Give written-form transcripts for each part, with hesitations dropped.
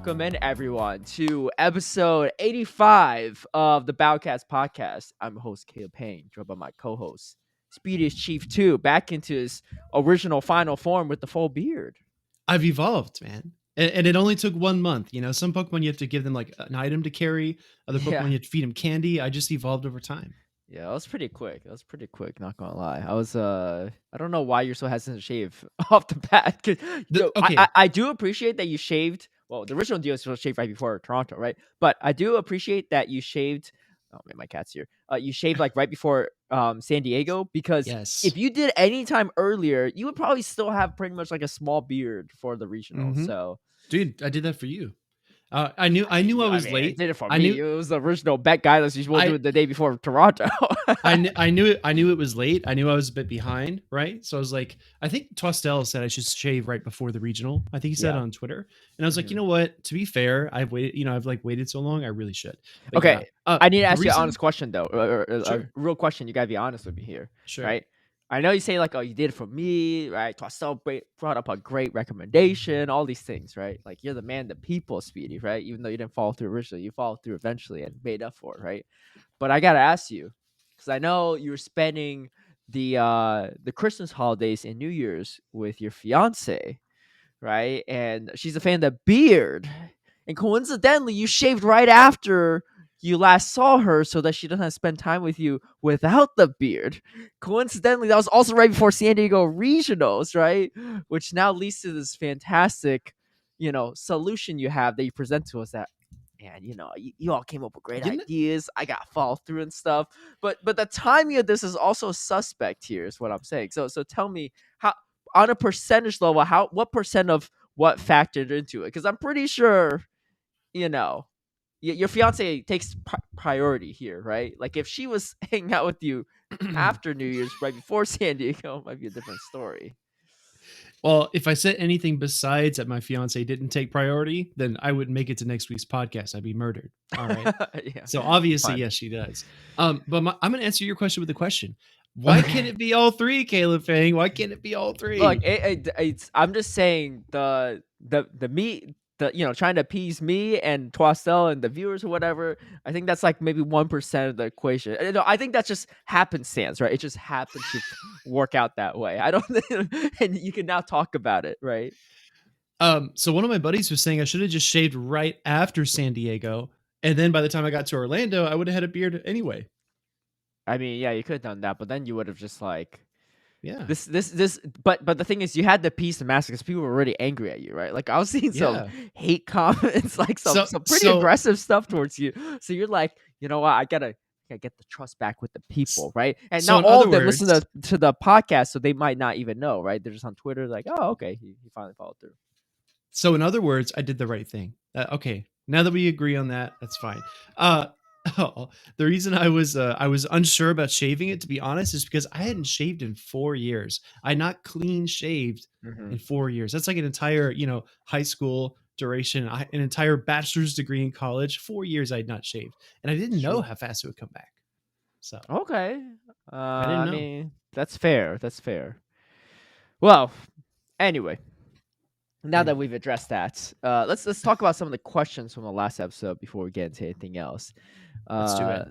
welcome in everyone to episode 85 of the Bowcast podcast. I'm your host Caleb Peng, joined by my co-host Speedy Chief 2, back into his original final form with the full beard. I've evolved, man. And it only took 1 month. You know, some Pokemon you have to give them like an item to carry. Other Pokemon you have to feed them candy. I just evolved over time. Yeah, that was pretty quick. Not gonna lie. I don't know why you're so hesitant to shave off the bat. I do appreciate that you shaved. Well, the original deal was supposed to shave right before Toronto, right? But I do appreciate that you shaved. Oh man, my cat's here. You shaved like right before San Diego, because if you did any time earlier, you would probably still have pretty much like a small beard for the regional. Mm-hmm. So, dude, I did that for you. I knew I was late. I did it for me. It was the original bet guidelines. You supposed to do it the day before Toronto. I knew it was late. I knew I was a bit behind, right? So I was like, I think Tostel said I should shave right before the regional. I think he said it on Twitter, and I was like, you know what? To be fair, I've waited. I've waited so long. I really should. But okay, I need to ask you an honest question though. Sure. A real question. You gotta be honest with me here, sure. Right? I know you say like, oh, you did it for me, right? Tostel brought up a great recommendation, all these things, right? Like you're the man, the people, Speedy, right? Even though you didn't follow through originally, you followed through eventually and made up for it, right? But I gotta ask you, because I know you were spending the Christmas holidays and New Year's with your fiance, right? And she's a fan of the beard, and coincidentally, you shaved right after you last saw her so that she doesn't have to spend time with you without the beard. Coincidentally, that was also right before San Diego regionals, right? Which now leads to this fantastic, solution you have that you present to us that, man, you all came up with great ideas. I got follow through and stuff. But the timing of this is also suspect here, is what I'm saying. So tell me, how, on a percentage level, what percent of what factored into it? Because I'm pretty sure, your fiance takes priority here, right? Like if she was hanging out with you after New Year's, right before San Diego, it might be a different story. Well, if I said anything besides that my fiance didn't take priority, then I wouldn't make it to next week's podcast. I'd be murdered. All right. Yeah. So obviously, yes, she does. But I'm going to answer your question with a question. Why can't it be all three, Caleb Peng? Why can't it be all three? Look, I'm just saying the me, trying to appease me and Toistel and the viewers or whatever. I think that's like maybe 1% of the equation. I think that's just happenstance, right? It just happens to work out that way. I don't, and you can now talk about it, right? So one of my buddies was saying I should have just shaved right after San Diego, and then by the time I got to Orlando, I would have had a beard anyway. I mean, yeah, you could have done that, but then you would have just like, yeah, but the thing is, you had to piece the mask because people were already angry at you, right? Like I was seeing some hate comments, like some pretty aggressive stuff towards you. So you're like, you know what, I gotta get the trust back with the people, right? And so not all of them listen to the podcast, so they might not even know, right? They're just on Twitter, like, oh, okay, he finally followed through. So in other words, I did the right thing. Okay, now that we agree on that, that's fine. The reason I was unsure about shaving it, to be honest, is because I hadn't shaved in 4 years. I not clean shaved in 4 years. That's like an entire, high school duration, an entire bachelor's degree in college. 4 years I'd not shaved, and I didn't know how fast it would come back. So okay, I didn't know. I mean, that's fair. Well, anyway. Now that we've addressed that, let's talk about some of the questions from the last episode before we get into anything else. Let's do it.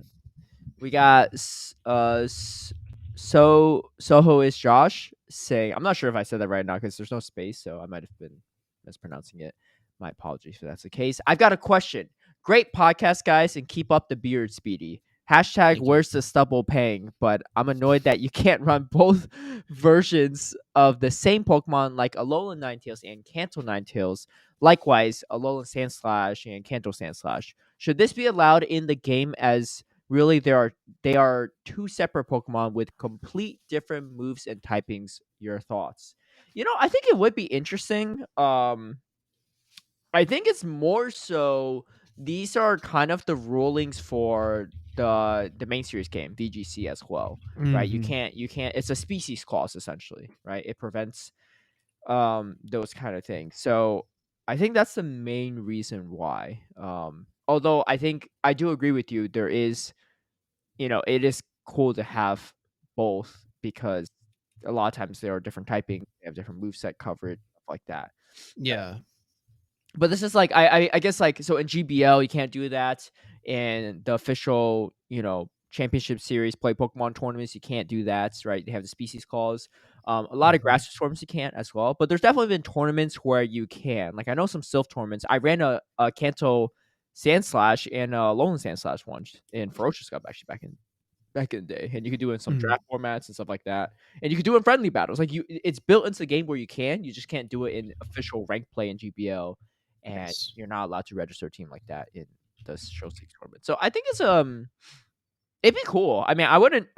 We got Soho is Josh saying, I'm not sure if I said that right now because there's no space, so I might have been mispronouncing it. My apologies if that's the case. I've got a question. Great podcast, guys, and keep up the beard, Speedy. Hashtag where's the stubble Peng, but I'm annoyed that you can't run both versions of the same Pokemon like Alolan Ninetales and Kanto Ninetales. Likewise, Alolan Sandslash and Kanto Sandslash. Should this be allowed in the game, as really they are two separate Pokemon with complete different moves and typings? Your thoughts? I think it would be interesting. I think it's more so these are kind of the rulings for the main series game, VGC, as well, right? You can't it's a species clause essentially, right? It prevents those kind of things. So I think that's the main reason why. Although I think I do agree with you, there is, it is cool to have both because a lot of times there are different typing, they have different moveset coverage, stuff like that. Yeah. But this is like I guess like so in GBL you can't do that. In the official championship series play Pokemon tournaments you can't do that, right? They have the species clause. A lot of Mhm. grassroots tournaments you can't as well, but there's definitely been tournaments where you can. Like I know some Sylph tournaments. I ran a Kanto Sand Slash and a Lowland Sand Slash once in Ferocious Cup actually back in the day, and you could do it in some Mhm. draft formats and stuff like that, and you could do it in friendly battles. Like it's built into the game where you just can't do it in official ranked play in GBL, and Yes. you're not allowed to register a team like that in the Show Six tournament. So I think it'd be cool. I mean, I wouldn't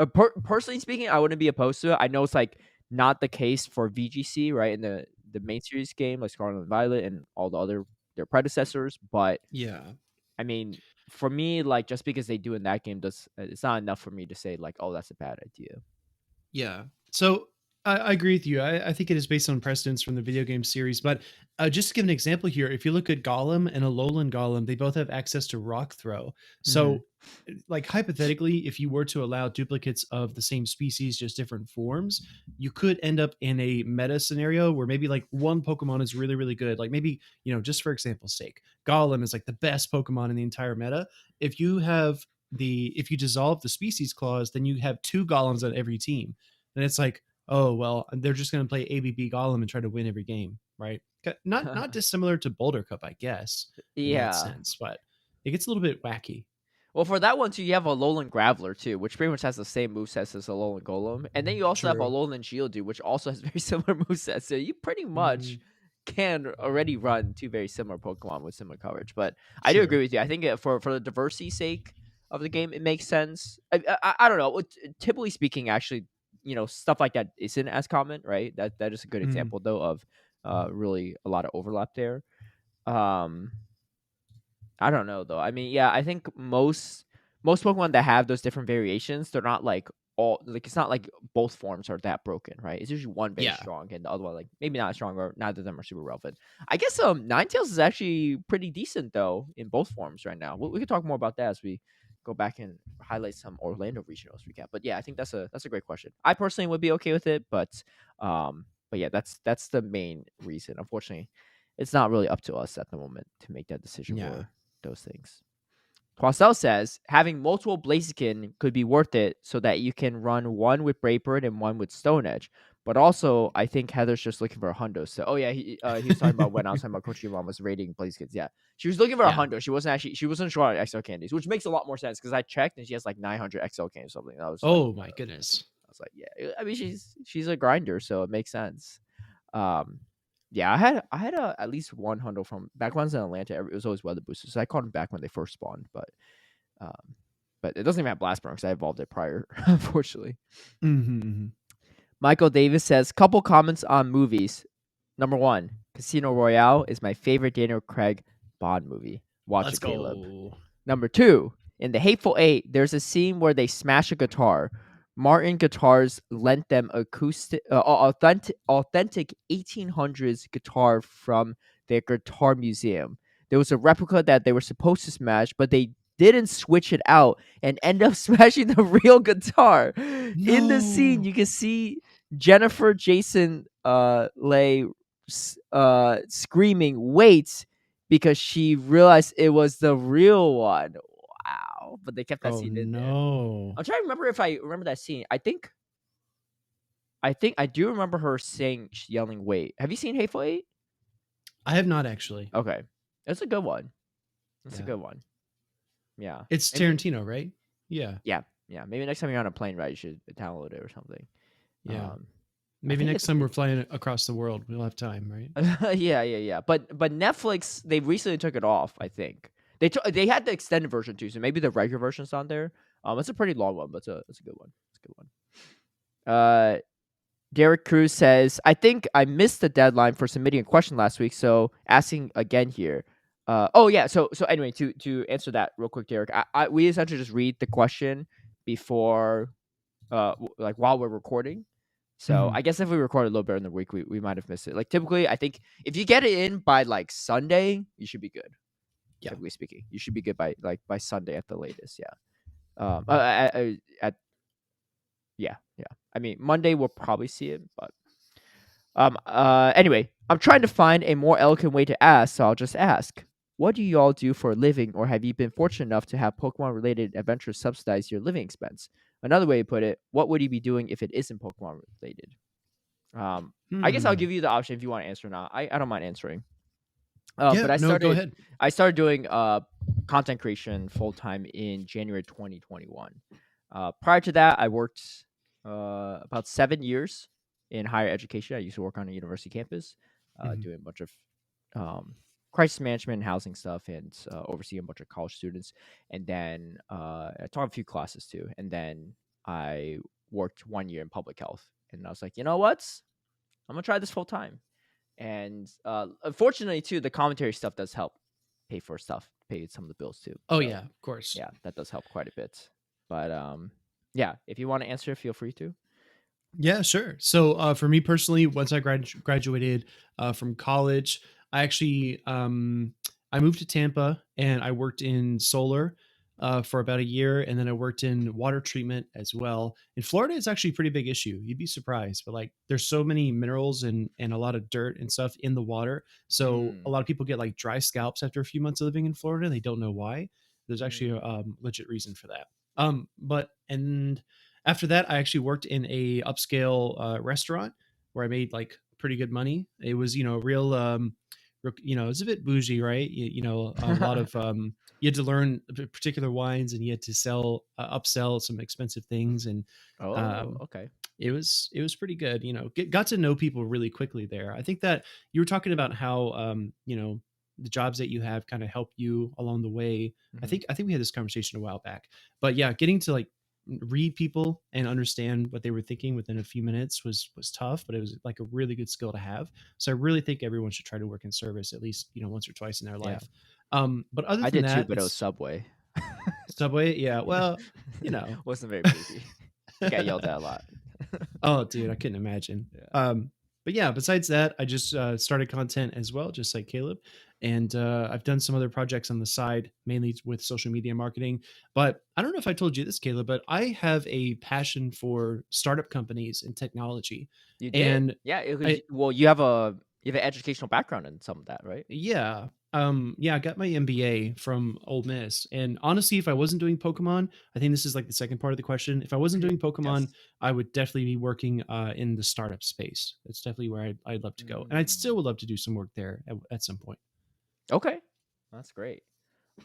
personally speaking, I wouldn't be opposed to it. I know it's like not the case for VGC, right? In the main series game, like Scarlet and Violet and all the other their predecessors, but Yeah. I mean, for me, like just because they do in that game does it's not enough for me to say like, oh, that's a bad idea. Yeah. So I agree with you. I think it is based on precedents from the video game series. But just to give an example here, if you look at Golem and a Alolan Golem, they both have access to Rock Throw. Mhm. So, like hypothetically, if you were to allow duplicates of the same species, just different forms, you could end up in a meta scenario where maybe like one Pokemon is really, really good. Like maybe, just for example's sake, Golem is like the best Pokemon in the entire meta. If you dissolve the species clause, then you have two golems on every team. And it's like, oh well, they're just going to play ABB Golem and try to win every game, right? Not dissimilar to Boulder Cup, I guess, in that Yeah. sense, but it gets a little bit wacky. Well, for that one too, you have a Alolan Graveler too, which pretty much has the same moveset as Alolan Golem, and then you also have a True. Alolan Geodude, which also has very similar movesets. So you pretty much Mm, can already run two very similar Pokemon with similar coverage. But I do true. agree with you. I think for the diversity sake of the game, it makes sense. I don't know. Typically speaking, actually, stuff like that isn't as common, right? That is a good Mm, example though of really a lot of overlap there. Um, I don't know though. I mean, yeah, I think most Pokemon that have those different variations, they're not like all like it's not like both forms are that broken, right? It's usually one very yeah. strong and the other one like maybe not strong or neither of them are super relevant. I guess Ninetales is actually pretty decent though in both forms right now. We could talk more about that as we go back and highlight some Orlando regionals recap. But yeah, I think that's a great question. I personally would be okay with it, but yeah, that's the main reason. Unfortunately, it's not really up to us at the moment to make that decision Yeah. or those things. Quasel says having multiple Blaziken could be worth it so that you can run one with Brave Bird and one with Stone Edge. But also, I think Heather's just looking for a hundo. So, oh yeah, he was talking about when I was talking about Coach Mom was rating Blazekins. Yeah, she was looking for a Yeah. hundo. She wasn't sure on XL candies, which makes a lot more sense because I checked and she has like 900 XL candies or something. And Oh my goodness. yeah. I mean, she's a grinder, so it makes sense. Um, yeah, I had at least one hundo from back when I was in Atlanta. It was always weather boosters. So I caught them back when they first spawned, um, but it doesn't even have blast burn because I evolved it prior, unfortunately. Hmm. Michael Davis says couple comments on movies. Number one, Casino Royale is my favorite Daniel Craig Bond movie. Watch Let's it, Caleb. go. Number two, in The Hateful Eight, there's a scene where they smash a guitar. Martin Guitars lent them authentic 1800s guitar from their guitar museum. There was a replica that they were supposed to smash, but they didn't switch it out and end up smashing the real guitar. In the scene, No. you can see Jennifer Jason Leigh screaming, "Wait!" because she realized it was the real one. Wow. But they kept that Oh scene in there. no. I'm trying to remember if I remember that scene. I think I do remember her saying yelling wait. Have you seen Hateful Eight? I have not actually. Okay. That's a good one. That's a Yeah. good one. Yeah. It's Maybe Tarantino, right? Yeah. yeah. Yeah. Maybe next time you're on a plane ride, you should download it or something. Yeah. Um I Maybe think next it's time we're flying across the world, we'll have time, right? yeah. But Netflix they recently took it off, I think. They had the extended version too, so maybe the regular version's on there. It's a pretty long one, but it's a good one. It's a good one. Derek Cruz says, I think I missed the deadline for submitting a question last week, so asking again here. Oh yeah, so anyway, to answer that real quick, Derek, we essentially just read the question before, like while we're recording. So Mhm. I guess if we recorded a little bit in the week, we might have missed it. Like typically, I think if you get it in by like Sunday, you should be good. Yeah. Typically speaking, you should be good by Sunday at the latest. Yeah. At yeah. I mean Monday we'll probably see it, but Anyway, I'm trying to find a more eloquent way to ask, so I'll just ask. What do you all do for a living, or have you been fortunate enough to have Pokemon related adventures subsidize your living expense? Another way to put it, what would you be doing if it isn't Pokemon related? I guess I'll Hmm. give you the option if you want to answer or not. I don't mind answering. Yeah, But no, go ahead. I started doing content creation full time in January 2021. Prior to that, I worked about 7 years in higher education. I used to work on a university campus, Mhm. doing a bunch of um, crisis management and housing stuff, and overseeing a bunch of college students. And then I taught a few classes too. And then I worked 1 year in public health, and I was like, you know what? I'm gonna try this full time. And unfortunately, too, the commentary stuff does help pay for stuff, pay some of the bills too. Oh So yeah, of course. yeah, that does help quite a bit. But yeah, if you want to answer, feel free to. Yeah, sure. So for me personally, once I graduated from college, I actually I moved to Tampa and I worked in solar for about a year, and then I worked in water treatment as well. In Florida, it's actually a pretty big issue. You'd be surprised, but like there's so many minerals and a lot of dirt and stuff in the water, so a Mm, lot of people get like dry scalps after a few months of living in Florida. They don't know why. There's actually a mm. legit reason for that. But and after that, I actually worked in a upscale restaurant where I made like pretty good money. It was, real, it's a bit bougie, right? A lot of, you had to learn particular wines and you had to upsell some expensive things. And Oh, um, okay. it was pretty good. Got to know people really quickly there. I think that you were talking about how, the jobs that you have kind of help you along the way. I Hmm. think I think we had this conversation a while back, but yeah, getting to like read people and understand what they were thinking within a few minutes was tough, but it was like a really good skill to have. So I really think everyone should try to work in service at least once or twice in their Yeah, life. But other I than did too, that, but it was it's Subway. Subway. Yeah, Yeah, well, you know. wasn't very bougie. I got yelled at a lot. Oh, dude, I couldn't imagine. Yeah. But yeah, besides that, I just started content as well, just like Caleb, and I've done some other projects on the side, mainly with social media marketing. But I don't know if I told you this, Caleb, but I have a passion for startup companies and technology, You did, and yeah. I Well, you have an educational background in some of that, right? yeah. Yeah, I got my MBA from Ole Miss. And honestly, if I wasn't doing Pokemon, I think this is like the second part of the question. If I wasn't doing Pokemon, Yes. I would definitely be working in the startup space. That's definitely where I'd love to go. And I'd still Mm. would love to do some work there at some point. Okay, that's great.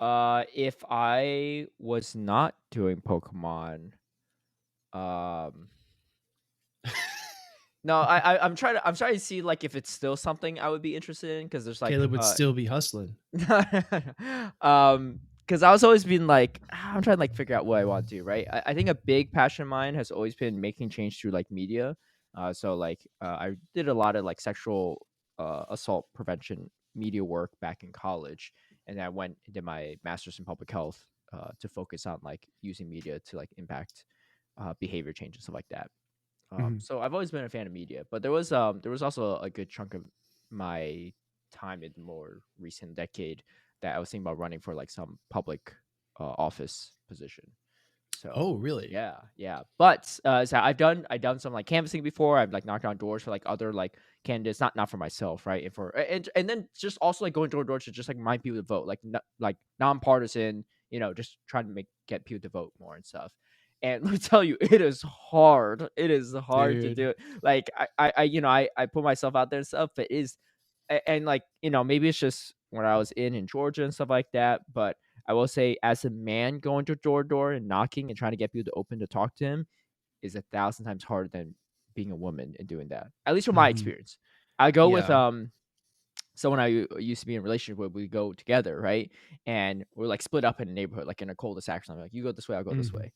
If I was not doing Pokemon, um, no, I'm trying to see like if it's still something I would be interested in because there's like Caleb would still be hustling. because I was always been like I'm trying to like figure out what I want to do, right? I think a big passion of mine has always been making change through like media. So like I did a lot of like sexual assault prevention media work back in college, and then I went and did my master's in public health to focus on like using media to like impact behavior change and stuff like that. Mhm. So I've always been a fan of media, but there was also a good chunk of my time in the more recent decade that I was thinking about running for like some public office position. So Oh, really? yeah, yeah. But so I've done some like canvassing before. I've like knocked on doors for like other like candidates, not for myself, right? And for and then just also like going door to door to just like remind people to vote, like like nonpartisan, just trying to get people to vote more and stuff. And let me tell you, it is hard. It is hard to Dude. do it. Like I put myself out there and stuff, but it is and like maybe it's just when I was in Georgia and stuff like that, but I will say, as a man going to door to door and knocking and trying to get people to open to talk to him is 1,000 times harder than being a woman and doing that. At least from my Mhm. experience. I go with Yeah. someone I used to be in a relationship with. We go together, right? And we're like split up in a neighborhood, like in a cul-de-sac. So I'm like, you go this way, I'll go this Mhm. way.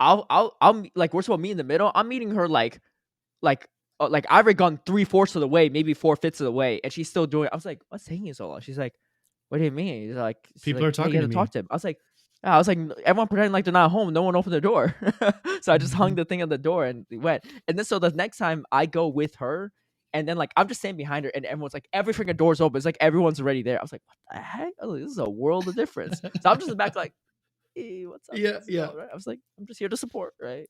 Like we're supposed to meet in the middle. I'm meeting her like like I've already gone 3/4 of the way, maybe 4/5 of the way, and she's still doing it. I was like, what's taking you so long? She's like, what do you mean? She's People like, are yeah, you talking had to to talk me. to him. I was like, everyone pretending like they're not home. No one opened the door. So I just hung Mhm. the thing on the door and we went. And then so the next time I go with her, and then like I'm just standing behind her, and everyone's like, every freaking door's open. It's like everyone's already there. I was like, what the heck? I was like, this is a world of difference. So I'm just in the back like, hey, what's up? Yeah, How's it yeah. going? Right? I was like, I'm just here to support, right?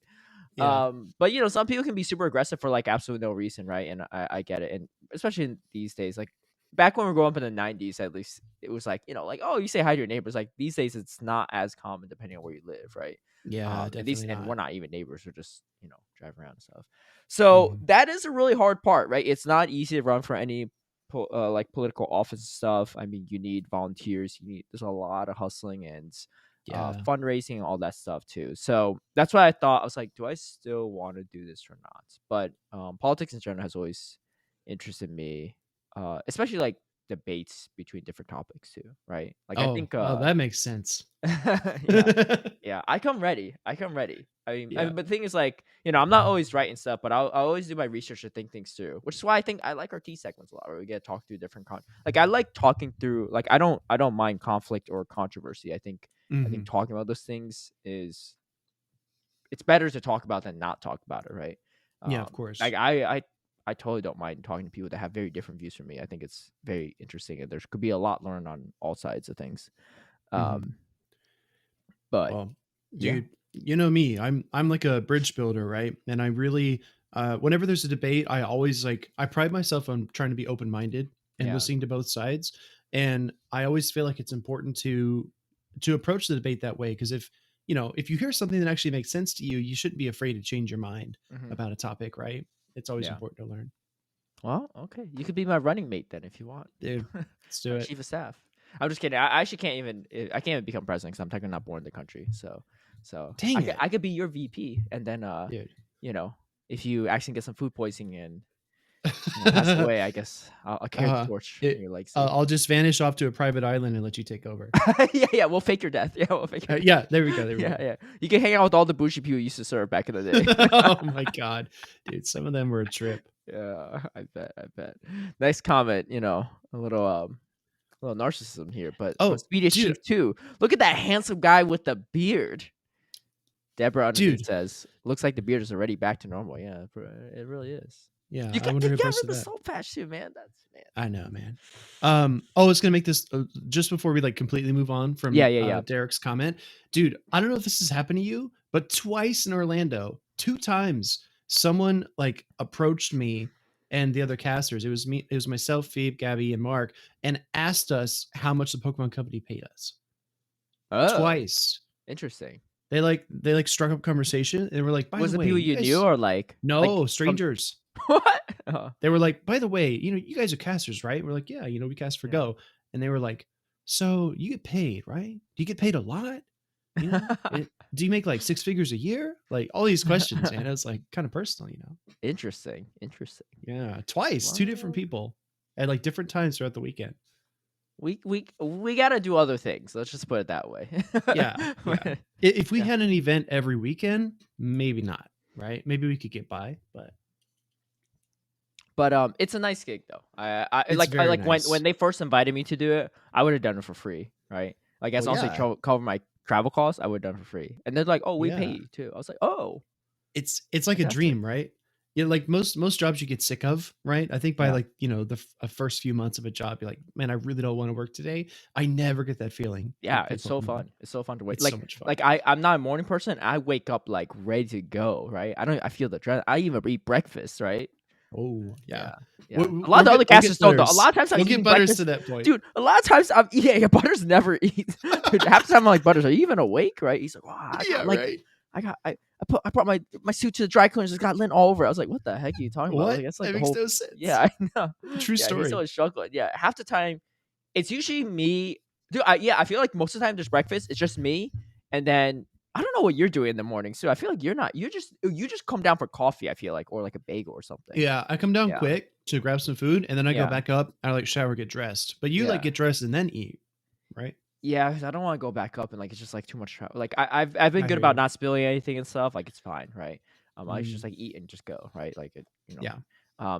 Yeah. But you know, some people can be super aggressive for like absolutely no reason, right? And I get it, and especially in these days, like back when we were growing up in the '90s, at least it was like, you know, like, oh, you say hi to your neighbors. Like these days, it's not as common depending on where you live, right? Yeah, At least, definitely and we're not. not even neighbors; we're just, you know, driving around and stuff. So Mhm. that is a really hard part, right? It's not easy to run for any like political office and stuff. I mean, you need volunteers. There's a lot of hustling and Yeah. fundraising and all that stuff too. So that's why I thought, I was like, do I still want to do this or not? But politics in general has always interested me, especially like debates between different topics too, right? Like I Oh, think, oh, that makes sense. yeah, yeah, I come ready. I come ready. Yeah. But the thing is, like, you know, I'm not always right and stuff, but I'll always do my research to think things through, which is why I think I like our T segments a lot, where we get to talk through different like I like talking through, like I don't mind conflict or controversy. I think Mhm. talking about those things is, it's better to talk about than not talk about it, right? Yeah, of Like course. I totally don't mind talking to people that have very different views from me. I think it's very interesting, and there could be a lot learned on all sides of things. Mhm. Um, but Well, yeah, dude, you know me. I'm like a bridge builder, right? And I really whenever there's a debate, I always like I pride myself on trying to be open-minded and yeah. listening to both sides. And I always feel like it's important to approach the debate that way because if, you know, if you hear something that actually makes sense to you, you shouldn't be afraid to change your mind Hmm. about a topic, right? It's always Yeah. important to learn. Well, okay. You could be my running mate then if you want. Dude, let's do My it. chief of staff. I'm just kidding. I actually can't even. I can't even become president because I'm technically not born in the country. So Dang it. I could be your VP, and then Dude. you know, if you actually get some food poisoning and, you know, pass away, I guess I'll carry the torch in It your legacy. I'll just vanish off to a private island and let you take over. Yeah, yeah. We'll fake your death. Yeah, we'll fake your death. Yeah, there we go. There we Yeah, go. yeah. You can hang out with all the bougie people you used to serve back in the day. Oh my god, dude, some of them were a trip. Yeah, I bet. I bet. Nice comment. You know, a little narcissism here, but from Oh, Speedy dude, Chief too. Look at that handsome guy with the beard. Deborah underneath dude. says, "Looks like the beard is already back to normal." Yeah, it really is. Yeah, You I got wonder you who got rid of posted the that. soul patch too, man. That's man. I know, man. I was gonna make this just before we like completely move on Yeah, from yeah, yeah. Derek's comment, dude. I don't know if this has happened to you, but twice in Orlando, two times, someone like approached me and the other casters. It was me, it was myself, Phoebe, Gabby, and Mark, and asked us how much the Pokemon Company paid us. Oh, Twice. interesting. They like struck up conversation and were like, by the Was it way, people you you knew guys, or like no from strangers. what? Oh, They were like, by the way, you know, you guys are casters, right? We're like, yeah, you know, we cast for yeah. Go. And they were like, so you get paid, right? Do you get paid a lot? You know, do you make like six figures a year? Like all these questions, man. It's like kind of personal, you know? Interesting. Interesting. Yeah. Twice, two different Well, people at like different times throughout the weekend. we gotta do other things. Let's just put it that way. Yeah. Yeah. If we Yeah. had an event every weekend, maybe not, right? Maybe we could get by, but But it's a nice gig though. it's I very like nice. when they first invited me to do it, I would have done it for free, right? Like as Well, long as they yeah. cover my travel costs, I would have done it for free. And they're like, "Oh, we pay Yeah. you too." I was like, "Oh, It's like a fantastic!" dream, right? Yeah, like most jobs you get sick of, right? I think by Yeah, like, you know, first few months of a job, you're like, man, I really don't want to work today. I never get that feeling when I yeah, play it's so Pokemon. fun. It's so fun to wait. It's so much fun. I'm not a morning person. I wake up like ready to go, right? I feel the dread. I even eat breakfast, right? Oh yeah, Yeah, yeah. A lot we'll of the other get casters don't though. A lot butters. of times I'm We'll get eating butters to breakfast, that point. dude. A lot of times I'm eating. Yeah, Butters never eats. Dude, half the time I'm like, Butters, are you even awake? Right? He's like, wow, Yeah, right. I brought my suit to the dry cleaners. It's got lint all over it. I was like, what the heck are you talking about? I was What? like, that's like That the makes whole. no sense. Yeah, I know. True Yeah, he's story. always struggling. Yeah, half the time it's usually me. Dude, I feel like most of the time there's breakfast. It's just me, and then I don't know what you're doing in the morning. So I feel like you're not. You just come down for coffee. I feel like, or like a bagel or something. Yeah, I come down Yeah, quick to grab some food, and then I go yeah, back up. I like shower, get dressed. But you like yeah. get dressed and then eat, right? Yeah, 'cause I don't want to go back up and like it's just like too much travel. Like I've been I good hear about you. not spilling anything and stuff. Like it's fine, right? I should just Mm, like eat and just go, right? Like it, you know. yeah.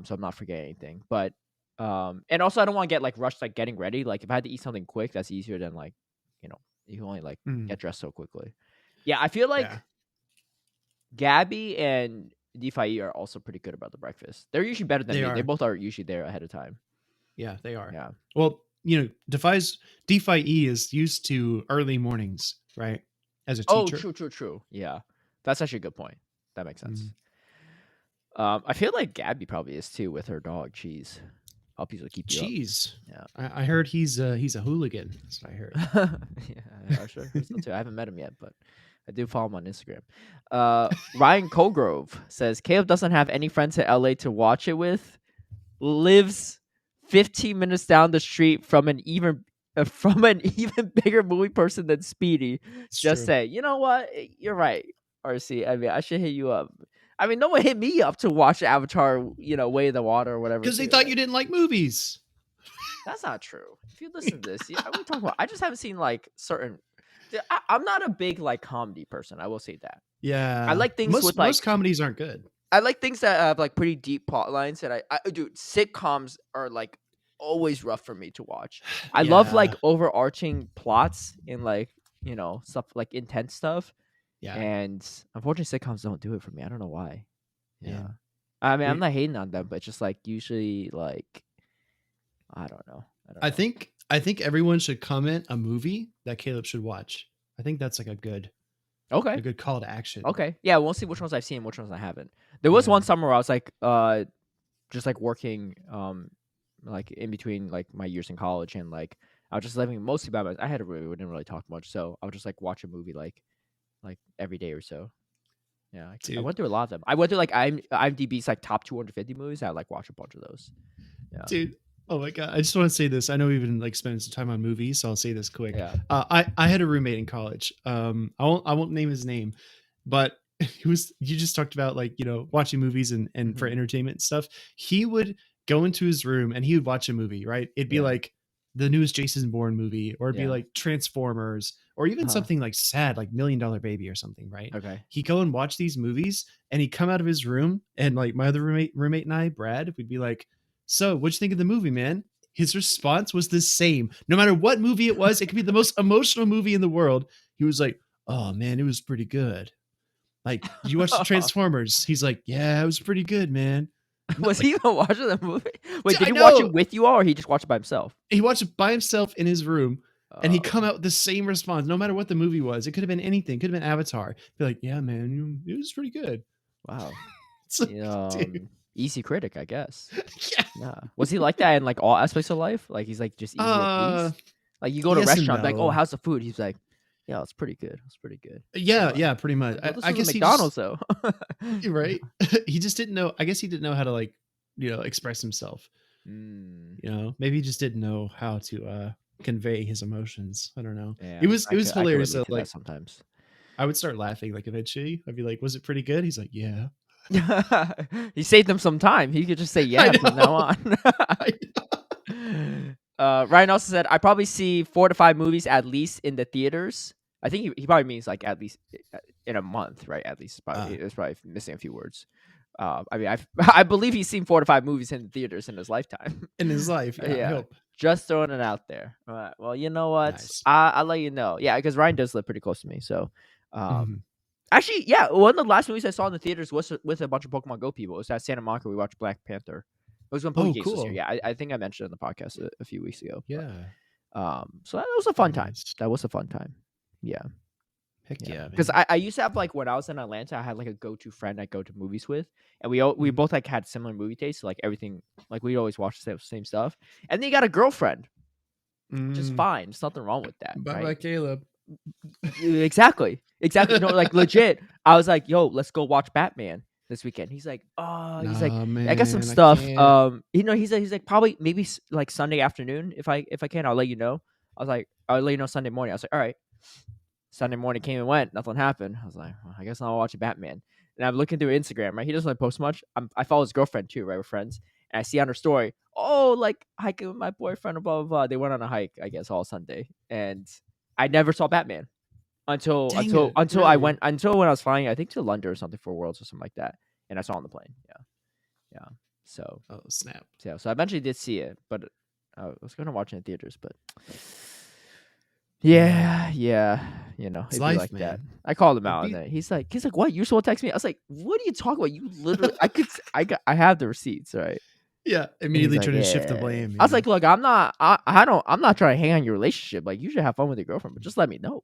So I'm not forgetting anything. But and also I don't want to get like rushed like getting ready. Like if I had to eat something quick, that's easier than like, you know, you can only like Mm, get dressed so quickly. Yeah, I feel yeah. like Gabby and DeFi are also pretty good about the breakfast. They're usually better than They me. They are. both are usually there ahead of time. Yeah, they are. Yeah. Well, you know, DeFi E is used to early mornings, right? As a Oh, teacher. true, true, true. Yeah. That's actually a good point. that makes sense. Mm. I feel like Gabby probably is too with her dog Cheese. Hope he's will keep you up. Jeez. Yeah. I heard he's a hooligan. That's what I heard. Yeah, I sure heard so too. I haven't met him yet, but I do follow him on Instagram. Ryan Colgrove says Caleb doesn't have any friends in LA to watch it with. Lives 15 minutes down the street from an even bigger movie person than Speedy. It's Just true. say, you know what? You're right, RC. I mean, I should hit you up. I mean, no one hit me up to watch Avatar, Way of the Water or whatever. Because they too, thought right? you didn't like movies. That's not true. If you listen to this, we talk about. I just haven't seen like certain. I'm not a big like comedy person. I will say that. Yeah. I like things with like most comedies aren't good. I like things that have like pretty deep plot lines. And dude, sitcoms are like always rough for me to watch. I love like Yeah. overarching plots and like stuff like intense stuff. Yeah. And unfortunately, sitcoms don't do it for me. I don't know why. Yeah. Yeah. I mean, I'm not hating on them, but just like usually like I don't know. I think everyone should comment a movie that Caleb should watch. I think that's like a good call to action. Okay. Yeah, we'll see which ones I've seen, which ones I haven't. There was one summer where I was like just like working like in between like my years in college, and like I was just living mostly by myself. I had a roommate, we didn't really talk much, so I would just like watch a movie like every day or so. Yeah, I went through a lot of them. I went through like IMDb's like top 250 movies. I like watch a bunch of those. Yeah. Dude, oh my god! I just want to say this. I know we've been like spending some time on movies, so I'll say this quick. Yeah. I had a roommate in college. I won't name his name, but you just talked about like watching movies and for entertainment and stuff. He would go into his room and he would watch a movie. Right? It'd be like the newest Jason Bourne movie, or it'd be like Transformers, or even something like sad, like $1 Million Baby or something. Right? Okay. He'd go and watch these movies, and he'd come out of his room, and like my other roommate and I, Brad, we'd be like, "So, what'd you think of the movie, man?" His response was the same. No matter what movie it was, it could be the most emotional movie in the world. He was like, "Oh man, it was pretty good." Like, did you watch the Transformers? He's like, "Yeah, it was pretty good, man." Was he even watching the movie? Wait, did I he watch know. it with you all, or he just watched it by himself? He watched it by himself in his room, and he'd come out with the same response, no matter what the movie was. It could have been anything. Could have been Avatar. Be like, "Yeah, man, it was pretty good." Wow. It's like, Easy critic, I guess. Yeah. Yeah. Was he like that in like all aspects of life? Like he's like just easy to please? Like you go to a yes and restaurant, like, oh, no. how's the food? He's like, yeah, it's pretty good. It's pretty good. Yeah, pretty much. Well, this I was guess a McDonald's though. You're right. He just didn't know. I guess he didn't know how to like, express himself. Maybe he just didn't know how to convey his emotions. I don't know. Yeah, It was hilarious. I So, could like that sometimes. I would start laughing. Like eventually, I'd be like, "Was it pretty good?" He's like, "Yeah." He saved them some time. He could just say yeah from now on. Ryan also said, I probably see 4 to 5 movies at least in the theaters. I think he probably means like at least in a month, right? At least it's probably missing a few words. I mean, I believe he's seen 4 to 5 movies in the theaters in his lifetime. In his life, yeah. I hope. Just throwing it out there. All right. Well, you know what? Nice. I'll let you know. Yeah, because Ryan does live pretty close to me. So, actually, yeah, one of the last movies I saw in the theaters was with a bunch of Pokemon Go people. It was at Santa Monica. We watched Black Panther. It was when Pokemon was here. Yeah, I think I mentioned it on the podcast a few weeks ago. Yeah. But, so that was a fun time. That was a fun time. Yeah. Heck yeah. Because I used to have like when I was in Atlanta, I had like a go-to friend I go to movies with, and we both like had similar movie tastes. So, like everything, like we'd always watch the same stuff. And then you got a girlfriend, just fine. There's nothing wrong with that. Bye, right? Caleb. Exactly. Like legit. I was like, "Yo, let's go watch Batman this weekend." He's like, "Oh," he's like, man, "I got some stuff." He's like, probably maybe like Sunday afternoon if I can, I'll let you know. I was like, I'll let you know Sunday morning. I was like, all right. Sunday morning came and went, nothing happened. I was like, well, I guess I'll watch Batman. And I'm looking through Instagram, right? He doesn't really post much. I follow his girlfriend too, right? We're friends. And I see on her story, oh, like hiking with my boyfriend, blah, blah, blah. They went on a hike, I guess, all Sunday. And I never saw Batman until when I was flying, I think to London or something for Worlds or something like that. And I saw it on the plane. Yeah. So. Oh, snap. Yeah. So I eventually did see it, but I was going to watch it in theaters, but. Yeah, It's life, like man. that. I called him out, and he's like, "What? You supposed to text me?" I was like, "What are you talking about? You literally, I have the receipts, right?" Yeah, immediately like, trying to shift the blame. I was like, "Look, I'm not trying to hang on your relationship. Like, you should have fun with your girlfriend, but just let me know.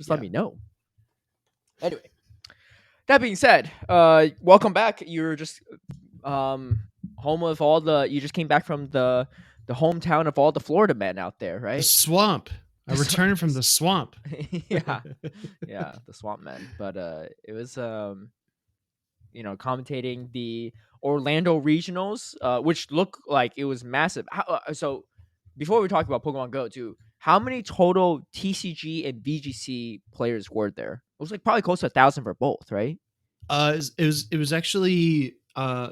Let me know." Anyway, That being said, welcome back. You're just home of all the. You just came back from the hometown of all the Florida men out there, The right? swamp. I returned from the swamp. Yeah, yeah, the swamp men. But it was commentating the Orlando regionals, which looked like it was massive. So before we talk about Pokemon Go, too, how many total TCG and VGC players were there? It was like probably close to 1,000 for both, right? It was actually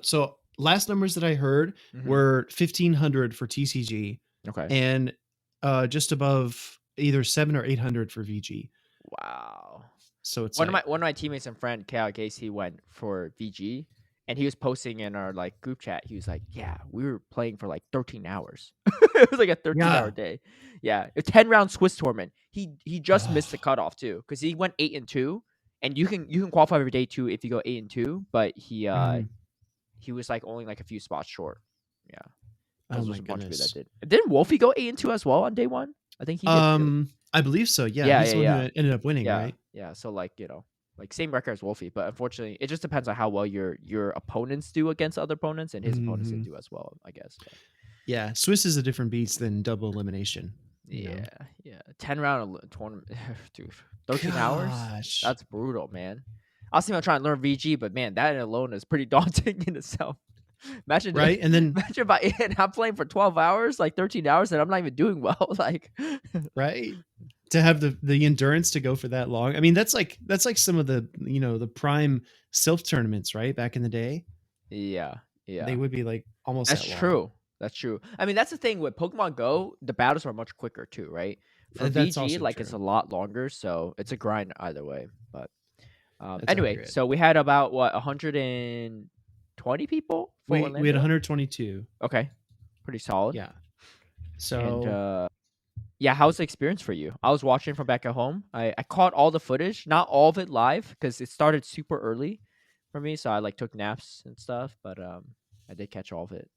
so last numbers that I heard Mm-hmm. were 1,500 for TCG Okay. and just above either 700 or 800 for VG. Wow. So it's One of my like, one of my teammates and friend Kale Casey went for VG, and he was posting in our like group chat. He was like, "Yeah, we were playing for like 13 hours. It was like a 13-hour yeah. day. Yeah, a 10-round Swiss tournament. He just missed the Oh, cutoff too because he went 8-2, and you can qualify for day two if you go 8-2. But mhm. he was like only like a few spots short. Yeah, Oh because my there's a bunch of people that goodness. did. Didn't Wolfie go 8-2 as well on day one? I think he did too. I believe so. Yeah, Yeah, he's yeah, the one who yeah. ended up winning, Yeah, right? yeah. So like like same record as Wolfie, but unfortunately, it just depends on how well your opponents do against other opponents, and his opponents didn't Hmm. do as well, I guess. But Yeah, Swiss is a different beast than double elimination. You know. yeah, yeah. 10-round tournament, dude. 13 hours. Gosh. That's brutal, man. I was thinking about trying to learn VG, but man, that alone is pretty daunting in itself. Imagine, Right, and then imagine if I'm playing for 12 hours, like 13 hours, and I'm not even doing well. Like, right to have the endurance to go for that long. I mean, that's like some of the the prime self tournaments, right? Back in the day, yeah, they yeah. would be like almost That's that long. true. That's true. I mean, that's the thing with Pokemon Go. The battles are much quicker too, right? For That's VG, also like it's true. a lot longer, so it's a grind either way. But That's anyway, accurate. so we had about what 120 people for We had Orlando. 122. Okay, pretty solid. Yeah. And So, yeah, how's the experience for you? I was watching from back at home. I caught all the footage, not all of it live because it started super early for me, so I like took naps and stuff. But I did catch all of it.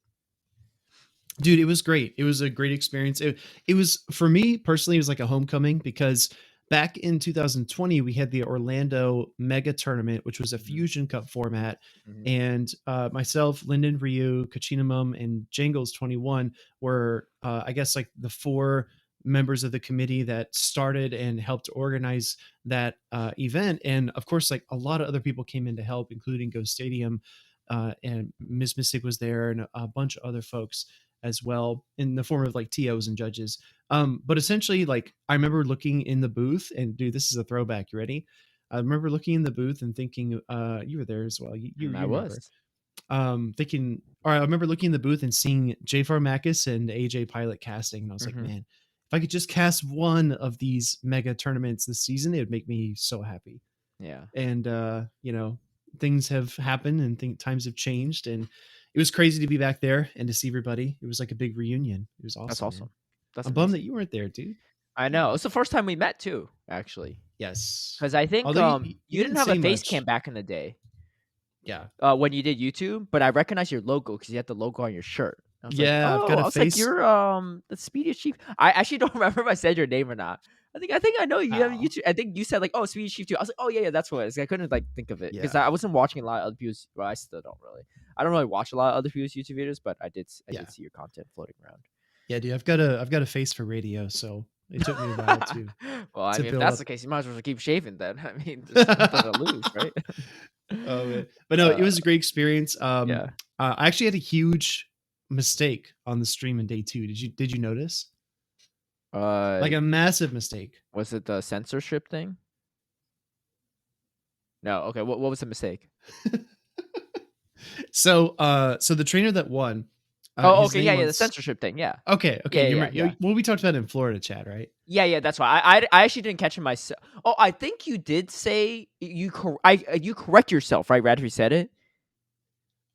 dude, it was great. It was a great experience. It was for me personally. It was like a homecoming because back in 2020 we had the Orlando Mega Tournament, which was a Hmm. Fusion Cup format, Hmm. and myself, Lyndon Ryu, Kachinamum, and Jangles 21 were, I guess, like the four members of the committee that started and helped organize that event. And of course, like a lot of other people came in to help, including Ghost Stadium, and Miss Mystic was there, and a bunch of other folks as well in the form of like TOs and judges. But essentially, like I remember looking in the booth, and dude, this is a throwback. You ready? I remember looking in the booth and thinking, you were there as well. You I remember? was. Thinking, or I remember looking in the booth and seeing J. Farmakis and AJ Pilot casting, and I was like, Hmm. man, if I could just cast one of these mega tournaments this season, it would make me so happy. Yeah. And things have happened and times have changed, and it was crazy to be back there and to see everybody. It was like a big reunion. It was That's awesome, man. awesome. That's I'm bummed that amazing. you weren't there, dude. I know. Yeah. It's the first time we met too, actually. Yes. Because I think Although you you didn't didn't have a say face much. cam back in the day. Yeah. When you did YouTube, but I recognized your logo because you had the logo on your shirt. I was like, Yeah, I've oh, got a I was like, face. you're the Speedy Chief. I actually don't remember if I said your name or not. I think I know you have a Oh, YouTube. I think you said like, oh, Speedy Chief too. I was like, oh yeah, yeah, that's what it is. I couldn't like think of it because yeah. I wasn't watching a lot of other people's. Well, I still don't really. I don't really watch a lot of other people's YouTube videos, but I did. I Yeah. did see your content floating around. Yeah, dude, I've got a face for radio, so it took me a while to Well, I mean, if build that's up. the case, you might as well keep shaving then. I mean, there's nothing to lose, right? Oh man. But no, it uh, was a great experience. yeah. I actually had a huge mistake on the stream in day 2. Did you notice? Uh, Like a massive mistake. was it the censorship thing? No. Okay. What was the mistake? So the trainer that won, Oh, his okay. Yeah, name yeah. The was censorship thing. Yeah. okay. Yeah, You yeah, remember, yeah. well, we talked about it in Florida chat, right? Yeah, yeah. That's why I actually didn't catch it myself. Oh, I think you did say you correct yourself, right? Right after you said it.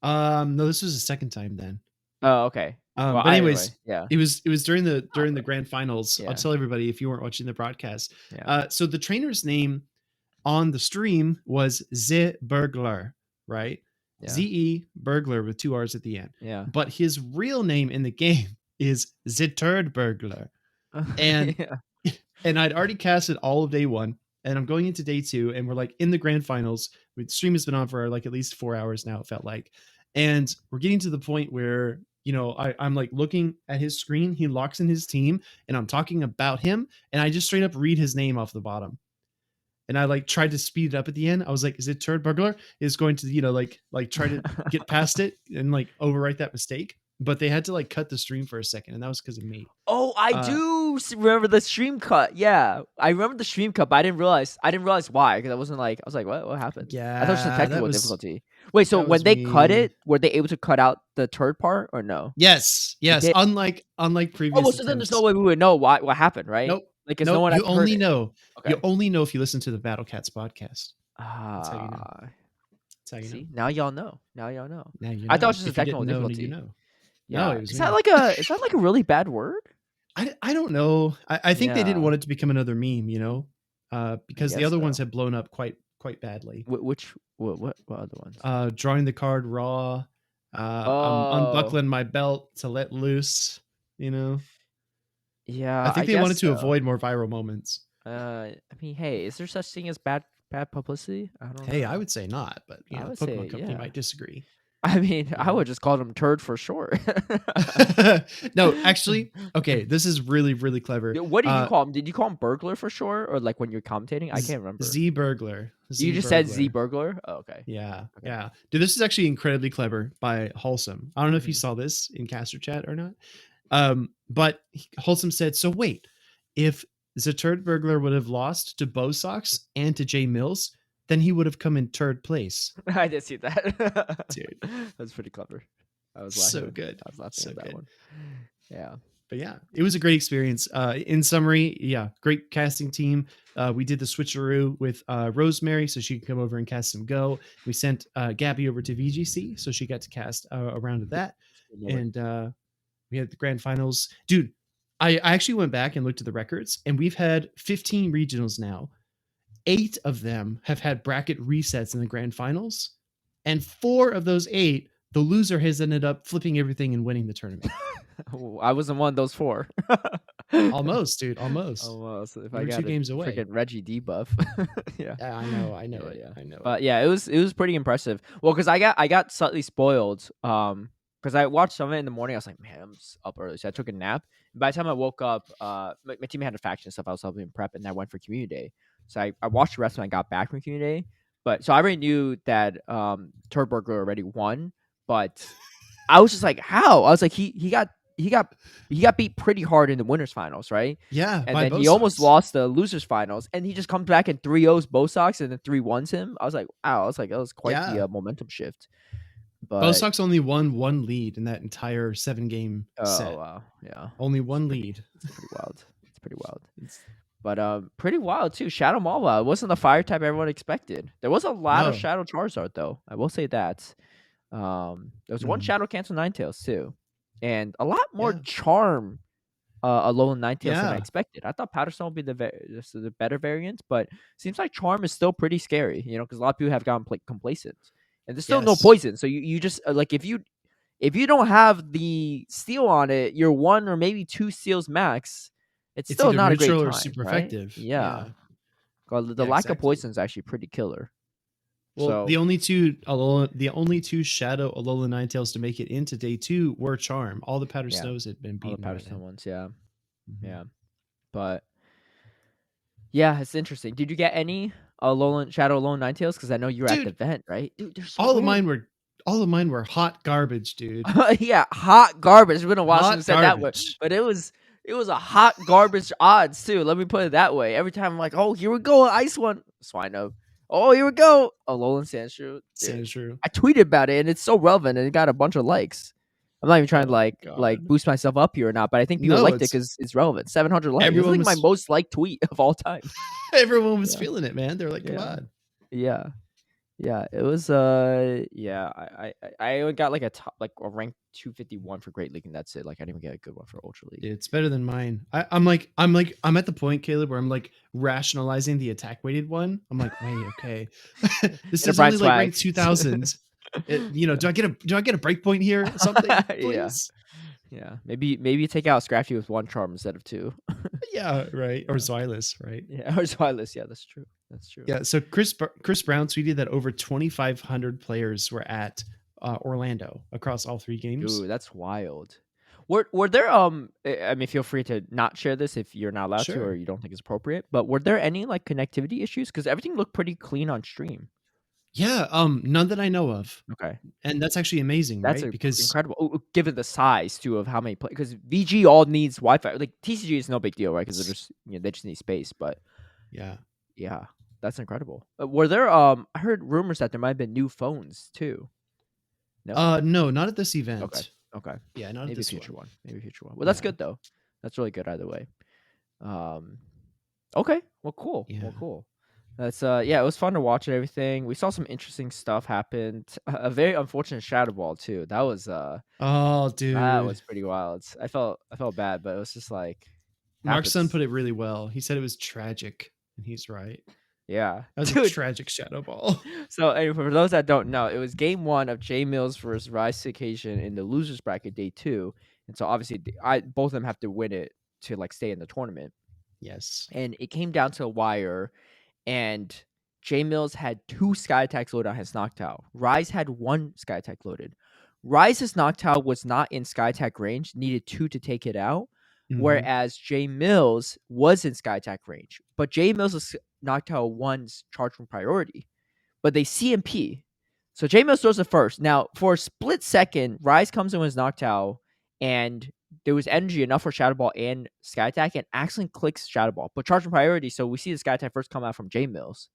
No, this was the second time then. Oh, okay. Well, But either way, anyways, yeah, it was during the grand finals. I'll yeah, tell everybody if you weren't watching the broadcast. yeah, So the trainer's name on the stream was Z Burglar, right? yeah, ZE Burglar with 2 R's at the end. yeah, But his real name in the game is Zitturd Burglar. And yeah. and I'd already casted all of day 1, and I'm going into day 2, and we're like in the grand finals. The stream has been on for like at least 4 hours now, it felt like. And we're getting to the point where, I'm like looking at his screen. He locks in his team, and I'm talking about him, and I just straight up read his name off the bottom. And I like tried to speed it up at the end. I was like, is it Turd Burglar? Is going to, like try to get past it and like overwrite that mistake. But they had to like cut the stream for a second, and that was because of me. Oh, I do remember the stream cut. Yeah, I remember the stream cut, but I didn't realize why, because I was like, what happened? Yeah, I thought it was a technical that was difficulty. Wait, so when they cut it, were they able to cut out the turd part or no? Yes. did? Unlike previous Oh, so then there's attempts. no way we would know what happened, right? Nope. Like, 'cause Nope. no one You actually only heard it. know. Okay. You only know if you listen to the Battle Cats podcast. That's how you know. That's how you See, know. now y'all know. Now you I know. thought it was just if a technical you didn't know, difficulty. you know. Yeah. No, it was is me. that like a really bad word? I don't know. I think they didn't Yeah. want it to become another meme, because the guess other so. ones had blown up quite badly. What other ones? Drawing the card raw. I'm unbuckling my belt to let loose. Yeah, I think they guess wanted to so. avoid more viral moments. I mean, hey, is there such thing as bad publicity? I don't know. Hey, I would say not, but I would Pokemon say, Company yeah. might disagree. I mean, I would just call them turd for short. No, actually, okay, this is really, really clever. What did you call him? Did you call him burglar for short, or like when you're commentating? I can't remember. Z Burglar. You just said Z Burglar? Oh, okay. Yeah, Okay. yeah. Dude, this is actually incredibly clever by Wholesome. I don't know if you saw this in caster chat or not. But Wholesome said, so wait, if the Turd Burglar would have lost to Bo Sox and to Jay Mills, then he would have come in third place. I did see that. Dude, that's pretty clever. I was laughing. So good. I was laughing So at that good. one. Yeah. But yeah, it was a great experience. In summary, yeah, great casting team. We did the switcheroo with Rosemary so she could come over and cast some Go. We sent Gabby over to VGC so she got to cast a round of that. And we had the grand finals. Dude, I actually went back and looked at the records, and we've had 15 regionals now. 8 of them have had bracket resets in the grand finals. And 4 of those 8, the loser has ended up flipping everything and winning the tournament. I wasn't one of those 4. Almost, dude. Almost. If We're I got 2 games away. Freaking Reggie debuff. Yeah. I know it. Yeah. I know it. But yeah, it was pretty impressive. Well, because I got slightly spoiled. Because I watched some of it in the morning. I was like, man, I'm up early, so I took a nap. And by the time I woke up, my team had a faction stuff. I was helping prep, and I went for community day. So I watched the rest when I got back from community day. But so I already knew that Turd Burglar already won. But I was just like, how? I was like, he got beat pretty hard in the winners finals, right? Yeah, and then he almost lost the losers finals, and he just comes back and 3-0s Bo Sox and then 3-1s him. I was like, wow, that was quite the momentum shift. But Bo Sox only won 1 lead in that entire 7-game set. Oh wow, yeah, only 1 lead. It's pretty wild. But pretty wild too. Shadow Malva, it wasn't the fire type everyone expected. There was a lot of Shadow Charizard though. I will say that. There was one Shadow Cancel Ninetales too, and a lot more Charm Alolan Ninetales than I expected. I thought Powder Stone would be the better variant, but seems like Charm is still pretty scary. Because a lot of people have gotten complacent, and there's still no poison. So you just like if you don't have the steel on it, you're 1 or maybe 2 steals max. It's still not a great time, or super effective. Yeah. The lack of poison is actually pretty killer. Well, so, the only two Shadow Alolan Ninetales to make it into day 2 were Charm. All the Powder Snows had been beaten. All the Powder Snow ones, yeah. Yeah. But yeah, it's interesting. Did you get any Shadow Alolan Ninetales? Because I know you were at the event, right? Dude, they're so all of mine were hot garbage, dude. Yeah, hot garbage. It's been a while since I said that word. But it was a hot garbage odds too. Let me put it that way. Every time I'm like, oh, here we go, ice one. Swino. Oh, here we go. Alolan Sandshrew. Sandshrew. I tweeted about it, and it's so relevant, and it got a bunch of likes. I'm not even trying to like boost myself up here or not, but I think people liked it because it's relevant. 700 likes. It was like my most liked tweet of all time. Everyone was feeling it, man. They're like, come on. Yeah. Yeah, it was I got like a rank 251 for Great League, and that's it. Like I didn't even get a good one for Ultra League. It's better than mine. I'm at the point, Caleb, where I'm like rationalizing the attack weighted one. I'm like, wait, okay. This is only like rank 2000. Do I get a breakpoint here or something? Please? Yeah, maybe take out Scrafty with one charm instead of two. Yeah, right. Or Yeah, Xylus, right? yeah, or Zwilus. Yeah, that's true. That's true. Yeah. So Chris Brown tweeted that over 2,500 players were at Orlando across all 3 games. Ooh, that's wild. Were there I mean, feel free to not share this if you're not allowed to or Sure. you don't think it's appropriate. But were there any like connectivity issues? Because everything looked pretty clean on stream. Yeah. None that I know of, Okay, and that's actually amazing, that's right? Because incredible. Given the size too of how many play, because VG all needs Wi-Fi. Like TCG is no big deal, right? Because they're just they just need space. But yeah. yeah, that's incredible. Were there I heard rumors that there might have been new phones too. No. No, not at this Okay. event. Okay. Yeah, not at Maybe a this future one. one. Maybe a future one. Well, that's Yeah. good though. That's really good either way. Um. Okay. Well, cool. Yeah. Well, cool. That's yeah. It was fun to watch and everything. We saw some interesting stuff happen. A very unfortunate shadow ball too. Oh, That dude. was pretty wild. I felt bad, but it was just like Mark's son happens. put it really well. He said it was tragic, and he's right. Yeah, That was a dude. tragic shadow ball. So anyway, for those that don't know, it was game one of J Mills versus Rise to Occasion in the losers bracket day two, and so obviously both of them have to win it to like stay in the tournament. Yes. And it came down to a wire, and J Mills had 2 sky attacks loaded on his Noctowl. Rise had 1 sky attack loaded. Rise's Noctowl was not in sky attack range, needed 2 to take it out, Mhm. whereas J Mills was in sky attack range. But J Mills' Noctowl one's charge from priority, but they CMP. So J Mills throws it first. Now, for a split second, Rise comes in with his Noctowl, and there was energy enough for Shadow Ball and Sky Attack, and accidentally clicks Shadow Ball. But charge from priority, so we see the Sky Attack first come out from J Mills.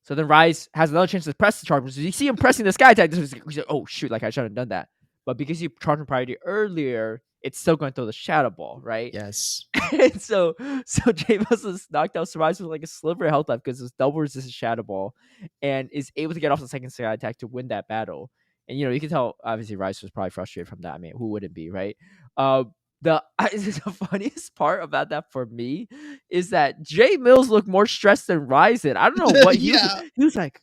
So then Rise has another chance to press the charge. So you see him pressing the Sky Attack. He's like, oh shoot, like I shouldn't have done that. But because you charged from priority earlier, it's still going to throw the Shadow Ball, right? Yes. And so Jameis is knocked out, survives with like a sliver of health left because his double resisted Shadow Ball, and is able to get off the second sky attack to win that battle. And you can tell obviously Rice was probably frustrated from that. I mean, who wouldn't be, right? The funniest part about that for me is that Jay Mills looked more stressed than Ryzen. I don't know what Yeah. he was like.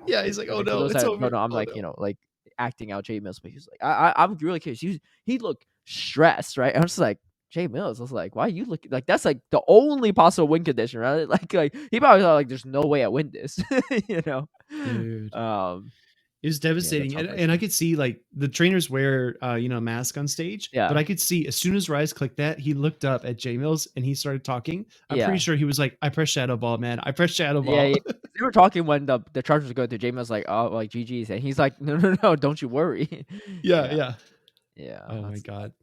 Yeah, he's like, "Oh, For no, those it's that don't over. know, I'm Oh, like no." like acting out Jay Mills, but he was like, I'm really curious. He looked stressed, right? I was just like, Jay Mills. I was like, why are you looking like that's like the only possible win condition, right? Like he probably thought like there's no way I win this, you know. Dude. Um, It was yeah, that's devastating, and I heartbreaking. could see, like, the trainers wear, a mask on stage, but Yeah, I could see as soon as Rise clicked that, he looked up at J Mills and he started talking. I'm pretty yeah, sure he was like, "I pressed Shadow Ball, man. I pressed Shadow yeah, Ball." yeah. They were talking when the Chargers go to Jay Mills like, oh, like GG's, and he's like, no, don't you worry. Yeah, Yeah, yeah. yeah, Oh my god. that's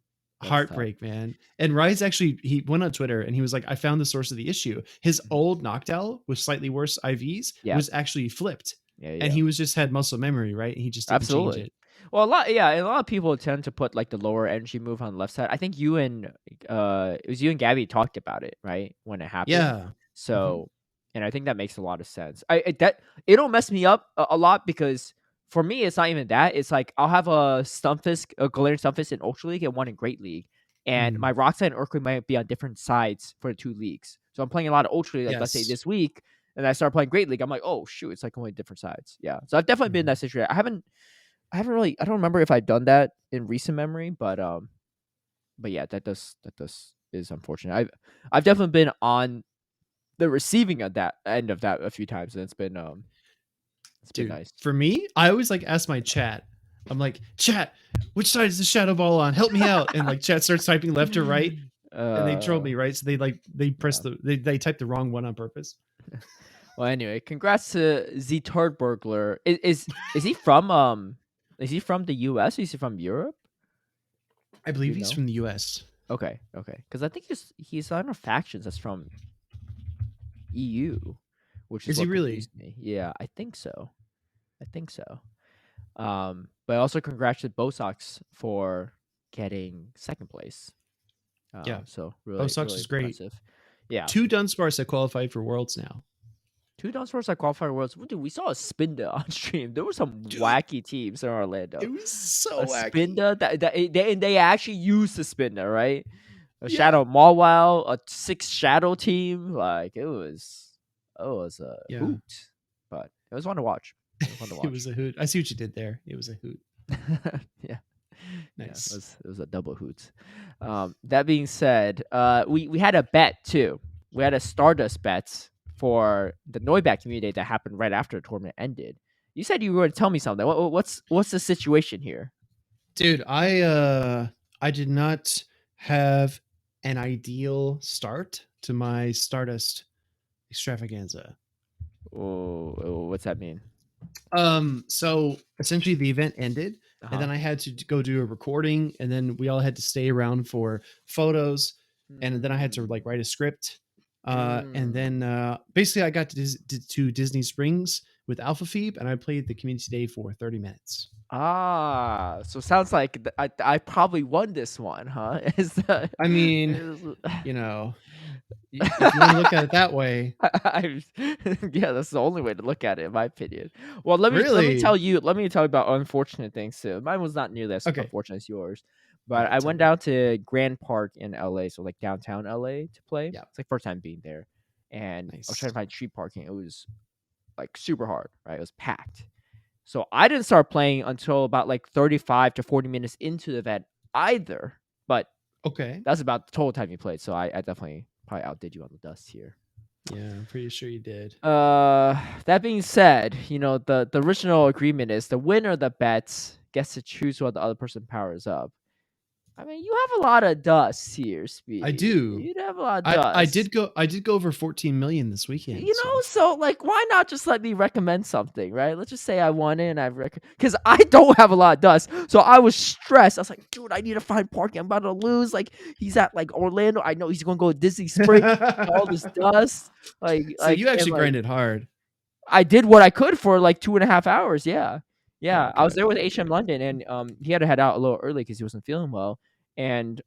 tough. Heartbreak, man. And Rise actually he went on Twitter and he was like, "I found the source of the issue." His Mhm. old Noctowl with slightly worse IVs Yeah, was actually flipped, yeah, and yeah. he was just had muscle memory, right? And he just didn't change Absolutely. it. Well, and a lot of people tend to put like the lower energy move on the left side. I think it was you and Gabby talked about it, right? When it happened. Yeah. Mhm. So, and I think that makes a lot of sense. That it'll mess me up a lot because for me it's not even that. It's like I'll have a Stunfisk, a Galarian Stunfisk in Ultra League and one in Great League. And Mm. my Rockside and Urkling might be on different sides for the 2 leagues. So I'm playing a lot of Ultra League, like let's say Yes. this week, and I start playing Great League. I'm like, oh shoot, it's like only different sides. Yeah. So I've definitely been in Mhm. that situation. I haven't really. I don't remember if I've done that in recent memory, but yeah, that does is unfortunate. I've definitely been on the receiving of that end of that a few times, and it's been Dude, nice. for me, I always like ask my chat. I'm like, "Chat, which side is the Shadow Ball on? Help me out." And like chat starts typing left or right, and they troll uh, me, right? So they press yeah. they type the wrong one on purpose. Well, anyway, congrats to Z Turd Burglar. Is he from the U.S. Or is he from Europe? I Do believe you he's know? from the US. Okay, okay, because I think he's on our factions that's from EU, which is Is he what really? confused me. Yeah, I think so. I think so. But also congratulate Bosox for getting second place. Yeah. So really, Bosox really is great. impressive. Yeah, 2 Dunsparce that qualified for Worlds now. 2 Donsforce like qualifier worlds. Dude, we saw a Spinda on stream. There were some Dude, wacky teams in it Orlando. was A so wacky. Spinda they actually used the Spinda, right? A Yeah. Shadow Mawile, a 6 Shadow team. Like it was a Yeah. hoot, but it was fun to watch. It was fun to It watch. was a hoot. I see what you did there. It was a hoot. Yeah. Yeah, Nice. it was a double hoot. That being said, we had a bet too. We had a Stardust bet for the Noibat community that happened right after the tournament ended. You said you were going to tell me something. What's the situation here? Dude, I did not have an ideal start to my Stardust extravaganza. Oh, what's that mean? So essentially the event ended, Uh and huh. then I had to go do a recording, and then we all had to stay around for photos, and then I had to like write a script. And then basically I got to Disney Springs with Alpha Phoebe, and I played the community day for 30 minutes. So sounds like I probably won this one, huh? Is that I mean, is you know, if you want to look at it that way, I, yeah, that's the only way to look at it, in my opinion. Well, really. let me tell you about unfortunate things too. Mine was not nearly as Okay. unfortunate as yours, All but right, I tell went me. down to Grand Park in LA, so like downtown LA to play. Yeah, It's like first time being there, and I was trying nice. to find street parking. It was like super hard, right? It was packed. So I didn't start playing until about like 35 to 40 minutes into the event either. But Okay. that's about the total time you played. So I definitely probably outdid you on the dust here. Yeah, I'm pretty sure you did. That being said, the original agreement is the winner of the bets gets to choose what the other person powers up. I mean, you have a lot of dust here, I Speedy. do. You have a lot of I dust. did go over 14 million this weekend, so So like, why not just let me recommend something, right? Let's just say I won it and I because I don't have a lot of dust, so I was stressed. I was like, dude, I need to find parking. I'm about to lose. Like, he's at like Orlando. I know he's gonna go to Disney Springs. All this dust, so you and actually like grinded hard. I did what I could for like 2.5 hours. Yeah, Oh, yeah. I was good, there with good, HM good. London, and he had to head out a little early because he wasn't feeling well, and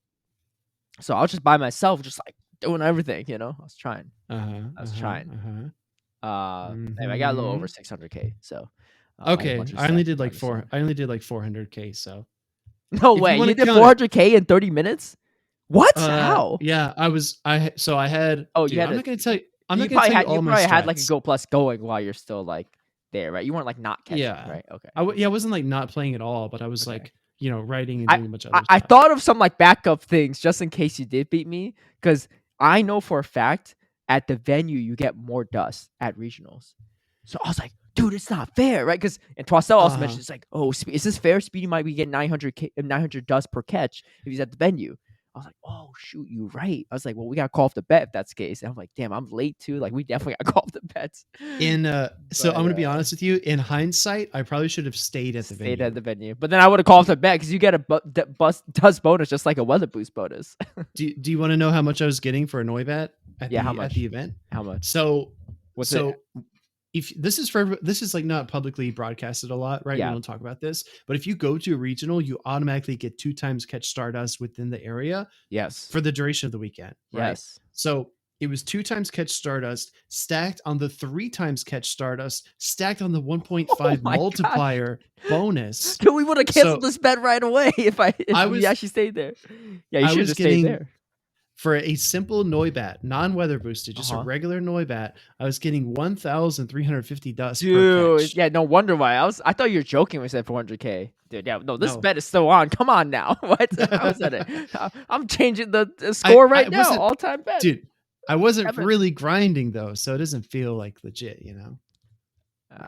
so I was just by myself, just like doing everything. I was trying. Uh-huh, I was uh-huh, trying. uh-huh. Anyway, I got a little over Mhm. 600K, so I had a Okay, bunch of stuff to do on this one. I only did like 400K, so No if you way, want you to did count it, 400K in 30 minutes? What? How? yeah, so I had, Oh, you dude, had a I'm not going to tell you you all my probably had like a strats. Go Plus going while you're still like there, right? You weren't like not catching, Yeah. right? Okay. Yeah, I wasn't like not playing at all, but I was Okay. like, writing and I, doing a bunch of I other I stuff. thought of some like backup things just in case you did beat me, because I know for a fact at the venue you get more dust at regionals. So I was like, dude, it's not fair, right? Because and Twastel also Uh-huh. mentioned it's like, oh, is this fair? Speedy might be getting 900 dust per catch if he's at the venue. I was like, oh shoot, you right. I was like, well, we gotta call off the bet if that's the case. And I'm like, damn, I'm late too. Like, we definitely gotta call off the bets. So I'm But going to be honest with you, in hindsight, I probably should have stayed at the stayed at venue. the venue. But then I would have called off the bet because you get a dust bonus just like a weather boost bonus. Do you want to know how much I was getting for a Noibat Yeah, how at the much? event? How much? So What's it? so if this is like not publicly broadcasted a lot, right? We Yeah. don't talk about this, but if you go to a regional, you automatically get 2 times catch Stardust within the area Yes. for the duration of the weekend, right? Yes. So it was 2 times catch Stardust stacked on the 3 times catch Stardust stacked on the Oh 1.5 my gosh. multiplier bonus. Dude, we would have canceled So this bet right away if I we was actually stayed there. Yeah, you I should have was just stayed getting there. for a simple Noibat, non-weather boosted, Uh just a huh. regular Noibat, I was getting 1,350 dust per Dude, catch. yeah, no wonder why. I thought you were joking when you said 400K. Dude, yeah, no, this No, bet is still on. Come on now. What? How is that it? I'm changing the I score right now. wasn't, All time bet. dude. I wasn't Kevin. really grinding though, so it doesn't feel like legit, you know. Uh,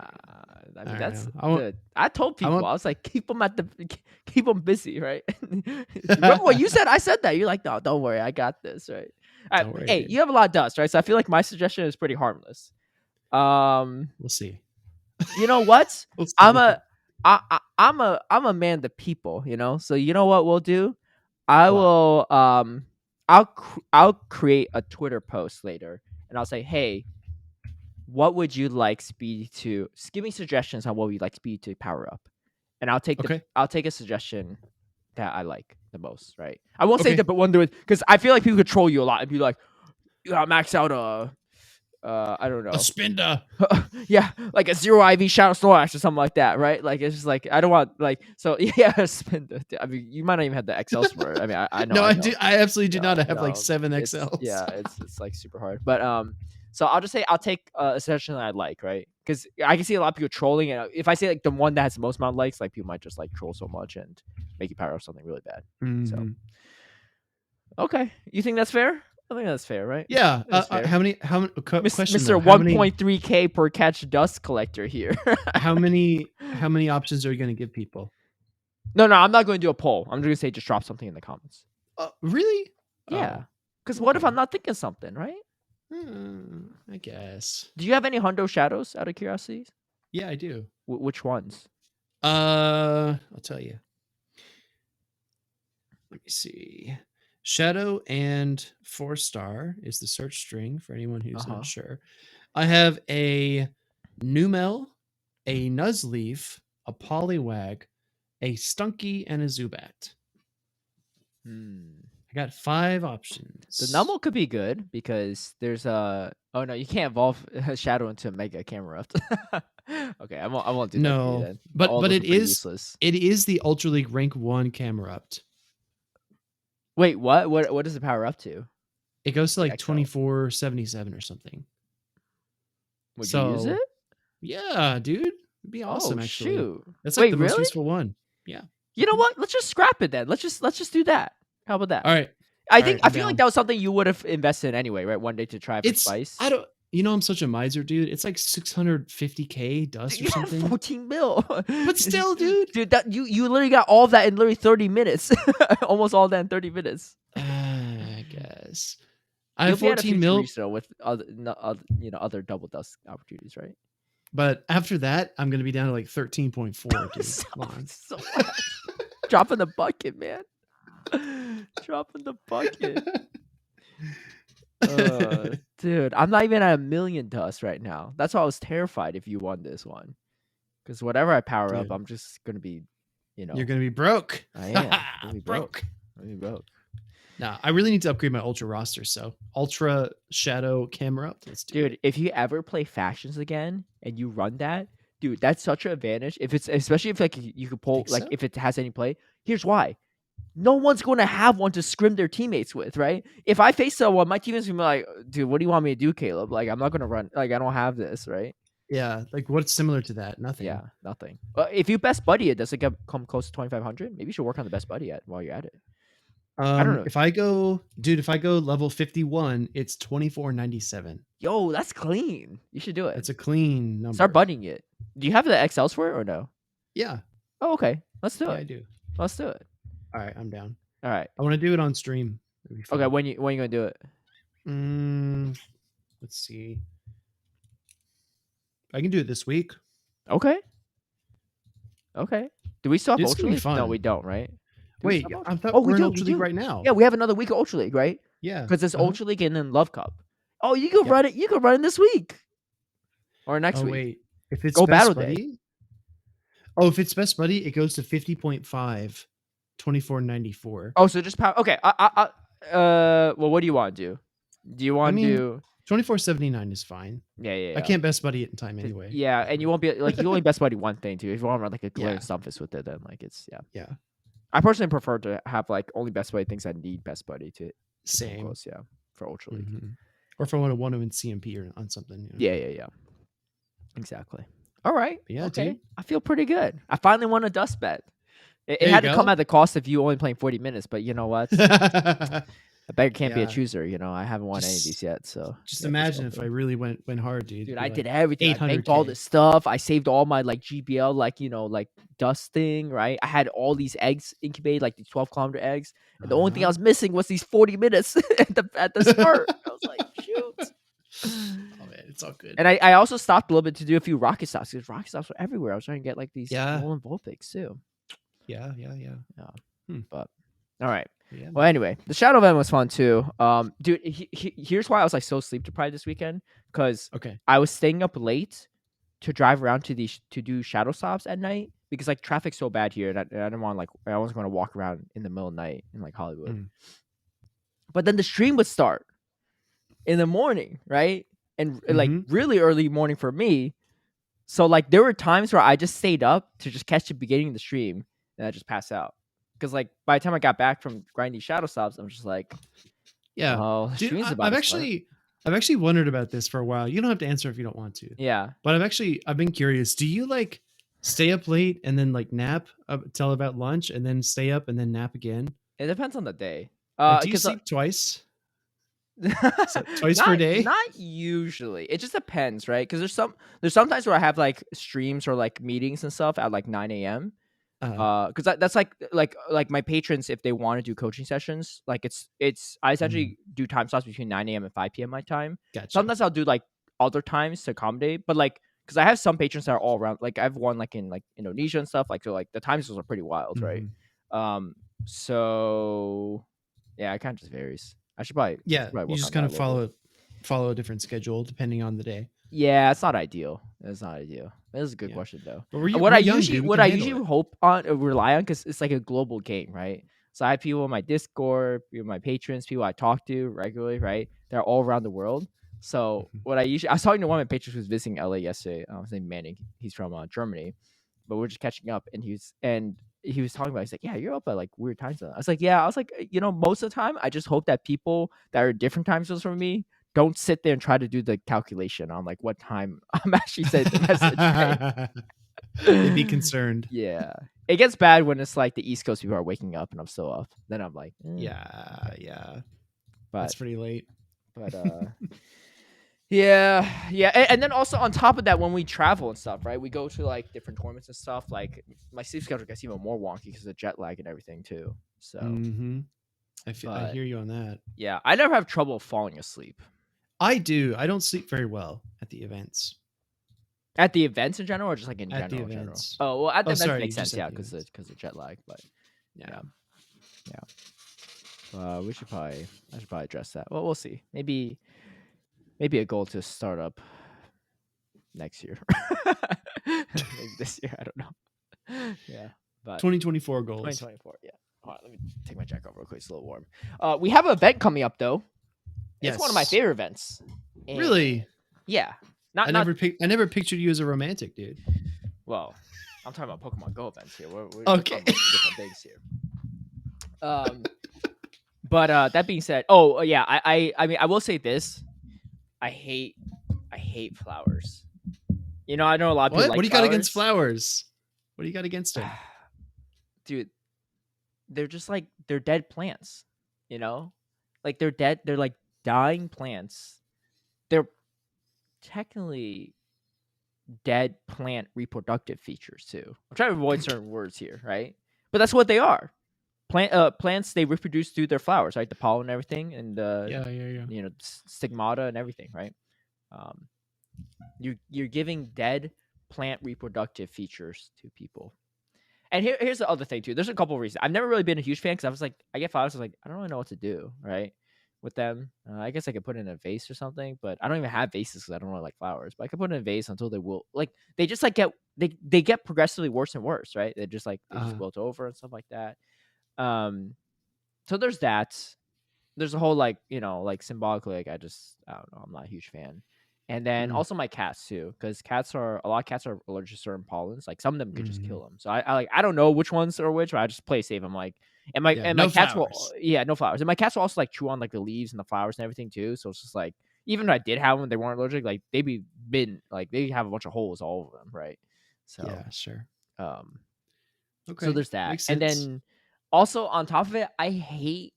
I I mean, don't that's know. the. I told I people want. I was like, keep them busy, right? Remember what you said? I said that. You're like, no, don't worry, I got this, right? All right, Don't worry, hey, dude. you have a lot of dust, right? So I feel like my suggestion is pretty harmless. Um, We'll see. you know what? We'll I'm see. a, I'm a man of the people, So you know what we'll do? I What? will, I'll create a Twitter post later, and I'll say, hey, what would you like Speedy to give me suggestions on what would you like Speedy to power up? And Okay. I'll take a suggestion that I like the most, right? I won't say Okay. that, but one do it because I feel like people control you a lot and be like, yeah, max out I don't A know. spinda. Yeah, like a zero IV Shadow Snorlax or something like that, right? Like it's just like I don't want like so yeah, spin I mean you might not even have the XLs for it. I mean I know, No, I I know. do. I absolutely do not No, have like no, 7 XLs. it's like super hard. But so I'll just say I'll take a suggestion that I like, right? Because I can see a lot of people trolling, and if I say like the one that has the most amount of likes, like people might just like troll so much, and make you power up something really bad. So Mhm. okay, you think that's fair? I think that's fair, right? Yeah. That's fair. How many question Mr. though? How many 1.3K per catch dust collector here. how many options are you going to give people? No, I'm not going to do a poll. I'm just going to say just drop something in the comments. Really? Yeah. Oh, Because what if okay. I'm not thinking something, right? I guess. Do you have any Hundo shadows out of curiosity? Yeah, I do. Which ones? I'll tell you. Let me see. Shadow and 4-star is the search string for anyone who's not sure. I have a Numel, a Nuzleaf, a Poliwag, a Stunky, and a Zubat. I got 5 options. The Numel could be good because there's a. Oh no, you can't evolve a shadow into a Mega Camerupt. Okay, I won't do that to you No, then. but All those it are pretty is useless. it is the Ultra League rank 1 Camerupt. Wait, what? What does it power up to? It goes to The like XL. 2477 or something. Would you use it? Yeah, dude. It'd be awesome, Oh actually. shoot! That's like Wait, the most really? useful one. Yeah. You know what? Let's just scrap it then. Let's just do that. How about that? All right. I All right, I I'm feel like down. that was something you would have invested in anyway, right? One day to try for spice. I'm such a miser, dude. It's like 650K dust Dude, or something. 14 mil. But still, dude. That you literally got all of that in literally 30 minutes. Almost all that in 30 minutes. I guess. I You'll have be at a 14 future mil. resale with other double dust opportunities, right? But after that, I'm gonna be down to like 13.4, dude. Come on. So dropping the bucket, man. Dropping the bucket. Dude, I'm not even at 1 million dust right now. That's why I was terrified if you won this one. Because whatever I power up, I'm just gonna be, You're gonna be broke. I am. Gonna be broke. I'm gonna be broke. Nah, I really need to upgrade my Ultra roster. So Ultra Shadow Camera. Let's do it. If you ever play factions again and you run that, dude, that's such an advantage. If it's especially if like you could pull like if it has any play. Here's why. No one's going to have one to scrim their teammates with, right? If I face someone, my teammates gonna be like, dude, what do you want me to do, Caleb? Like, I'm not going to run. Like, I don't have this, right? Yeah, like what's similar to that? Nothing. Yeah, nothing. If you best buddy it, does it come close to 2,500? Maybe you should work on the best buddy while you're at it. I don't know. If I go level 51, it's 2497. Yo, that's clean. You should do it. It's a clean number. Start buddying it. Do you have the XLs for it or no? Yeah. Oh, okay. Let's do it. I do. Let's do it. All right, I'm down. All right. I want to do it on stream. Okay, when you gonna do it? Let's see. I can do it this week. Okay. Do we still have It's Ultra gonna be League? fun. No, we don't, right? Wait, I thought we're in Ultra League right now. Yeah, we have another week of Ultra League, right? Yeah. Because it's Ultra League and then Love Cup. Oh, you can run it. You can run it this week or next week. Wait, if it's Go Best Battle Buddy? Day. Oh, if it's Best Buddy, it goes to 50.5, 2494. Oh, so just power. Okay. Well, what do you want to do? Do you want to do 2479 is fine. Yeah. I can't Best Buddy it in time anyway. Yeah, and you won't be like you only Best Buddy one thing too. If you want to run like a Glare and Stunfisk with it, then like it's Yeah. I personally prefer to have like only Best Buddy things that need Best Buddy to same close, for Ultra League. Mm-hmm. Or if I want to win CMP or on something. Yeah. Exactly. All right. Yeah, okay. dude. I feel pretty good. I finally won a dust bet. It had to come at the cost of you only playing 40 minutes, but you know what? A beggar can't be a chooser. I haven't won any of these yet, so just imagine if I really went hard, dude. Dude, I did everything. I banked all this stuff. I saved all my like GBL, like dust thing, right? I had all these eggs incubated, like these 12-kilometer eggs, and the only thing I was missing was these 40 minutes at the start. I was like, shoot. Oh man, it's all good. And I also stopped a little bit to do a few rocket stops because rocket stops were everywhere. I was trying to get like these Nolan Vulpix too. Yeah. But all right. Yeah. Well, anyway, the Shadow event was fun too. Dude, here's why I was like so sleep deprived this weekend because I was staying up late to drive around to do shadow stops at night because like traffic's so bad here, and I didn't want I wasn't going to walk around in the middle of the night in like Hollywood. But then the stream would start in the morning, right? And like really early morning for me. So like there were times where I just stayed up to just catch the beginning of the stream and I just pass out. Because like by the time I got back from grinding shadow stops, I'm just like, oh, dude, about I've actually wondered about this for a while. You don't have to answer if you don't want to. Yeah, but I've been curious. Do you like Stay up late and then like nap up till about lunch and then stay up and then nap again? It depends on the day. Like, do you Because sleep twice? So twice per day? not usually. It just depends, right? Because there's sometimes where I have like streams or like meetings and stuff at like 9 a.m. Uh, Because that's like my patrons, if they want to do coaching sessions, like it's I mm, essentially do time slots between 9 a.m. and 5 p.m. my time. gotcha. Sometimes I'll do like other times to accommodate, but like because I have some patrons that are all around. Like I have one like in like Indonesia and stuff. Like so, like the time zones are pretty wild, right? Mhm. So yeah, it kind of just varies. I Yeah, should probably you work just on kind that a of little bit. follow a different schedule depending on the day. Yeah, it's not ideal. It's not ideal. This is a good Yeah. question though. But What we're I young, usually dude. We what can I handle it. usually hope on rely on because it's like a global game, right? So I have people in my Discord, people my patrons, people I talk to regularly, right? They're all around the world. So Mhm. what I was talking to one of my patrons who was visiting LA yesterday. His name Manning. He's from Germany, but we're just catching up, and he was talking about. He's like, "Yeah, you're up at like weird time zone." I was like, "Yeah." I was like, most of the time, I just hope that people that are different time zones from me don't sit there and try to do the calculation on like what time I'm actually sending the message, right? They'd be concerned. Yeah, it gets bad when it's like the East Coast people are waking up and I'm still up. Then I'm like, Yeah, okay, yeah. That's but pretty late. but yeah, yeah, and then also on top of that, when we travel and stuff, right? We go to like different tournaments and stuff. Like my sleep schedule gets even more wonky because of the jet lag and everything too. So, Mhm. I but hear you on that. yeah, I never have trouble falling asleep I do. I don't sleep very well at the events. at the events in general, or just like in At the general. In general. events. Oh well, at the Oh, events sorry, you makes just sense, said yeah, the events. because of jet lag. But Yeah. yeah, yeah. We should probably I should probably address that. Well, we'll see. Maybe a goal to start up next year. Maybe this year. I don't know. Yeah, but 2024 goals. 2024. Yeah. All right, let me take my jacket off real quick. It's a little warm. We have an event coming up though. It's one of my Yes. favorite events. And Really? yeah, not I never pictured you as a romantic, dude. well. I'm talking about Pokemon Go events here. We're Okay. talking about different things here. Um, but that being said, oh yeah, I mean I will say this. I hate I hate flowers. I know a lot of people What? What like do you got against flowers. flowers? What do you got against them? Dude, they're just like they're dead plants, you know? Like they're dead, they're like dying plants. They're technically dead plant reproductive features too. I'm trying to avoid certain words here, right? But that's what they are. Plants they reproduce through their flowers, right? The pollen and everything, and Yeah, yeah, yeah. stigmata and everything, right? Um, you're giving dead plant reproductive features to people. And here's the other thing too. There's a couple of reasons. I've never really been a huge fan because I was like, I get flowers. I was like, I don't really know what to do, right? With them, I guess I could put it in a vase or something, but I don't even have vases because I don't really like flowers. But I could put it in a vase until they will like they just like they get progressively worse and worse, right? They just Uh, wilt over and stuff like that. Um, so there's that. There's a whole like like symbolically like I don't know, I'm not a huge fan. And then mm, also my cats too, because a lot of cats are allergic to certain pollens. Like some of them could just kill mhm. them. So I don't know which ones are which, but I just play safe. I'm like, Yeah, my no cats will flowers. yeah, no flowers. And my cats will also like chew on like the leaves and the flowers and everything too. So it's just like even if I did have them, they weren't allergic. Like they have a bunch of holes all over them, right? So Yeah, sure. um so Okay, there's that. makes And sense. then also on top of it, I hate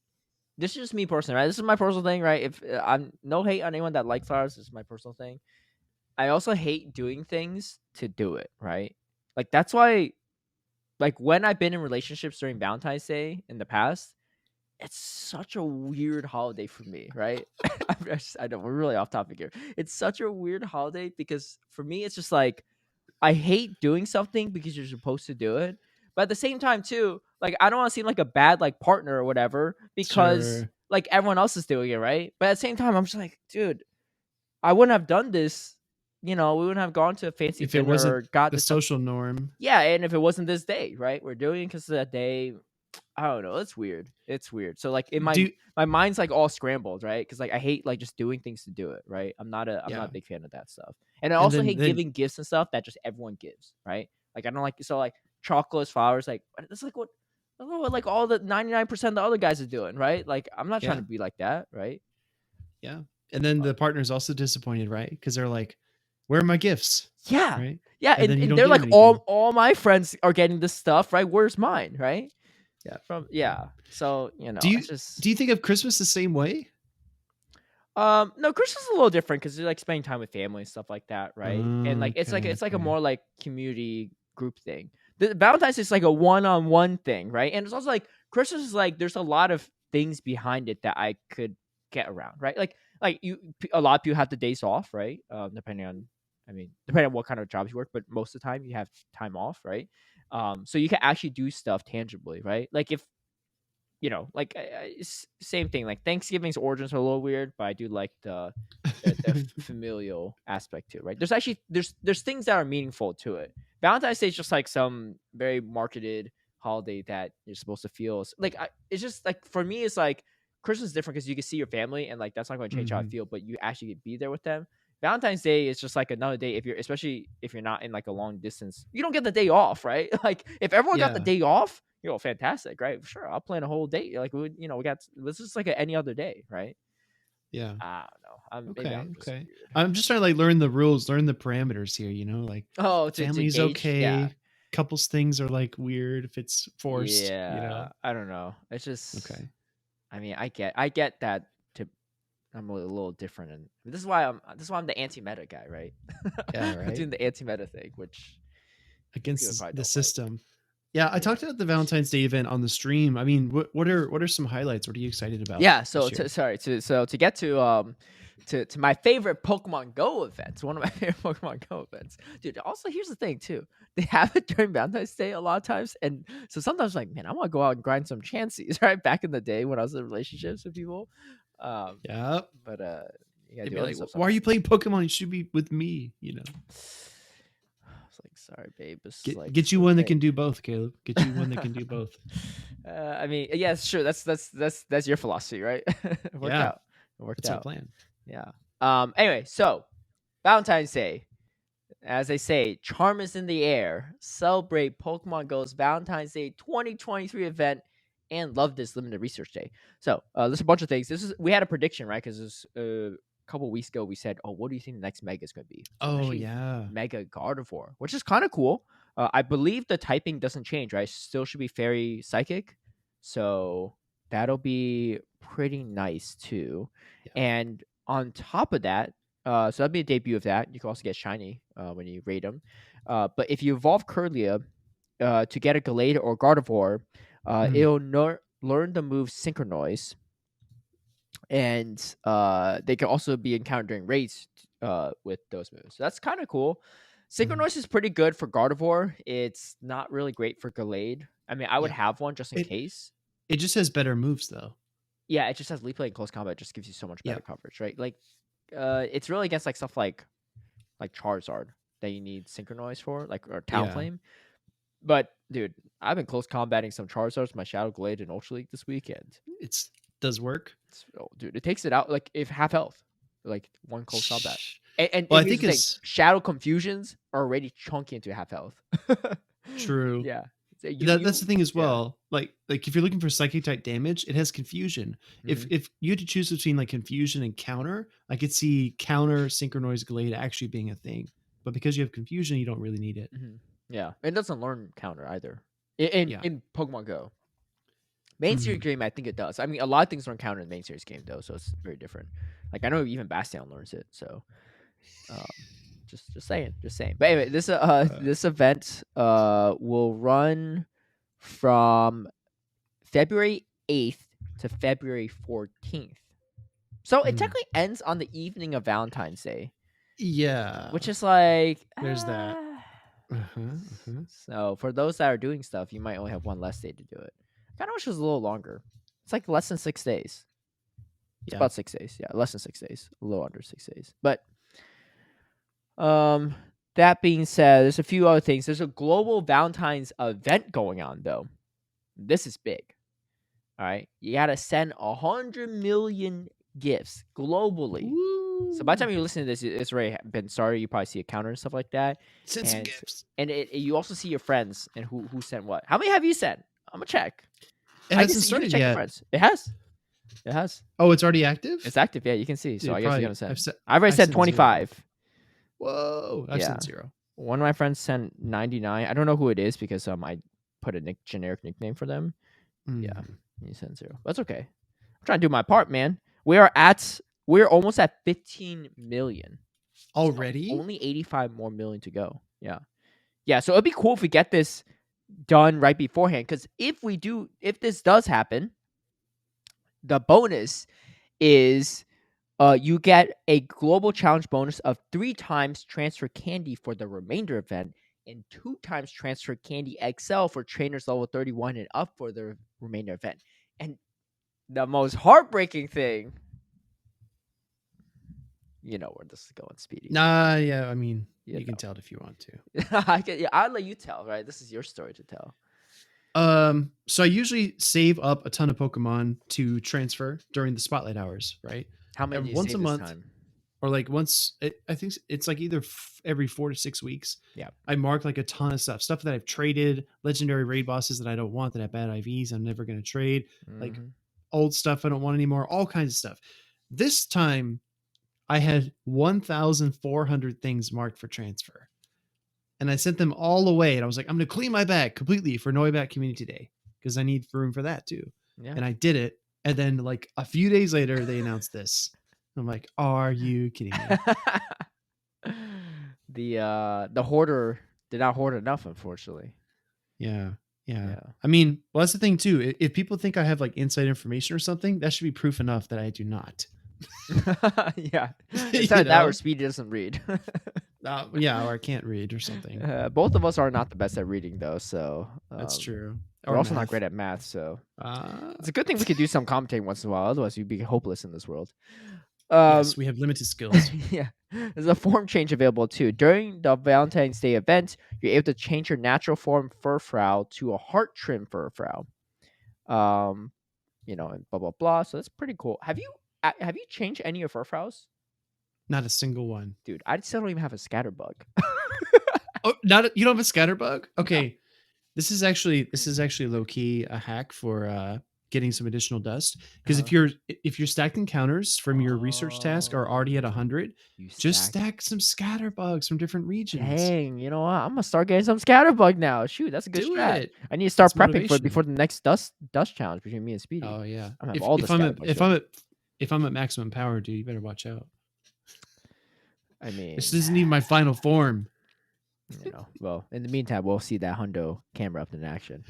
this is just me personally, right? This is my personal thing, right? If I'm no hate on anyone that likes flowers, this is my personal thing. I also hate doing things to do it, right? Like that's why, like when I've been in relationships during Valentine's Day in the past, it's such a weird holiday for me, right? I know we're really off topic here. It's such a weird holiday because for me, it's just like I hate doing something because you're supposed to do it. But at the same time, too, like I don't want to seem like a bad like partner or whatever because Sure. like everyone else is doing it, right? But at the same time, I'm just like, dude, I wouldn't have done this. We wouldn't have gone to a fancy If it dinner wasn't or got the this stuff. social norm. Yeah, and if it wasn't this day, right? We're doing it because of that day. I don't know. It's weird. It's weird. So like in Do my mind's like all scrambled, right? Because like I hate like just doing things to do it, right? I'm not yeah. a big fan of that stuff, and I And also hate then giving gifts and stuff that just everyone gives, right? Like I don't like so like chocolates, flowers, like that's like what I don't know what like all the 99% of the other guys are doing, right? Like I'm not trying yeah, to be like that, right? yeah. And then But the partner's also disappointed, right? Because they're like, Where are my gifts? Yeah. Right? Yeah, And then you and don't they're get like them anything. all my friends are getting this stuff, right? Where's mine, right? Yeah. So, Do it's you just do you think of Christmas the same way? no, Christmas is a little different because you're like spending time with family and stuff like that, right? And like Okay, it's like a okay. more like community group thing. The Valentine's is like a one-on-one thing, right? And it's also like Christmas is like there's a lot of things behind it that I could get around, right? Like a lot of people have the days off, right? Depending on, depending on what kind of jobs you work, but most of the time you have time off, right? So you can actually do stuff tangibly, right? Like if like same thing. Like Thanksgiving's origins are a little weird, but I do like the familial aspect to it, right? There's actually there's things that are meaningful to it. Valentine's Day is just like some very marketed holiday that you're supposed to feel like. It's just like for me, it's like Christmas is different because you can see your family, and like that's not going to change how I Mhm. feel, but you actually be there with them. Valentine's Day is just like another day if you're especially if you're not in like a long distance. You don't get the day off, right? Like if everyone got the Yeah. day off, fantastic, right? Sure, I'll plan a whole day. Like we got this is like any other day, right? Yeah. I don't know. Maybe Okay, I'm just okay. weird. I'm just trying to like learn the rules, learn the parameters here, like Oh, to family's gauge, yeah, okay. Couples things are like weird if it's forced. I don't know. It's just, Okay. I get that. To I'm a little different, and this is why I'm the anti-meta guy, right? Yeah, I'm right. doing the anti-meta thing, which people Against probably the don't like. system. Yeah, I Yeah. talked about the Valentine's Day event on the stream. I mean, what are some highlights? What are you excited about Yeah, so this year? to get to my favorite Pokemon Go events, one of my favorite Pokemon Go events, dude. Also, here's the thing too: they have it during Valentine's Day a lot of times, and so sometimes like, man, I want to go out and grind some chances. Right back in the day when I was in relationships with people, um, Yeah. but you gotta They'd do be other like, stuff "Why are you sometimes. playing Pokemon? You should be with me. It's like, sorry, babe. It's Get like get it's you the one that thing. can do both, Caleb. Get you one that can do both. Yeah, it's true. That's your philosophy, right? It worked Yeah, out. It worked that's my out. plan. Yeah. Anyway, so Valentine's Day, as they say, charm is in the air. Celebrate Pokemon Go's Valentine's Day 2023 event and love this limited research day. So there's a bunch of things. We had a prediction, right? Because a couple weeks ago we said, "Oh, what do you think the next Mega is going to be?" So it's Oh actually yeah. Mega Gardevoir, which is kind of cool. I believe the typing doesn't change, right? Still should be Fairy Psychic, so that'll be pretty nice too. Yeah. And on top of that, so that'd be a debut of that. You can also get shiny when you raid them. But if you evolve Curlia to get a Gallade or Gardevoir, Mhm. it'll learn the move Synchronoise, and they can also be encountered during raids with those moves. So that's kind of cool. Mhm. Synchronoise is pretty good for Gardevoir. It's not really great for Gallade. I would Yeah. have one just in It case. it just has better moves though. Yeah, it just has lead play and close combat. Just gives you so much better Yep. coverage, right? Like, it's really against like stuff like Charizard that you need Synchronize for, like or Yeah. Talonflame. But dude, I've been close combating some Charizards, my Shadow Glade in Ultra League this weekend. It's does work. Dude, it takes it out like if half health, like one close combat. And Well, I here's think the thing: it's Shadow Confusions are already chunky into half health. true. Yeah, so That's the thing as yeah. well. Like if you're looking for psychic type damage, it has confusion. If Mhm. if you had to choose between like confusion and counter, I could see counter synchronized glade actually being a thing. But because you have confusion, you don't really need it. Mhm. Yeah, it doesn't learn counter either. In Yeah. in Pokemon Go, main series Mhm. game, I think it does. A lot of things learn counter in the main series game though, so it's very different. Like I know even Bastion learns it, so um, just saying, just saying. But anyway, Uh, this event will run from February 8th to February 14th. So it mhm. technically ends on the evening of Valentine's Day, which Yeah. is like There's that. Uh-huh. Uh-huh. so for those that are doing stuff, you might only have one less day to do it. I kind of wish it was a little longer. It's like less than 6 days. It's Yeah. about 6 days. Yeah, less than 6 days. A little under 6 days. But um, that being said, there's a few other things. There's a global Valentine's event going on though. This is big. All right, you gotta send 100 million gifts globally. So by the Woo! time you listen to this, it's already been started. You probably see a counter and stuff like that, Send some and gifts. you also see your friends and who sent what. How many have you sent? I'm gonna check. It I can hasn't see. You can started check your yet. friends. It has. It has. Oh, it's already active? It's active. Yeah, you can see. So Dude, I guess you're probably gonna I've send. sent I've already I sent sent 0. 25. Whoa, I've Yeah. sent 0. One of my friends sent 99. I don't know who it is because I put a generic nickname for them. Yeah, Mhm. he sent 0. That's okay. I'm trying to do my part, man. We're almost at 15 million. So Already? only 85 more million to go. Yeah. Yeah, so it'd be cool if we get this done right beforehand, because if this does happen, the bonus is you get a global challenge bonus of 3 times transfer candy for the remainder event and 2 times transfer candy XL for trainers level 31 and up for the remainder event. And the most heartbreaking thing, you know where this is going, Speedy. Nah, yeah, I mean, You you can know. tell it if you want to. I'll let you tell, right? This is your story to tell. So I usually save up a ton of Pokemon to transfer during the spotlight hours, right? How many Every do you once say a this month, time? or like once, I think it's like either every 4 to 6 weeks. Yeah. I mark like a ton of stuff that I've traded, legendary raid bosses that I don't want, that have bad IVs, I'm never going to trade, like Mm-hmm. old stuff I don't want anymore, all kinds of stuff. This time I had 1,400 things marked for transfer. And I sent them all away. And I was like, I'm going to clean my bag completely for Noibat Community Day because I need room for that too. Yeah. And I did it. And then, like a few days later, they announced this. I'm like, are you kidding me? The hoarder did not hoard enough, unfortunately. Yeah. Yeah. Yeah. I mean, well, that's the thing too. If people think I have like inside information or something, that should be proof enough that I do not. Yeah. It's You not that or know? Speedy doesn't read. Yeah, or I can't read or something. Both of us are not the best at reading, though, so That's true. we're Or also not math. great at math, so Uh, it's a good thing we could do some commentating once in a while. Otherwise, we'd be hopeless in this world. yes, we have limited skills. Yeah, there's a form change available too. During the Valentine's Day event, you're able to change your natural form Furfrou to a heart trim Furfrou. And blah blah blah. So that's pretty cool. Have you changed any of your Furfrous? Not a single one. Dude, I still don't even have a scatterbug. Oh, you don't have a scatterbug? Okay. This is actually low key a hack for getting some additional dust, because Uh-huh. if your stacked encounters from your research task are already at Oh, 100, you just stacked. stack some scatterbugs from different regions. Dang, you know what? I'm gonna start getting some scatterbug now. Shoot, that's a good Do strat. it. I need to start It's prepping for it motivation. before the next dust challenge between me and Speedy. Oh yeah. I'm gonna have If all the if I'm at scatterbugs if I'm ready. at if I'm at maximum power, dude, you better watch out. I mean, This isn't even my final form. well, in the meantime, we'll see that Hundo camera up in action.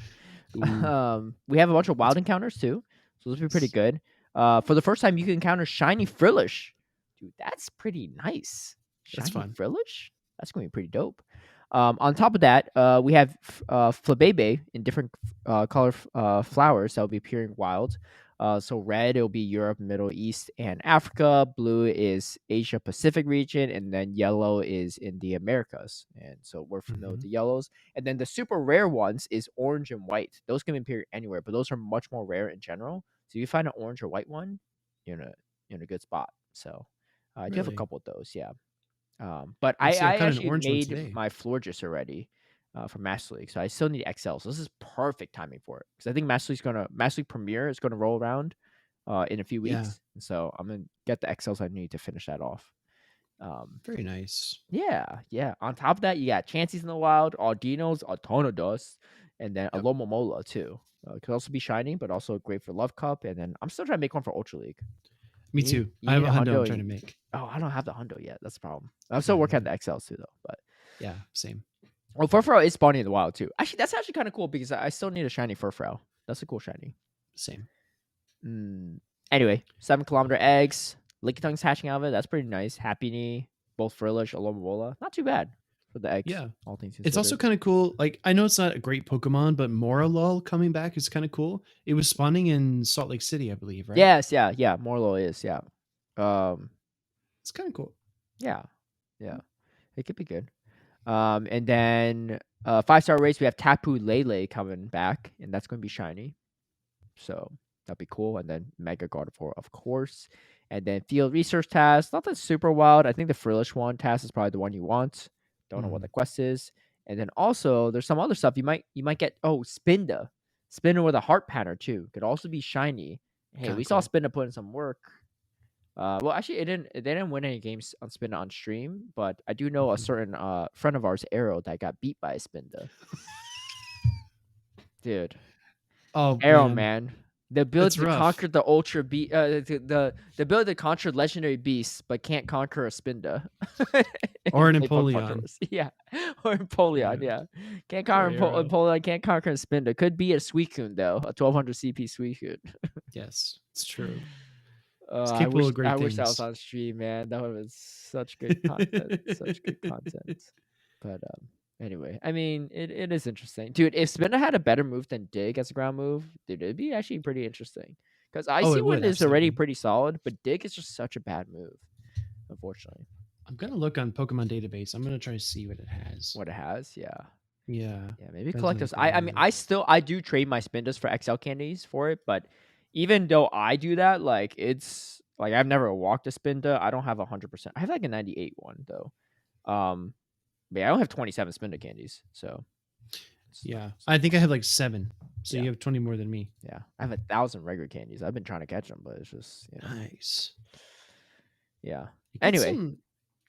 Ooh, We have a bunch of wild encounters too, so this will be pretty good. For the first time, you can encounter shiny Frillish. Dude, that's pretty nice. that's Shiny fun. Frillish? That's going to be pretty dope. On top of that, we have Flabebe in different color flowers that will be appearing wild. So red, it'll be Europe, Middle East, and Africa. Blue is Asia Pacific region, and then yellow is in the Americas. And so we're familiar with Mhm. the yellows. And then the super rare ones is orange and white. Those can appear anywhere, but those are much more rare in general. So if you find an orange or white one, you're in a good spot. So I do have a Really? couple of those, yeah. But Yeah, I, see, I I caught an actually orange one made today. my Florges already for Master League, so I still need XL. So this is perfect timing for it because I think Master League Premier is gonna roll around in a few Yeah, weeks, and so I'm gonna get the XLs I need to finish that off. very nice. Yeah, yeah. On top of that, you got Chanseys in the wild, Aldinos, a ton of dust, and then a Yep. Lomomola too. Could also be shiny, but also great for Love Cup. And then I'm still trying to make one for Ultra League. Me You need too. you I have need a a hundo I'm hundo. trying to make. Oh, I don't have the hundo yet. That's the problem. I'm still Yeah, working on yeah, the XLs too, though. But yeah. Same. well, Furfrou is spawning in the wild too. Actually, that's actually kind of cool because I still need a shiny Furfrou. That's a cool shiny. Same. Mm. Anyway, 7 kilometer eggs. Lickitungs hatching out of it. That's pretty nice. Happy Knee, both Frillish, Alomomola. Not too bad for the eggs, Yeah. all things It's also considered. kind of cool. Like, I know it's not a great Pokemon, but Moralol coming back is kind of cool. It was spawning in Salt Lake City, I believe, right? Yes, yeah. Morlo is, yeah. Um, It's kind of cool. yeah. It could be good. And then 5-star race, we have Tapu Lele coming back, and that's going to be shiny. So that'd be cool. And then Mega Gardevoir, of course. And then field research task, nothing super wild. I think the Frillish one task is probably the one you want. Don't know what the quest is. And then also there's some other stuff you might get. Oh, Spinda with a heart pattern too. Could also be shiny. Hey, Kind we of saw cool. Spinda put in some work. Well, actually, they didn't win any games on Spinda on stream, but I do know a certain friend of ours, Arrow, that got beat by a Spinda. Dude, Oh Arrow, man, the that's ability to rough. conquer the ultra beast, the ability to conquer legendary beasts, but can't conquer a Spinda. Or an Play Pokemon Empoleon. Tours. Yeah, or Empoleon. Yeah, Yeah, can't poor conquer Arrow. Empoleon. Can't conquer a Spinda. Could be a Suicune though, a 1200 CP Suicune. Yes, it's true. Uh, It's I capable wish of I great wish that was things. on stream, man. That would have been such good content. Such good content. But anyway, I mean, it is interesting, dude. If Spinner had a better move than Dig as a ground move, dude, it'd be actually pretty interesting. Because Oh, Icy it would Wind is already absolutely. pretty solid, but Dig is just such a bad move, unfortunately. I'm gonna look on Pokemon database. I'm gonna try to see what it has. What it has, yeah. Yeah, Yeah, maybe depends collect on the those. I ground mean, move. I do trade my Spindas for XL candies for it, but even though I do that, like it's like I've never walked a Spinda. I don't have 100%. I have like a 98 one though. But yeah, I don't have 27 Spinda candies, so it's not. Yeah, I think I have like 7, so Yeah, you have 20 more than me. yeah. I have 1,000 regular candies. I've been trying to catch them, but it's just Nice. yeah. It gets Anyway, some.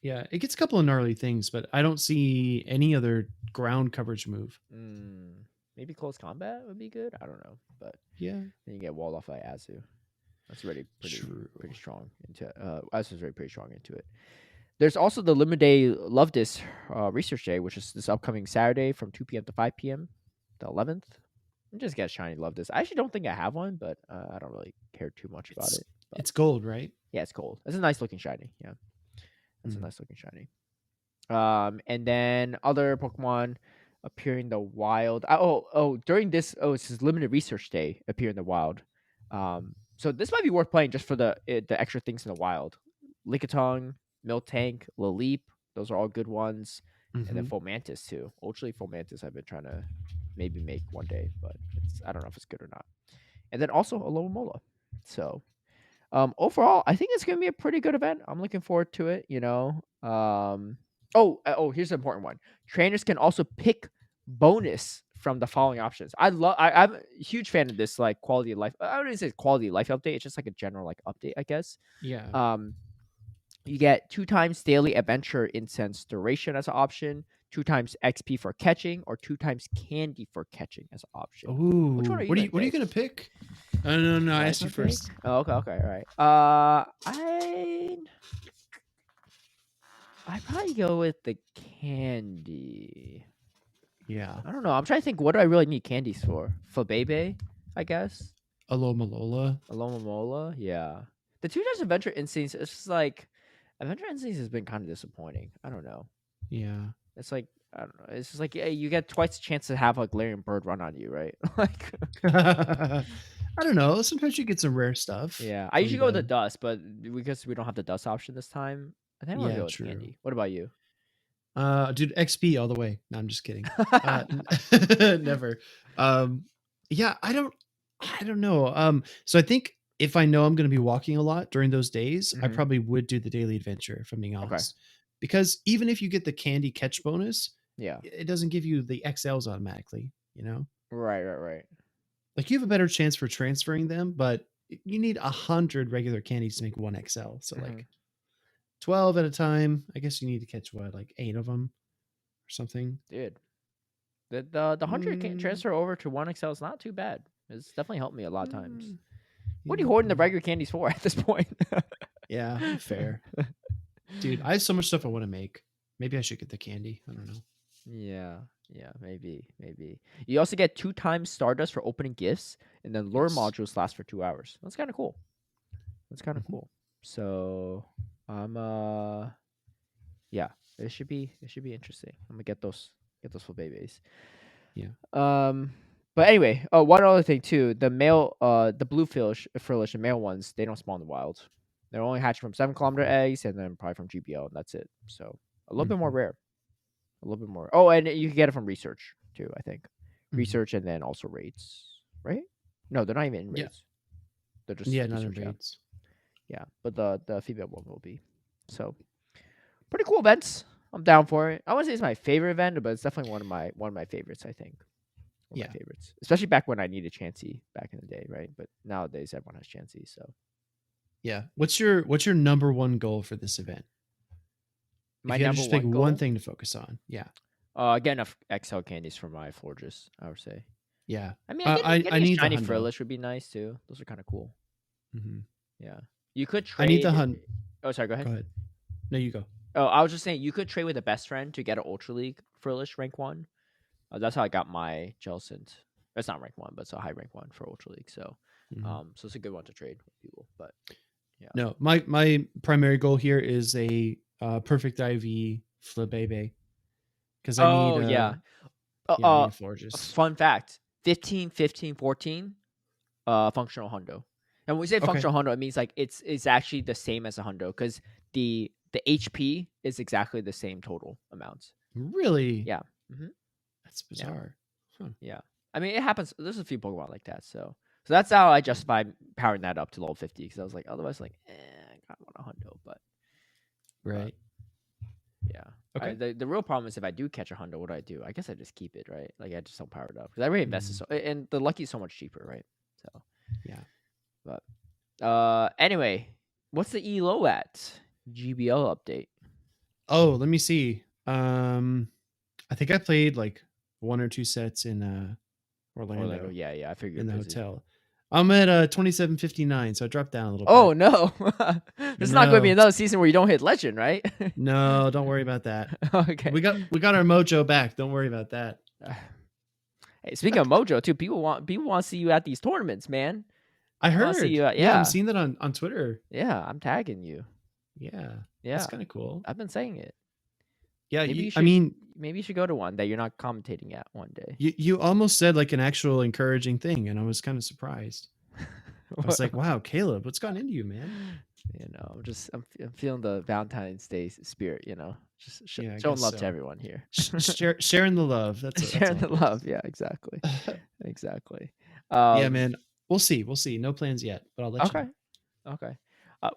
Yeah, it gets a couple of gnarly things, but I don't see any other ground coverage move. mm, maybe close combat would be good. I don't know, but Yeah, then you get walled off by Azu. That's already true. pretty strong into Azu's already pretty strong into it. There's also the Limit Day Love This Research Day, which is this upcoming Saturday from 2 p.m. to 5 p.m. the 11th. Just get shiny Love This. I actually don't think I have one, but I don't really care too much about It's it. But it's gold, right? yeah, it's cool. It's a nice looking shiny. Yeah, that's a Mm. nice looking shiny. And then other Pokemon appear in the wild. During this, it says limited research day appear in the wild. So this might be worth playing just for the extra things in the wild. Lickitung, Miltank, Laleep, those are all good ones. And then Mm-hmm. Fomantis too. Ultra Fomantis I've been trying to maybe make one day, but I don't know if it's good or not. And then also Alomomola. So overall, I think it's gonna be a pretty good event. I'm looking forward to it. Here's an important one. Trainers can also pick bonus from the following options. I'm a huge fan of this like quality of life. I wouldn't say quality of life update. It's just like a general like update, I guess. Yeah. Um, you get 2 times daily adventure incense duration as an option, 2 times XP for catching, or 2 times candy for catching as an option. Which one Ooh, are you gonna what are you pick? gonna pick? No. I What asked you I pick? first. Oh, okay, all right. I probably go with the candy. Yeah. I don't know. I'm trying to think. What do I really need candies for? For Bebe, I guess. Alomalola. Alomomola, yeah. The 2 times Adventure Instincts. It's just like Adventure Instincts has been kind of disappointing. I don't know. Yeah. It's like I don't know. It's just like yeah, you get twice the chance to have a Galarian Bird run on you, right? Like I don't know. Sometimes you get some rare stuff yeah. I from usually go with the the. dust, but because we don't have the dust option this time, I think I'm gonna Yeah, go with true. candy. What about you? Dude, XP all the way. No, I'm just kidding. Never. Um, yeah, I don't know. So I think if I know I'm going to be walking a lot during those days, I Mhm. probably would do the daily adventure, if I'm being Okay. honest. Because even if you get the candy catch bonus, Yeah. it doesn't give you the XLs automatically, you know? Right. Like you have a better chance for transferring them, but you need 100 regular candies to make one XL. So Mhm. like 12 at a time. I guess you need to catch what, like 8 of them or something. Dude, the 100 can Mm, transfer over to 1XL is not too bad. It's definitely helped me a lot of times. mm, What are you hoarding the yeah. regular candies for at this point? Yeah, fair. Dude, I have so much stuff I want to make. Maybe I should get the candy. I don't know. Yeah, maybe. You also get 2 times Stardust for opening gifts, and then lure Yes. modules last for 2 hours. That's kind of cool. That's kind of Mhm. cool. So, I'm yeah, it should be interesting. I'm gonna get those for babies. Yeah. Um, but anyway, one other thing too, the blue frillish, the male ones, they don't spawn in the wild. They're only hatched from 7 kilometer eggs, and then probably from GBL, and that's it. So a little bit more Mhm. rare, a little bit more. Oh, and you can get it from research too. I think Mhm. research, and then also raids, right? No, they're not even in Yeah. raids. They're just Yeah, not in research. Yeah, raids. yeah. But the female one will be. So pretty cool events. I'm down for it. I wouldn't say it's my favorite event, but it's definitely one of my favorites. I think one of Yeah. my favorites, especially back when I needed Chansey back in the day, right? But nowadays everyone has Chansey, so Yeah. What's your number one goal for this event? My If you had to number just pick one one goal, thing to focus on. Yeah. get enough XL candies for my Forges, I would say. Yeah. I mean, I getting a need the shiny hundo. Frillish would be nice too. Those are kind of cool. Hmm. Yeah, you could I need the trade. hunt. Oh, sorry. Go Go ahead. ahead. No, you go. Oh, I was just saying you could trade with a best friend to get an Ultra League Frillish rank 1. That's how I got my Jellicent. It's not rank 1, but it's a high rank 1 for Ultra League. So, Mhm. so it's a good one to trade with people. But yeah. No, my primary goal here is a perfect IV Flabebe because I need Oh yeah. I need a Florges. Fun fact: 15, 15, 14. Functional hundo. And when we say Okay. functional hundo, it means like it's actually the same as a hundo because the HP is exactly the same total amounts. Really? Yeah. Hmm. That's Yeah. bizarre. Huh. Yeah. I mean, it happens. There's a few Pokemon like that. So that's how I Yeah. justified powering that up to level 50 because I was like, otherwise, like, I kind of want a hundo, but Right. yeah. Okay. The real problem is if I do catch a hundo, what do? I guess I just keep it, right? Like I just don't power it up because I already invested Mm, so, and the lucky is so much cheaper, right? So, yeah. but anyway, what's the ELO at? GBL update. Oh, let me see. I think I played like one or two sets in Orlando. Orlando Yeah, I figured in the you're busy. hotel. I'm at 2759, so I dropped down a little Oh bit. no, I this is not going to be know. another season where you don't hit legend, right? No, don't worry about that. Okay. We got our mojo back. Don't worry about that. Hey, speaking of Mojo, too, people want to see you at these tournaments, man. I I want to see heard. you. Yeah, I'm Yeah, seeing that on Twitter. yeah. I'm tagging you. Yeah, that's Yeah, kind of cool. I've been saying it. Yeah, Maybe you I should. mean, Maybe you should go to one that you're not commentating at one day. you almost said like an actual encouraging thing, and I was kind of surprised. I was like, "Wow, Caleb, what's gone into you, man?" I'm feeling the Valentine's Day spirit. Just Yeah, I showing guess love to so. everyone here. Sharing the love. That's Sharing all the good. love. Yeah, exactly, exactly. Yeah, Um, man. We'll see. We'll see. No plans yet, but I'll let you okay, know. okay.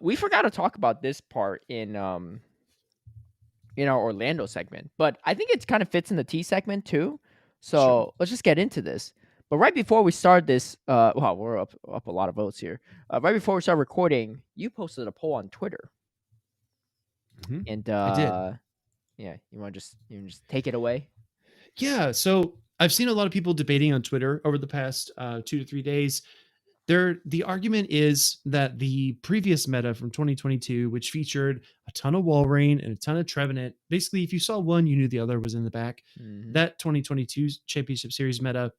We forgot to talk about this part in our Orlando segment, but I think it kind of fits in the T segment too. Sure. So let's just get into this. But right before we start this, wow, we're up a lot of votes here. Right before we start recording, you posted a poll on Twitter, Hmm. and I did. yeah, you want to just take it away? Yeah. So I've seen a lot of people debating on Twitter over the past 2 to 3 days. The argument is that the previous meta from 2022, which featured a ton of Walrein and a ton of Trevenant, basically, if you saw one, you knew the other was in the back. Mm-hmm. That 2022 Championship Series meta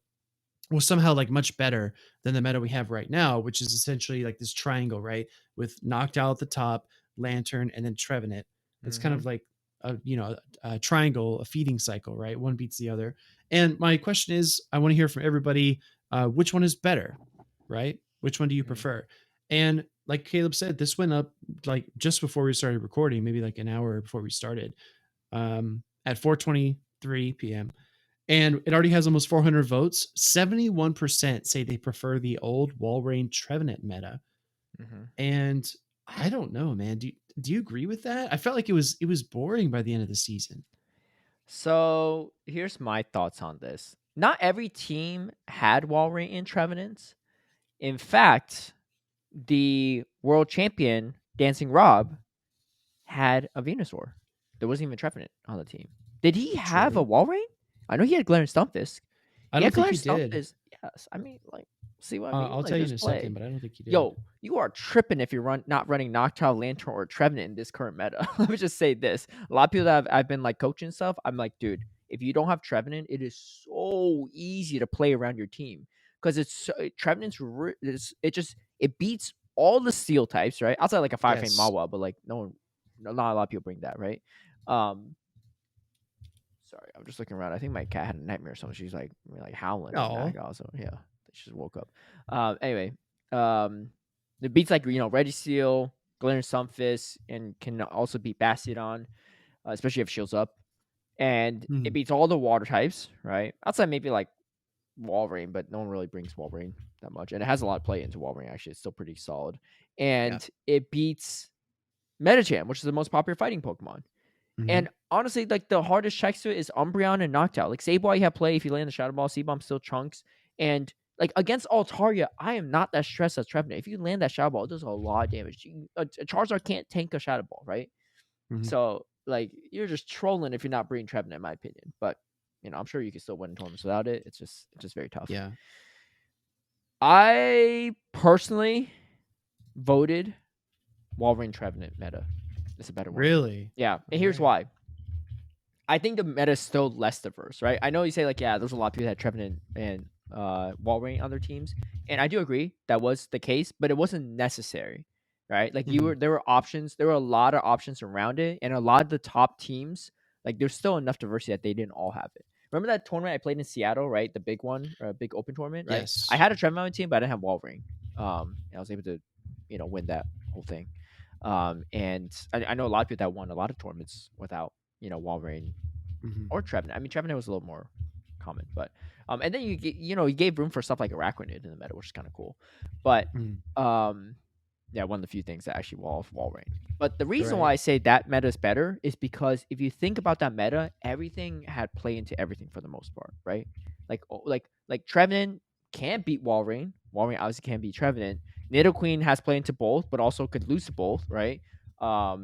was somehow like much better than the meta we have right now, which is essentially like this triangle, right? With Noctowl at the top, Lantern, and then Trevenant. It's kind Mm-hmm. of like a triangle, a feeding cycle, right? One beats the other. And my question is, I want to hear from everybody, which one is better, right? Which one do you Mm-hmm. prefer? And like Caleb said, this went up like just before we started recording, maybe like an hour before we started, at 4:23 p.m. And it already has almost 400 votes. 71% say they prefer the old Walrein Trevenant meta. Mm-hmm. And I don't know, man. Do you agree with that? I felt like it was boring by the end of the season. So here's my thoughts on this. Not every team had Walrein and Trevenants. In fact, the world champion Dancing Rob had a Venusaur. There wasn't even Trevenant on the team. Did he have a True. Walrein? I know he had Glare and Stumpfisk. I He don't had think Glare he and did. Stumpfisk. Yes. I mean, like, see what I mean? I'll Like, tell you in just a second, play. but I don't think he did. Yo, you are tripping if you're not running Noctowl, Lantern, or Trevenant in this current meta. Let me just say this. A lot of people that I've been like coaching stuff, I'm like, dude, if you don't have Trevenant, it is so easy to play around your team because Trevenant's it beats all the steel types, right? Outside like a Fire Fang Yes. Mawa, but like not a lot of people bring that, right? Um, sorry, I'm just looking around. I think my cat had a nightmare or something. She's like howling in the No. back. Also, yeah, she just woke up. Anyway, the beats like Registeel, Glaring Sunfist, and can also beat Bastiodon, especially if shields up. And it Mhm. beats all the water types, right? Outside maybe like Walrein, but no one really brings Walrein that much, and it has a lot of play into Walrein. Actually, it's still pretty solid, Yeah. and it beats Medicham, which is the most popular fighting Pokemon. Hmm. And honestly, like the hardest checks to it is Umbreon and Noctowl. Like Sableye, you have play if you land the Shadow Ball, C-Bomb still chunks. And Like against Altaria, I am not that stressed as Trevenant. If you land that Shadow Ball, it does a lot of damage. A Charizard can't tank a Shadow Ball, right? Mhm. So like you're just trolling if you're not bringing Trevenant, in my opinion. But I'm sure you can still win tournaments without it. It's just very tough. Yeah. I personally voted Walrein Trevenant meta. It's a better one. Really? Yeah, and All here's right. why. I think the meta is still less diverse, right? I know you say like, yeah, there's a lot of people that had Trevenant and Walrein on their teams, and I do agree that was the case, but it wasn't necessary, right? Like Mhm. there were options, there were a lot of options around it, and a lot of the top teams, like there's still enough diversity that they didn't all have it. Remember that tournament I played in Seattle, right? The big one, big open tournament, right? I Yes. had a Trevenant on my team, but I didn't have Walrein. And I was able to, win that whole thing. And I know a lot of people that won a lot of tournaments without, Walrein Mhm. or Trevenant. I mean, Trevenant was a little more common, but and then you gave room for stuff like Araquanid in the meta, which is kind of cool. But Mhm. yeah, one of the few things that actually Walrein. But the reason why Right. I say that meta is better is because if you think about that meta, everything had play into everything for the most part, right? Like Trevenant can't beat Walrein. Walrein obviously can't beat Trevenant. Nidoqueen has play into both, but also could lose to both, right? I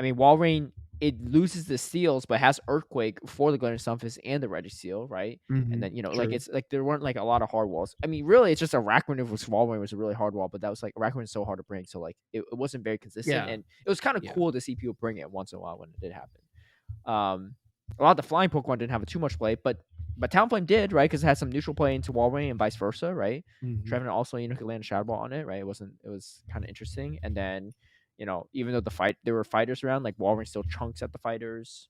mean, Walrein, it loses the seals, but has Earthquake for the Glitter Stunfisk and the Registeel, right? And Mhm. then like True. it's like there weren't like a lot of hard walls. I mean, really, it's just Arachniid with Walrein was a really hard wall, but that was like Arachniid is so hard to bring, so like it wasn't very consistent, Yeah. and it was kind of Yeah. cool to see people bring it once in a while when it did happen. A lot of the flying Pokemon didn't have too much play, but Talonflame did, right? Because it had some neutral play into Walrein and vice versa, right? Mhm. Trevenant also could land a Shadow Ball on it, right? It was kind of interesting, and then even though there were fighters around, like Walrein still chunks at the fighters,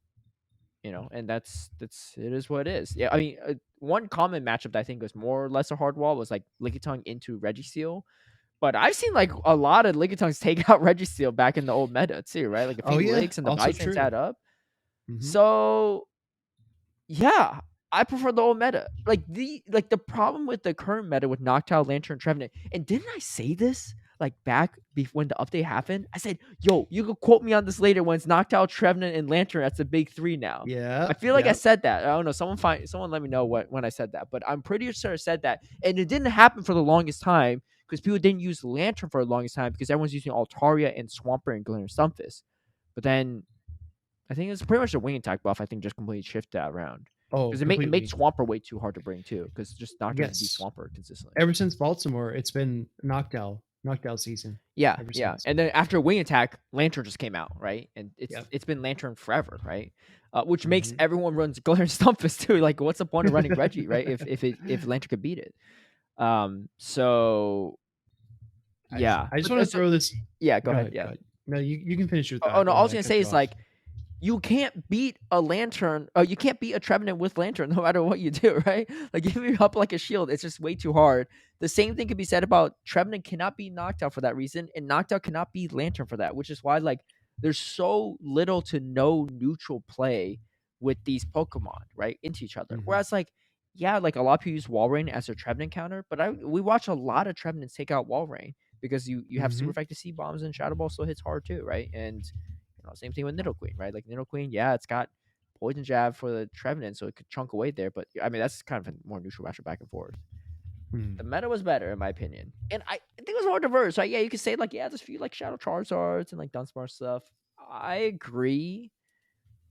and that's it is what it is. Yeah, I mean, one common matchup that I think was more or less a hard wall was like Lickitung into Registeel, but I've seen like a lot of Lickitungs take out Registeel back in the old meta too, right? Like a Oh few yeah. Licks and the Also Bisons true. add up. Mhm. So yeah, I prefer the old meta. Like the problem with the current meta with Noctowl, Lantern, Trevenant, and didn't I say this like back when the update happened? I said, "Yo, you can quote me on this later when it's Noctowl, Trevenant, and Lantern. That's the big three now." I Yeah. feel like I Yep. said that. I don't know. Someone let me know when I said that, but I'm pretty sure I said that, and it didn't happen for the longest time because people didn't use Lantern for the longest time because everyone's using Altaria and Swampert and Glitter Stunfisk. But then I think it's pretty much a wing attack buff. I think just completely shifted that around Oh, because it made completely. Swampert way too hard to bring too because just Noctowl just beat Yes. Swampert consistently. Ever since Baltimore, it's been knocked out season. Yeah, Ever yeah. since. And then after wing attack, Lantern just came out, right? And it's Yep. it's been Lantern forever, right? Which makes Mhm. everyone runs Glitter Stumpus too. Like, what's the point of running Reggie, right? If Lantern could beat it. So yeah, I just but want to throw this. yeah. Go Go ahead. ahead. Yeah. Go ahead. No, you can finish your Oh thought. no, Go I ahead. was I gonna cut say you is off. like you can't beat a lantern. You can't beat a Trevenant with lantern, no matter what you do, right? Like give me up like a shield, it's just way too hard. The same thing could be said about Trevenant cannot be knocked out for that reason, and knocked out cannot be lantern for that, which is why like there's so little to no neutral play with these Pokemon, right, into each other. Mhm. Whereas like yeah, like a lot of people use Walrein as their Trevenant counter, but we watch a lot of Trevenants take out Walrein because you have super Mhm. effective C bombs and Shadow Ball still hits hard too, right? And same thing with Nidoqueen, right? Like Nidoqueen, yeah, it's got Poison Jab for the Trevenant, so it could chunk away there. But I mean, that's kind of a more neutral matchup back and forth. Mhm. The meta was better in my opinion, and I think it was more diverse. Right? Yeah, you could say like, yeah, there's a few like Shadow Charizards and like Dunsparce stuff. I agree,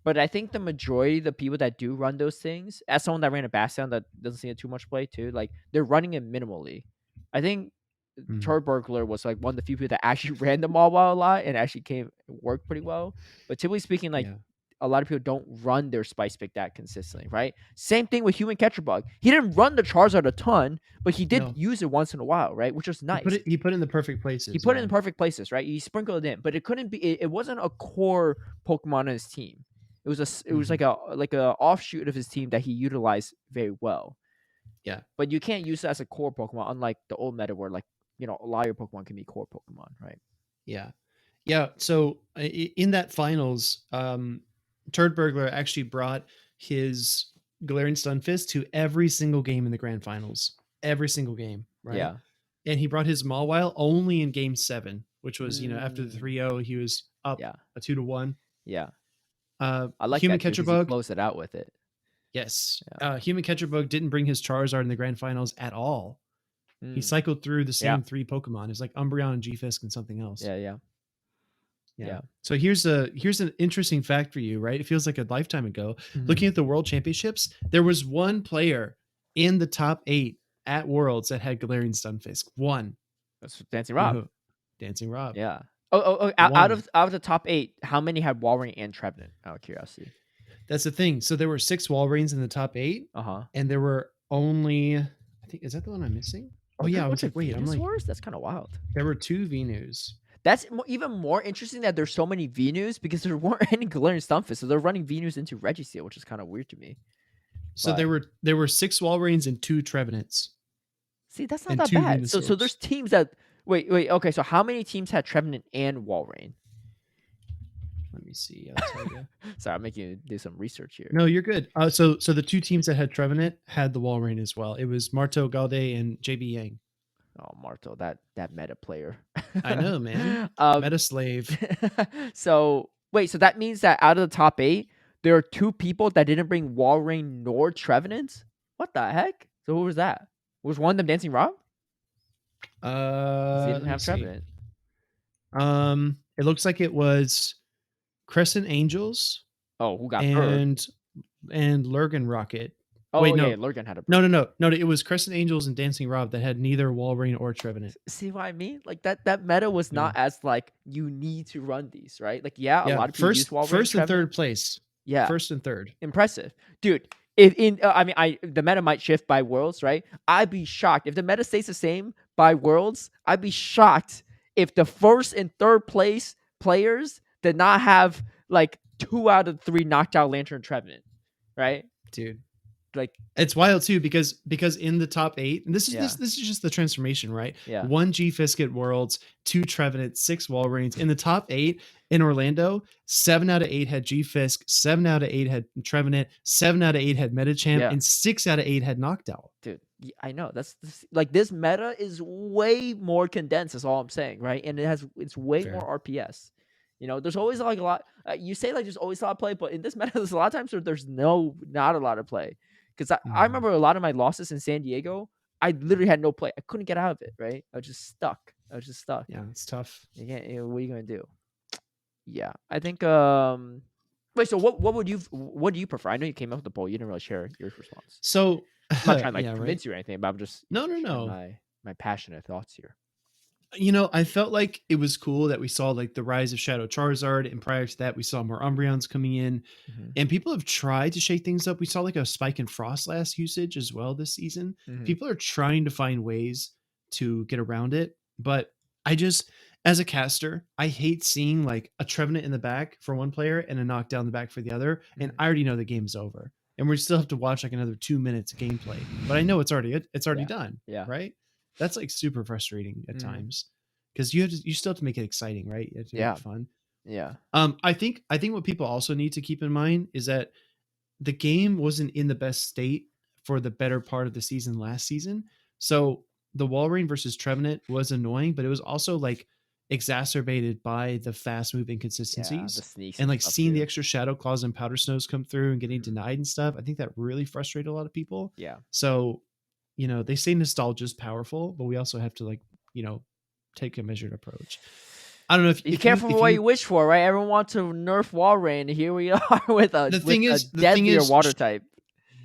but I think the majority of the people that do run those things, as someone that ran a Bastion that doesn't see it too much play too, like they're running it minimally. I think Mhm. Turd Burglar was like one of the few people that actually ran the Mawile a lot and actually worked pretty well. But typically speaking, like Yeah. a lot of people don't run their Spice Pick that consistently, right? Same thing with Human Catcher Bug. He didn't run the Charizard a ton, but he did No. use it once in a while, right? Which was nice. He put it in the perfect He places. put it Yeah. in perfect places, right? He sprinkled it in, but it couldn't be. It wasn't a core Pokemon on his team. It was Mhm. like a offshoot of his team that he utilized very well. Yeah. But you can't use it as a core Pokemon, unlike the old meta where like a lot of your Pokemon can be core Pokemon, right? Yeah. Yeah. So in that finals, Turd Burglar actually brought his Galarian Stunfisk to every single game in the grand finals. Every single game, right? Yeah. And he brought his Mawile only in game 7, which was, after the Mm, 3-0, he was up yeah. a 2-1. Yeah. I like Human that too Catcher because he Bug, closed it out with it. yes. Yeah. Human Catcher Bug didn't bring his Charizard in the grand finals at all. He Mm. cycled through the Yeah. same 3 Pokemon. It's like Umbreon and G-Fisk and something else. Yeah. Yeah. Yeah. Yeah. So here's an interesting fact for you, right? It feels like a lifetime ago. Mhm. Looking at the World Championships, there was one player in the top 8 at Worlds that had Galarian Stunfisk. One. That's Dancing You know Rob. who? Dancing Rob. Yeah. Oh. Out One. of the top 8, how many had Walrein and Trevenant? Out of curiosity. That's the thing. So there were 6 Walreins in the top 8, Uh-huh. and there were only, I think, is that the one I'm missing? Oh There's yeah, a I was bunch like, of wait, I'm like, Venusaurs? That's kind of wild. there were 2 Venus. That's even more interesting that there's so many Venus because there weren't any Galarian Stunfisk, so they're running Venus into Registeel, which is kind of weird to me. So But there were 6 Walreins and 2 Trevenants see, that's not and that 2 bad. So there's Venusaurs. teams that wait. Okay, so how many teams had Trevenant and Walrein? Let me see. I'll tell you. Sorry, I'm making you do some research here. No, you're good. So the 2 teams that had Trevenant had the Walrein as well. It was Marto Galde and JB Yang. Oh, Marto, that meta player. I know, man. um, Meta slave. so wait, so that means that out of the top 8, there are 2 people that didn't bring Walrein nor Trevenant? What the heck? So who was that? Was one of them Dancing Rob? 'Cause he Let didn't me have see. Trevenant. It looks like it was Crescent Angels Oh, who got third? and Lurgan Rocket. Oh, Wait, yeah, no. Lurgan had a No. It was Crescent Angels and Dancing Rob that had neither Walrein or Trevenant. See what I mean? Like that meta was Yeah. not as like you need to run these, right? Like a lot of people use Walrein. First and Trevenant. third place. Yeah. First and third. Impressive, dude. If the meta might shift by worlds, right? I'd be shocked if the meta stays the same by worlds. I'd be shocked if the first and third place players did not have like 2 out of 3 knocked out Lantern Trevenant, right? Dude. Like it's wild too because in the top 8, and this is Yeah. this is just the transformation, right? Yeah. 1 G-Fisk at Worlds, 2 Trevenant, 6 Walreins. In the top 8 in Orlando, 7 out of 8 had G-Fisk, 7 out of 8 had Trevenant, 7 out of 8 had Metachamp, Yeah. and 6 out of 8 had Noctowl. dude, I know like this meta is way more condensed. Is all I'm saying, right? And it's way Fair. more RPS. You know, there's always like a lot. You say like there's always a lot of play, but in this meta, there's a lot of times where there's not a lot of play. Because I remember a lot of my losses in San Diego, I literally had no play. I couldn't get out of it. Right? I was just stuck. Yeah, it's tough. You can't. What are you gonna do? Yeah, I think. Wait. So what do you prefer? I know you came up with the poll. You didn't really share your response. So I'm not trying to like yeah, convince you or anything, but I'm just No. sharing my passionate thoughts here. I felt like it was cool that we saw like the rise of Shadow Charizard, and prior to that, we saw more Umbreons coming in, and people have tried to shake things up. We saw like a spike in Frostlass usage as well this season. People are trying to find ways to get around it, but I just, as a caster, I hate seeing like a Trevenant in the back for one player and a knockdown in the back for the other, and I already know the game's over, and we still have to watch like another 2 minutes of gameplay. But I know it's already done. Yeah. Right. That's like super frustrating at times because you still have to make it exciting, right? You have to make it fun. Yeah. I think what people also need to keep in mind is that the game wasn't in the best state for the better part of the season last season. So the Walrein versus Trevenant was annoying, but it was also like exacerbated by the fast moving inconsistencies the sneaks and like stuff seeing the too. extra Shadow Claws and Powder Snows come through and getting denied and stuff. I think that really frustrated a lot of people. Yeah. So, they say nostalgia is powerful, but we also have to like, take a measured approach. I don't know if Be careful what you wish for, right? Everyone wants to nerf Walrein, and here we are with a deadlier water type.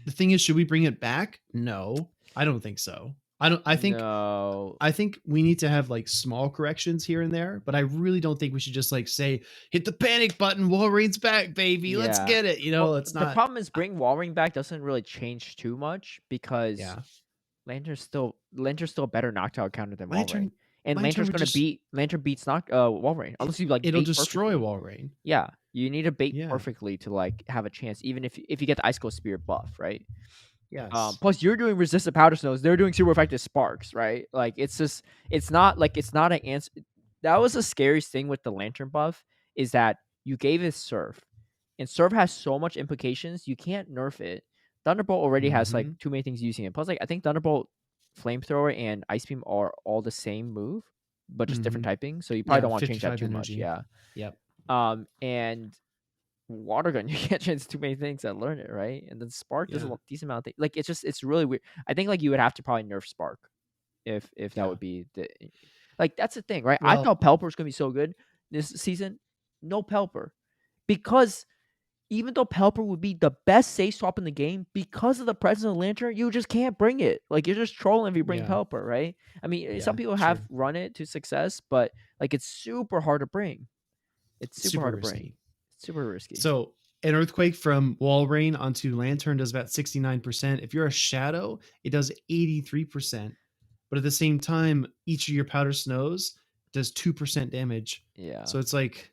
The thing is, should we bring it back? No, I don't think so. I think we need to have like small corrections here and there, but I really don't think we should just like say, hit the panic button, Walrein's back, baby. Let's get it. It's not. The problem is bringing Walrein back doesn't really change too much because Lantern's still a better knockdown counter than Walrein. And Lantern beats Walrein. Unless you like it'll bait destroy perfectly. Walrein. Yeah. You need to bait perfectly to like have a chance, even if you get the Ice Cold Spirit buff, right? Yes. Plus you're doing resistant powder snows, they're doing super effective sparks, right? Like it's not an answer. That was the scariest thing with the Lantern buff, is that you gave it Surf. And Surf has so much implications, you can't nerf it. Thunderbolt already has like too many things using it. Plus, like I think Thunderbolt, Flamethrower, and Ice Beam are all the same move, but just different typing. So you probably don't want to change that too much. Yeah. Yep. And Water Gun, you can't change too many things that learn it, right? And then Spark, there's a decent amount of things. Like it's really weird. I think like you would have to probably nerf Spark. if that Yeah. would be the like that's the thing, right? I Well, thought Pelipper was gonna be so good this season. No Pelipper. Because even though Pelipper would be the best safe swap in the game, because of the presence of Lantern, you just can't bring it. Like you're just trolling if you bring yeah, Pelipper, right? I mean, yeah, some people have true. run it to success, but like it's super hard to bring. It's super Super hard to bring. risky. Super risky. So an earthquake from wall rain onto lantern does about 69%. If you're a shadow, it does 83%. But at the same time, each of your powder snows does 2% damage. Yeah. So it's like,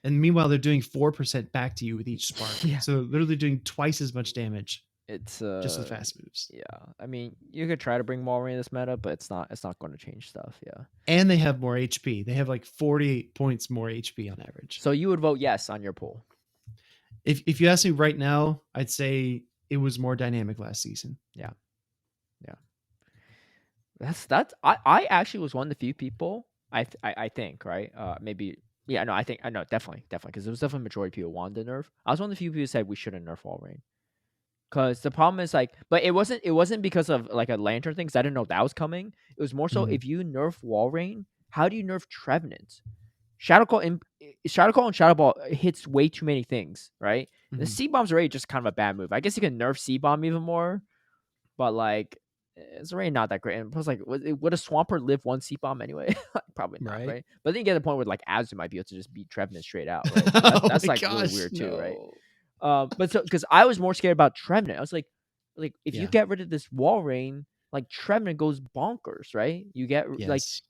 and meanwhile, they're doing 4% back to you with each spark. Yeah. So they're literally doing twice as much damage It's just with fast moves. yeah. I mean, you could try to bring Walrein in this meta, but it's not going to change stuff. Yeah. And they have more HP. They have like 48 points more HP on average. So you would vote yes on your poll. If you ask me right now, I'd say it was more dynamic last season. Yeah. Yeah. That's I actually was one of the few people I think, right? Maybe yeah, no, I know definitely because it was definitely majority of people wanted to nerf. I was one of the few people who said we shouldn't nerf Walrein. Because the problem is like, but it wasn't because of like a lantern thing. Because I didn't know that was coming. It was more so Mhm. if you nerf Walrein, how do you nerf Trevenant? Shadow Call and Shadow Ball hits way too many things, right? The Mhm. C bomb's already just kind of a bad move. I guess you can nerf C bomb even more, but like it's already not that great. And plus, like, would a Swampert live one C bomb anyway? Probably not, Right? right? But then you get the point where like Azu might be able to just beat Trevenant straight out, right? Oh That's my like really gosh, weird too, right? no. But so because I was more scared about Trevenant, I was like if you Yeah. get rid of this wall rain, like Trevenant goes bonkers, right? You get Yes.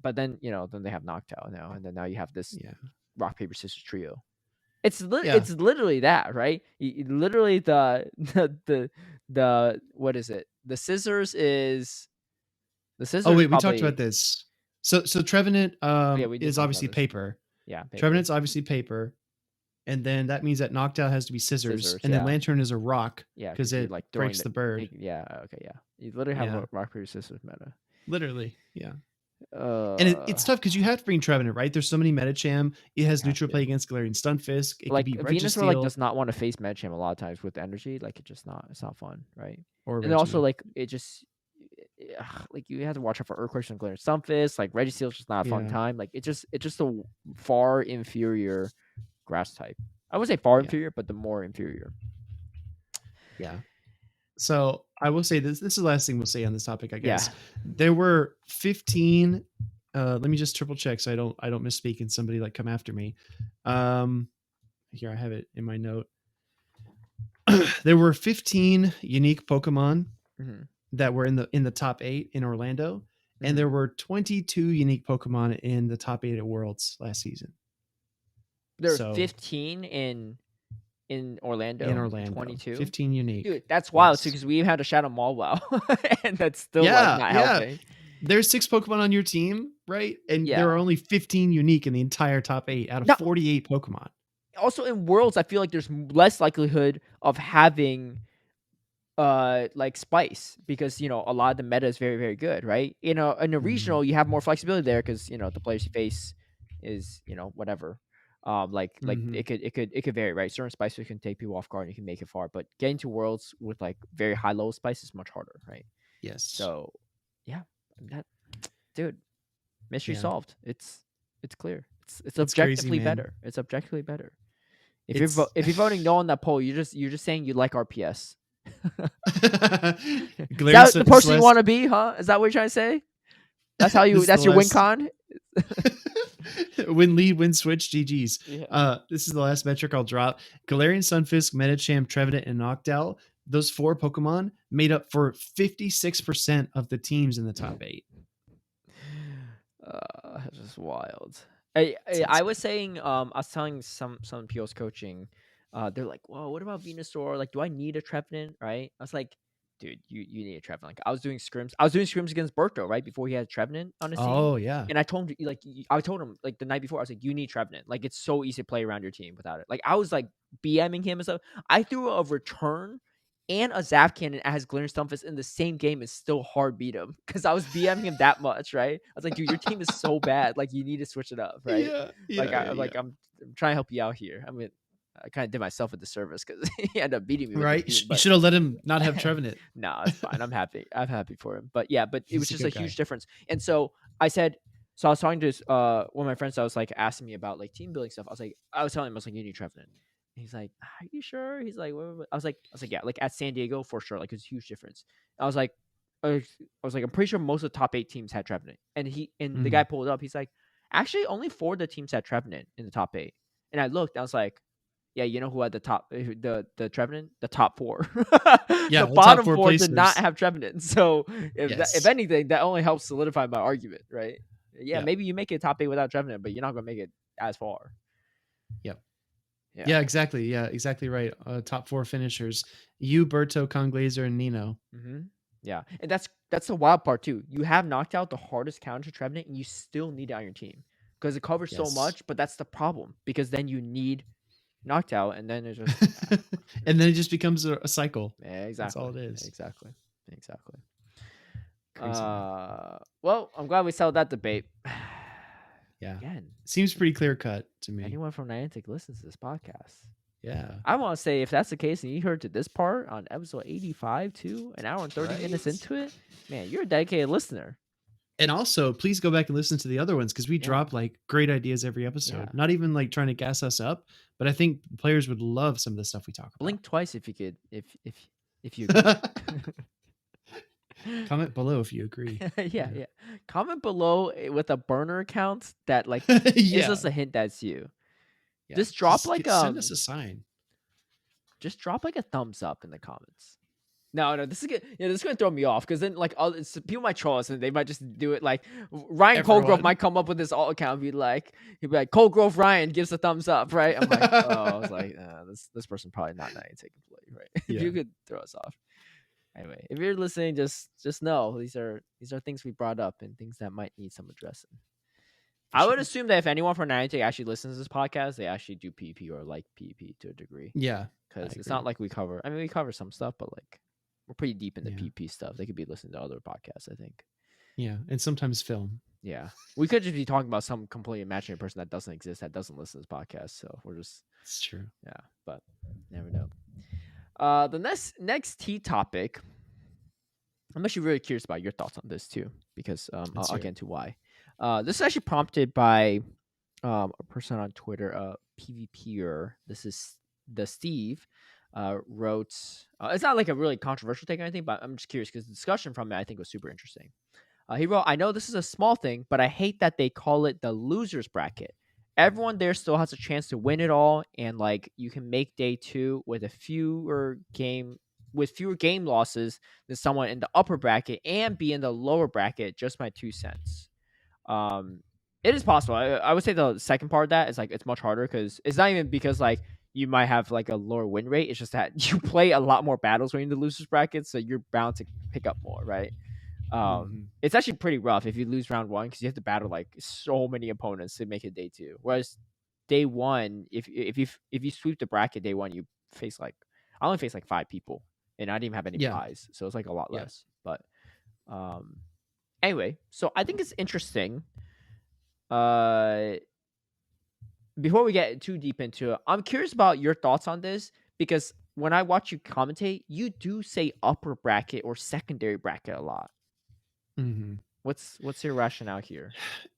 but then then they have Noctowl now, and then now you have this Yeah. rock paper scissors trio. Yeah. It's literally that, right? Literally the what is it? The Oh scissors wait, we talked about probably this. So Trevenant oh, yeah, we did is talk about obviously this. paper. Yeah, paper Trevenant's obviously paper. And then that means that Noctowl has to be scissors. scissors. And then Yeah, Lantern is a rock yeah, because because you're it like throwing breaks the bird. yeah, okay, yeah. You literally have Yeah. a rock paper scissors meta. Literally. Yeah. And Uh, it's tough because you have to bring Trevenant, right? There's so many Metacham. It has you have neutral play to. against Galarian Stunfisk. It could Like be Venus like Registeel does not want to face Medicham a lot of times with energy. Like it's not fun, right? or And then also Reggie. like it just like you have to watch out for Earthquakes and Glitter Sunfist. Like Registeel's just not a fun Yeah. time. Like it's just a far inferior grass type. I would say far Yeah. inferior, but the more inferior. Yeah. So I will say this. This is the last thing we'll say on this topic, I Yeah. guess. There were 15. Let me just triple check so I don't misspeak and somebody like come after me. Here I have it in my note. There were 15 unique Pokemon Mm-hmm. that were in the top 8 in Orlando, and Mm-hmm. there were 22 unique Pokemon in the top 8 at Worlds last season. There are So 15 in Orlando. in Orlando, 22. 15 unique. Dude, that's wild too Yes. because we had a Shadow Mall and that's still like Yeah, not yeah. helping. There's 6 Pokemon on your team, right? And there Yeah. are only 15 unique in the entire top 8 out of Now, 48 Pokemon. also in Worlds, I feel like there's less likelihood of having like spice because a lot of the meta is very very good, right? In a regional you have more flexibility there because the players you face is whatever. Like Mhm. it could vary, right? Certain spices can take people off guard and you can make it far, but getting to Worlds with like very high level spice is much harder, right? Yes. So yeah, that dude, mystery Yeah. solved. It's clear. It's It's crazy, objectively man. better. It's objectively better. If It's you're voting no on that poll, you're just saying you like RPS. Is Galarian that the person you Celeste- want to be, huh? Is that what you're trying to say? That's how you. This is That's the your win last- con. win lead, win switch, GG's. Yeah. This is the last metric I'll drop. Galarian Sunfisk, Medicham, Trevenant, and Noctowl. Those 4 Pokemon made up for 56% of the teams in the top 8. That's just wild. It's I was insane. saying, I was telling some PO's coaching, they're like, "Whoa, what about Venusaur? Like, do I need a Trevenant?" Right? I was like, "Dude, you need a Trevenant." Like, I was doing scrims against Berto right before he had Trevenant on his team. Oh yeah. And I told him I told him like the night before, I was like, "You need Trevenant. Like, it's so easy to play around your team without it." Like, I was like BMing him and stuff. I threw a return and a Zap Cannon as Galarian Stunfisk in the same game and still hard beat him because I was BMing him that much, right? I was like, "Dude, your team is so bad. Like, you need to switch it up, right?" Yeah. Like, Yeah. I'm trying to help you out here. I mean, I kind of did myself a disservice because he ended up beating me with this Right? team. You But should have let him not have Trevenant. no, it's fine. I'm happy. I'm happy for him. But yeah, but it was He's a just a good huge guy. difference. And so I said, so I was talking to one of my friends that was like asking me about like team building stuff. I was telling him, I was like, you need Trevenant. He's like, are you sure? He's like, what? I was like, yeah, like at San Diego for sure. Like it's a huge difference. I was like, I'm pretty sure most of the top 8 teams had Trevenant. And the guy pulled up. He's like, actually, only 4 of the teams had Trevenant in the top 8. And I looked. I was like, yeah, you know who had the top the Trevenant? The top 4. Yeah, The the top bottom 4 4 did not placers. have Trevenant. So if Yes. anything, that only helps solidify my argument, right? Yeah, Yeah. maybe you make it top 8 without Trevenant, but you're not gonna make it as far. Yep. Yeah. Yeah, exactly. Yeah, exactly right. Top 4 finishers. You, Berto, Conglazer, and Nino. Mm-hmm. Yeah, and that's the wild part too. You have knocked out the hardest counter to Trevenant, and you still need it on your team because it covers so Yes. much. But that's the problem because then you need knocked out, and then it's just And then it just becomes a cycle. yeah, That's exactly, all it is. exactly. Crazy, man. Well, I'm glad we settled that debate. Yeah. Again, Seems pretty clear cut to me. anyone from Niantic listens to this podcast. Yeah. I want to say if that's the case and you heard to this part on episode 85 too, an hour and 30 minutes into it, man, you're a dedicated listener. And also, please go back and listen to the other ones because we drop like great ideas every episode. Yeah. Not even like trying to gas us up, but I think players would love some of the stuff we talk about. Blink twice if you could, if you agree. Comment below if you agree. yeah. Comment below with a burner account that like gives us a hint that's you. Yeah. Just drop send us a sign. Just drop like a thumbs up in the comments. No, this is good. Yeah, this is gonna throw me off because then like people might troll us and they might just do it like Ryan Colegrove might come up with this alt account and he'd be like Colegrove Ryan gives a thumbs up, right? I'm like, I was like, this person probably not Niantic employee, right? Yeah. If you could throw us off. Anyway, if you're listening, just know these are things we brought up and things that might need some addressing. I would assume that if anyone from Niantic actually listens to this podcast, they actually do PvP or like PvP to a degree. Yeah, because it's not like we cover some stuff, but like we're pretty deep in the PvP stuff. They could be listening to other podcasts, I think. Yeah, and sometimes film. Yeah, we could just be talking about some completely imaginary person that doesn't exist, that doesn't listen to this podcast. So we're just. It's true. Yeah, but never know. The next tea topic. I'm actually really curious about your thoughts on this too, because I'll get into why. This is actually prompted by a person on Twitter, PvPer. This is the Steve. Wrote. It's not like a really controversial take or anything, but I'm just curious because the discussion from it I think was super interesting. He wrote, "I know this is a small thing, but I hate that they call it the losers bracket. Everyone there still has a chance to win it all, and like you can make day 2 with fewer game losses than someone in the upper bracket and be in the lower bracket. Just my 2 cents." It is possible. I would say the second part of that is like it's much harder because it's not even because like you might have like a lower win rate. It's just that you play a lot more battles when you're in the losers bracket, so you're bound to pick up more, right? It's actually pretty rough if you lose round 1 because you have to battle like so many opponents to make it day 2. Whereas day 1, if you sweep the bracket day 1, you face I only face like 5 people, and I didn't even have any buys, so it's like a lot less. But anyway, so I think it's interesting. Before we get too deep into it, I'm curious about your thoughts on this because when I watch you commentate, you do say upper bracket or secondary bracket a lot. What's your rationale here?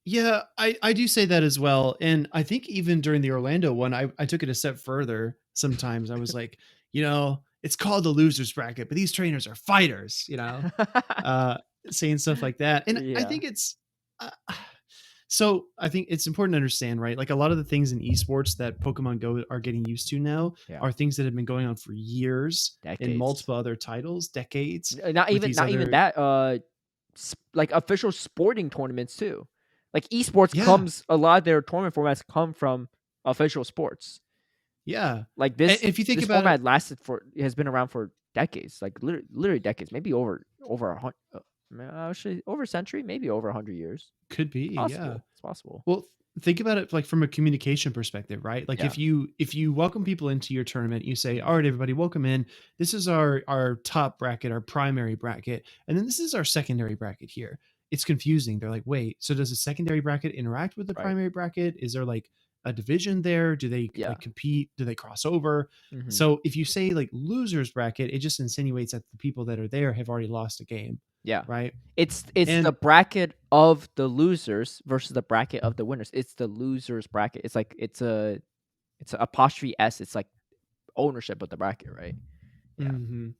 Yeah, I do say that as well. And I think even during the Orlando one, I took it a step further. Sometimes I was like, it's called the losers bracket, but these trainers are fighters, saying stuff like that. And I think it's, so I think it's important to understand, right? Like a lot of the things in esports that Pokemon Go are getting used to now are things that have been going on for years, decades, in multiple other titles, decades. Not even that. Like official sporting tournaments too. Like esports comes, a lot of their tournament formats come from official sports. Yeah, like this. If you think this about format has been around for decades, like literally decades, maybe over 100. Actually, over a century, maybe over 100 years. Could be, it's possible. Well, think about it like from a communication perspective, right? Like if you welcome people into your tournament, you say, "All right, everybody, welcome in. This is our top bracket, our primary bracket, and then this is our secondary bracket here." It's confusing. They're like, "Wait, so does the secondary bracket interact with the primary bracket? Is there like a division there? Do they Yeah. like compete? Do they cross over? Hmm. So if you say like losers bracket, it just insinuates that the people that are there have already lost a game, Yeah. right? It's the And bracket of the losers versus the bracket of the winners. It's the losers bracket. It's like it's a apostrophe S. It's like ownership of the bracket, right? Yeah. mhm.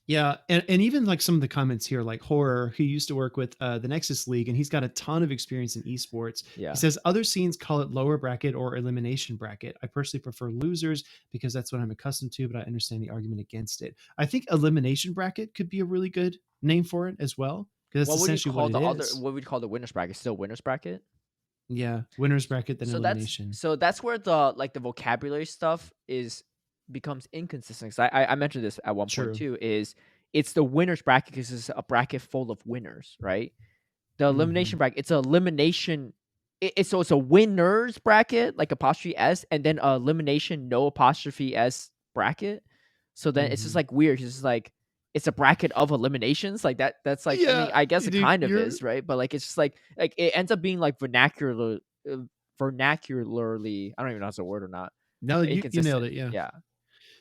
Yeah, and even like some of the comments here, like Horror, who used to work with the Nexus League, and he's got a ton of experience in esports. He Yeah. says other scenes call it lower bracket or elimination bracket. I personally prefer losers because that's what I'm accustomed to, but I understand the argument against it. I think elimination bracket could be a really good name for it as well, because that's What would you essentially what call it the other? is. What would you call the winners bracket? Still winners bracket? Yeah, winners bracket then elimination. So that's where the like the vocabulary stuff is becomes inconsistent. 'Cause I mentioned this at one point True. too. Is it's the winners bracket because it's a bracket full of winners, right? The elimination Hmm. bracket, it's a elimination. So it's a winners bracket, like apostrophe S, and then a elimination no apostrophe S bracket. So then it's just Hmm. like weird. It's just like it's a bracket of eliminations, like that. That's like I mean Yeah, I guess it dude, kind of you're is right, but like it's just like it ends up being like vernacularly. I don't even know if that's a word or not. no, you nailed Inconsistent, it. Yeah. yeah.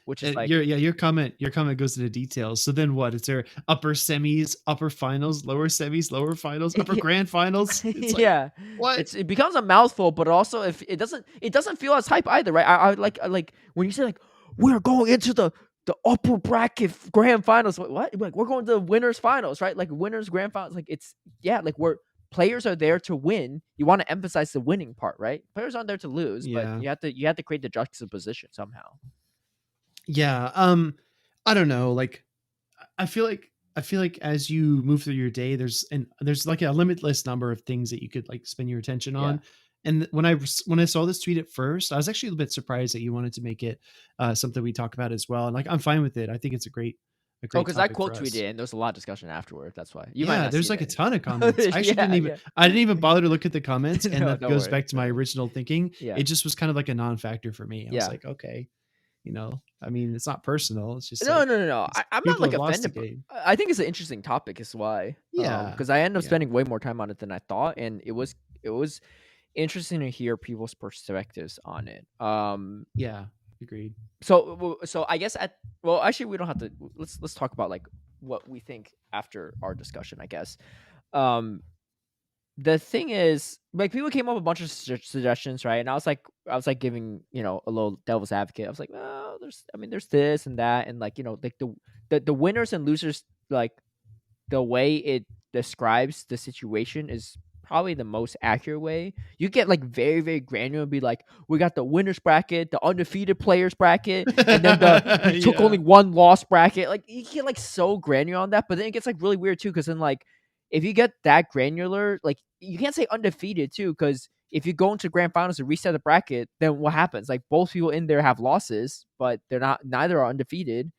Which is like Your comment goes into details. So then what? Is there upper semis, upper finals, lower semis, lower finals, upper grand finals? It's like yeah, what? it becomes a mouthful, but also if it doesn't feel as hype either, right? I like when you say like we're going into the upper bracket grand finals. What? Like we're going to the winners finals, right? Like winners grand finals. Like it's yeah, like we're players are there to win. You want to emphasize the winning part, right? Players aren't there to lose, but Yeah. you have to create the juxtaposition somehow. Yeah. I don't know. Like I feel like as you move through your day, there's like a limitless number of things that you could like spend your attention Yeah. on. And when I saw this tweet at first, I was actually a little bit surprised that you wanted to make it something we talk about as well. And like I'm fine with it. I think it's a Oh, great because I topic quote for tweeted us. it and there was a lot of discussion afterward. That's why you might Yeah, not see there's like a ton of comments. it. I actually Yeah, didn't even yeah. I didn't even bother to look at the comments, and No, that don't goes worry. back to my original thinking. Yeah, It just was kind of like a non-factor for me. I was yeah. like, okay, I mean, it's not personal. It's just No, like no, no, no. these I'm not people like have lost the offended, but game. I think it's an interesting topic. Is why, Yeah. because I ended up Yeah. spending way more time on it than I thought, and it was interesting to hear people's perspectives on it. Yeah. Agreed. So I guess actually we don't have to. Let's talk about like what we think after our discussion. I guess. Um, the thing is, like, people came up with a bunch of suggestions, right? And I was like giving, a little devil's advocate. I was like, well, there's this and that, and like, like the winners and losers, like the way it describes the situation is probably the most accurate way. You get like very, very granular and be like, we got the winners bracket, the undefeated players bracket, and then the you took only Yeah. one loss bracket. Like you get like so granular on that, but then it gets like really weird too, because then like if you get that granular, like you can't say undefeated too, because if you go into grand finals and reset the bracket, then what happens? Like both people in there have losses, but neither are undefeated.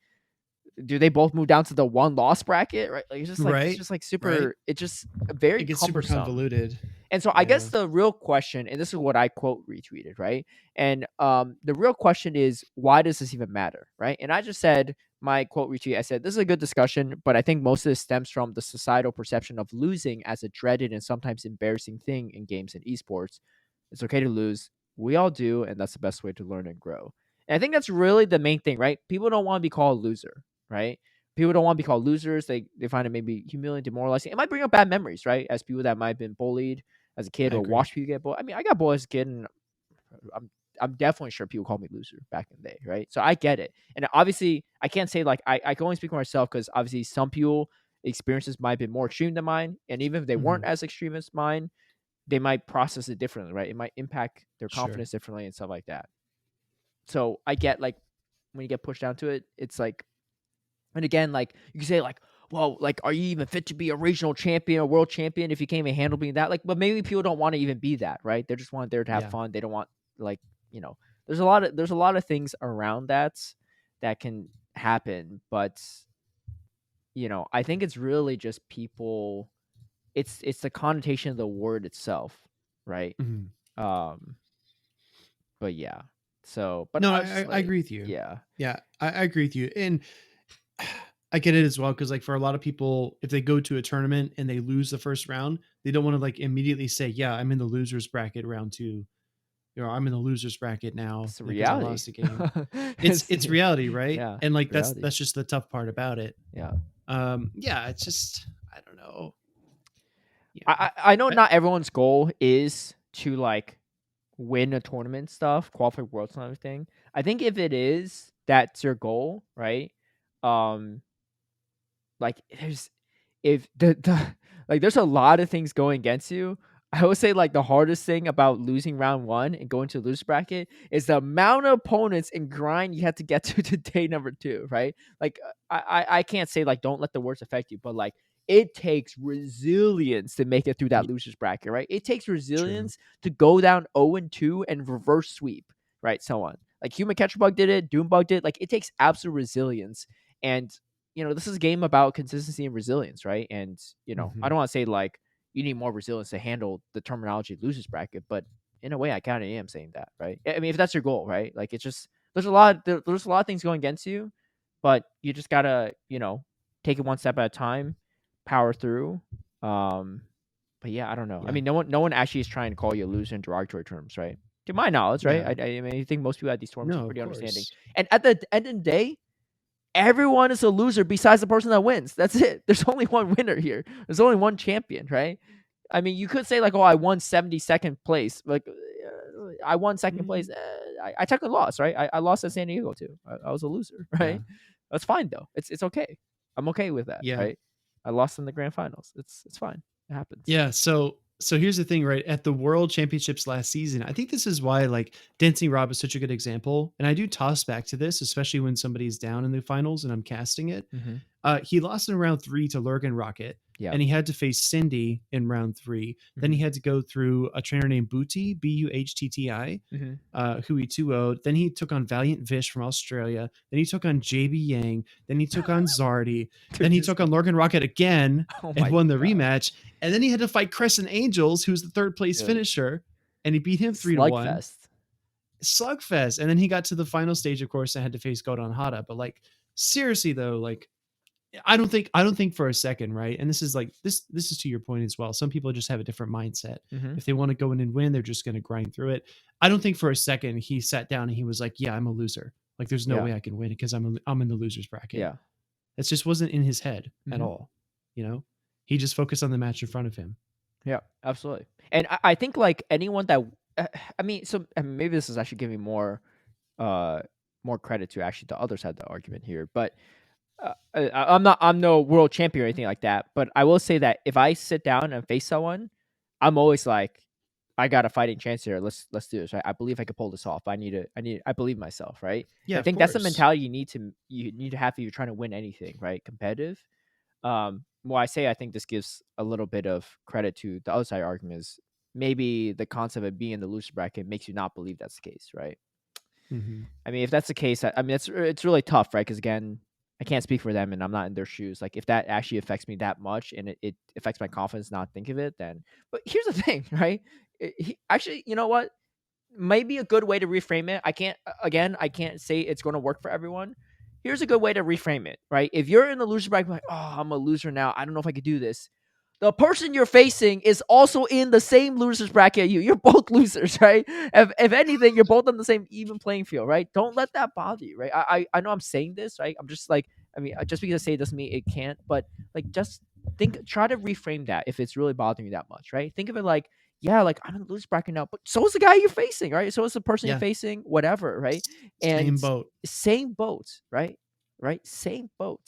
Do they both move down to the one loss bracket? Right? Like it's Right. just like Right. super. It's just very It gets super cumbersome. convoluted. And so I guess Yeah. the real question, and this is what I quote retweeted, right? And the real question is, why does this even matter, right? And I just said my quote retweet. I said this is a good discussion, but I think most of this stems from the societal perception of losing as a dreaded and sometimes embarrassing thing in games and esports. It's okay to lose. We all do, and that's the best way to learn and grow. And I think that's really the main thing, right? People don't want to be called a loser, right? People don't want to be called losers. They find it maybe humiliating, demoralizing. It might bring up bad memories, right? As people that might have been bullied as a kid I or agree. watch people get bullied. I mean, I got bullied as a kid, and I'm I'm definitely sure people called me loser back in the day, right? So I get it, and obviously I can't say like I can only speak for myself because obviously some people experiences might have been more extreme than mine, and even if they weren't Mhm. as extreme as mine, they might process it differently, right? It might impact their Sure. confidence differently and stuff like that. So I get like when you get pushed down to it, it's like, and again, like you can say like, well, like, are you even fit to be a regional champion or world champion if you can't even handle being that? Like, but maybe people don't want to even be that, right? They just want there to have Yeah. fun. They don't want like, you know, there's a lot of things around that can happen, but I think it's really just people. It's the connotation of the word itself, right? Mhm. Um, but yeah. So, but No, I I, was just I like, agree with you. yeah, Yeah, I agree with you. And I get it as well because, like, for a lot of people, if they go to a tournament and they lose the first round, they don't want to like immediately say, "Yeah, I'm in the losers bracket round two." I'm in the losers bracket now It's a because I reality. lost a game. It's reality, right? Yeah, And like reality. that's just the tough part about it. Yeah. Yeah, it's just I don't know. Yeah. I know I- not everyone's goal is to like win a tournament stuff, qualify for worlds and everything. I think if it is, that's your goal, right? Um, like there's if the like there's a lot of things going against you. I would say like the hardest thing about losing round one and going to lose bracket is the amount of opponents and grind you have to get to day number two, right? Like I can't say like don't let the worst affect you, but like it takes resilience to make it through that y- losers bracket, right? It takes True. resilience to go down 0-2 and reverse sweep, right? So on. Like Human Catcher Bug did it, Doombug did. Like it takes absolute resilience. And this is a game about consistency and resilience, right? And I Hmm. don't want to say like you need more resilience to handle the terminology losers bracket, but in a way, I kind of am saying that, right? I mean, if that's your goal, right? Like it's just there's a lot of things going against you, but you just gotta take it one step at a time, power through. Um, but yeah, I don't know. I Yeah. mean, no one actually is trying to call you a loser in derogatory terms, right? To my knowledge, right? Yeah. I mean, I think most people at these tournaments are No, of pretty understanding. course. And at the end of the day, everyone is a loser besides the person that wins. That's it. There's only one winner here. There's only one champion, right? I mean, you could say like, "Oh, I won 72nd place." Like, I won second place. Mhm. I technically lost, right? I lost at San Diego too. I was a loser, Yeah. right? That's fine though. It's okay. I'm okay with that, Yeah. right? I lost in the grand finals. It's fine. It happens. Yeah, so here's the thing, right? At the World Championships last season, I think this is why like Dancing Rob is such a good example. And I do toss back to this, especially when somebody's down in the finals and I'm casting it. Mm-hmm. He lost in round 3 to Lurgan Rocket, Yeah. and he had to face Cindy in round 3. Then he Mm-hmm. had to go through a trainer named Booty, Buhtti, Mm-hmm. who he 2-0'd. Then he took on Valiant Vish from Australia. Then he took on JB Yang. Then he took on Zardy. Dude, Then he this took guy. on Lurgan Rocket again Oh and my won the god, rematch. And then he had to fight Crescent Angels, who's the third place dude. finisher, and he beat him 3-1. Slugfest. Slugfest. And then he got to the final stage, of course, and had to face Godon Hada. But like, seriously though, like I don't think for a second, right? And this is like this is to your point as well. Some people just have a different mindset. Mm-hmm. If they want to go in and win, they're just going to grind through it. I don't think for a second he sat down and he was like, "Yeah, I'm a loser. Like there's no Yeah. way I can win because I'm in the losers bracket." Yeah. That just wasn't in his head at Mm-hmm. all. You know? He just focused on the match in front of him. Yeah, absolutely. And I think like anyone that I mean, so I mean, maybe this is actually giving uh more credit to actually the other side of the argument here, but I'm no world champion or anything like that. But I will say that if I sit down and face someone, I'm always like, I got a fighting chance here. Let's do this. Right? I believe I could pull this off. I believe in myself. Right. Yeah, And I of think that's the course. mentality you need to have if you're trying to win anything. Right. Competitive. Well, I say I think this gives a little bit of credit to the other side argument is maybe the concept of being in the loser bracket makes you not believe that's the case, right? Hmm. I mean, if that's the case, I mean, it's really tough, right? Because again, I can't speak for them, and I'm not in their shoes. Like, if that actually affects me that much, and it affects my confidence, not think of it, then. But here's the thing, right? Actually, you know what? Maybe a good way to reframe it. I can't say it's going to work for everyone. Here's a good way to reframe it, right? If you're in the loser bracket, like, oh, I'm a loser now. I don't know if I could do this. The person you're facing is also in the same losers bracket you. You're both losers, right? If anything, you're both on the same even playing field, right? Don't let that bother you, right? I know I'm saying this, right? I'm just like, I mean, just because I say it doesn't mean it can't, but like, just try to reframe that if it's really bothering you that much, right? Think of it like, yeah, like I'm in the loser bracket now, but so is the guy you're facing, right? So is the person you're Yeah. facing, whatever, right? And Same boat. same boat, right? Right? Same boat.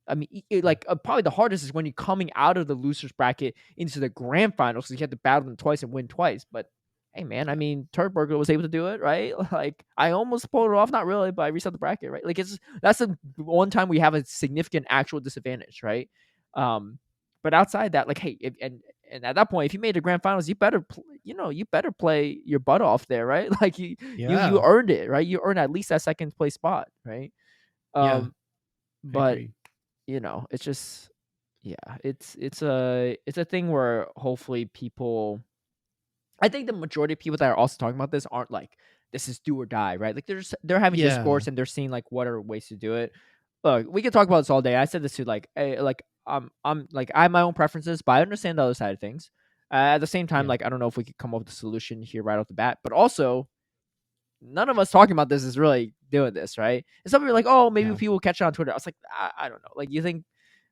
I mean, like probably the hardest is when you're coming out of the losers bracket into the grand finals because you had to battle them twice and win twice. But hey, man, I Yeah. mean, Turdberger was able to do it, right? Like I almost pulled it off, not really, but I reset the bracket, right? Like that's the one time we have a significant actual disadvantage, right? Um, but outside that, like, hey, and at that point, if you made the grand finals, you better, you better play your butt off there, right? Like you Yeah. earned it, right? You earned at least that second place spot, right? Yeah. Um, I but agree. it's just yeah, it's a thing where hopefully people I think the majority of people that are also talking about this aren't like this is do or die, right? Like they're having Yeah. discourse and they're seeing like what are ways to do it. Look, we can talk about this all day. I said this to like, like I'm like I have my own preferences, but I understand the other side of things. At the same time, Yeah. like I don't know if we could come up with a solution here right off the bat, but also none of us talking about this is really doing this, right? And some people are like, oh, maybe Yeah. people will catch it on Twitter. I was like, I don't know. Like, you think?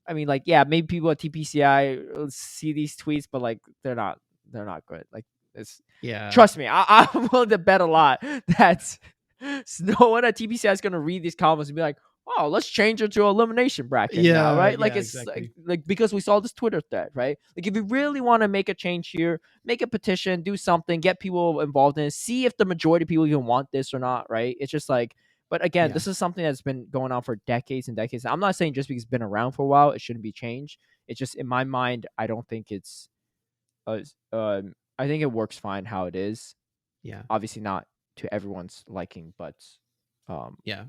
I mean, like, yeah, maybe people at TPCI see these tweets, but like, they're not good. Like, it's Yeah. trust me, I'm willing to bet a lot that no one at TPCI is gonna read these comments and be like, oh, let's change it to elimination bracket now, Yeah. right? Like, Yeah. it's Exactly. like because we saw this Twitter thread, right? Like, if you really want to make a change here, make a petition, do something, get people involved in it, see if the majority of people even want this or not, right? It's just like, but again, Yeah. this is something that's been going on for decades and decades. I'm not saying just because it's been around for a while, it shouldn't be changed. It's just in my mind, I don't think it's, I think it works fine how it is. Yeah. Obviously not to everyone's liking, but Yeah. yeah,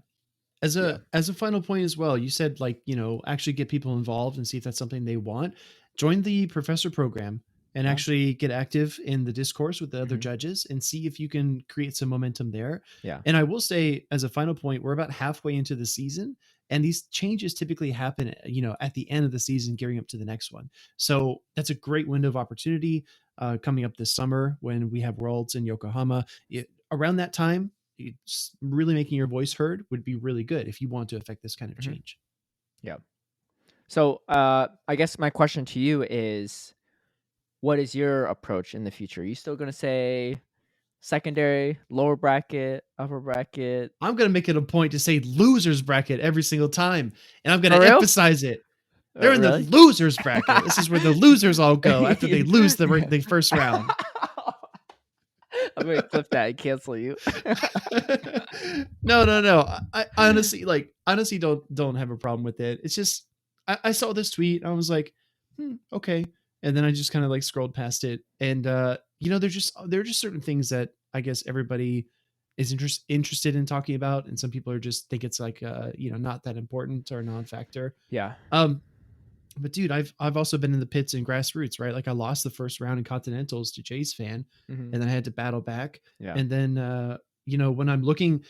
As a final point as well, you said like, actually get people involved and see if that's something they want. Join the professor program and yeah, actually get active in the discourse with the other hmm, judges and see if you can create some momentum there. yeah, And I will say as a final point, we're about halfway into the season and these changes typically happen, at the end of the season gearing up to the next one. So that's a great window of opportunity coming up this summer when we have Worlds in Yokohama. Around that time, really making your voice heard would be really good if you want to affect this kind of hmm, change. yeah. So I guess my question to you is, what is your approach in the future? Are you still gonna say secondary, lower bracket, upper bracket? I'm going to make it a point to say losers bracket every single time, and I'm going For to real? emphasize it. They're in the Really? losers bracket. This is where the losers all go after they lose the first round. I'm gonna clip that and cancel you. No, no, no. I honestly honestly don't have a problem with it. It's just I saw this tweet. I was like, okay. And then I just kind of like scrolled past it. And there are just certain things that I guess everybody is interested in talking about. And some people are just think it's like not that important or non-factor. Yeah. Um, but dude, I've also been in the pits in grassroots, right? Like I lost the first round in Continentals to Jay's fan, Hmm. and then I had to battle back. Yeah. And then when I'm looking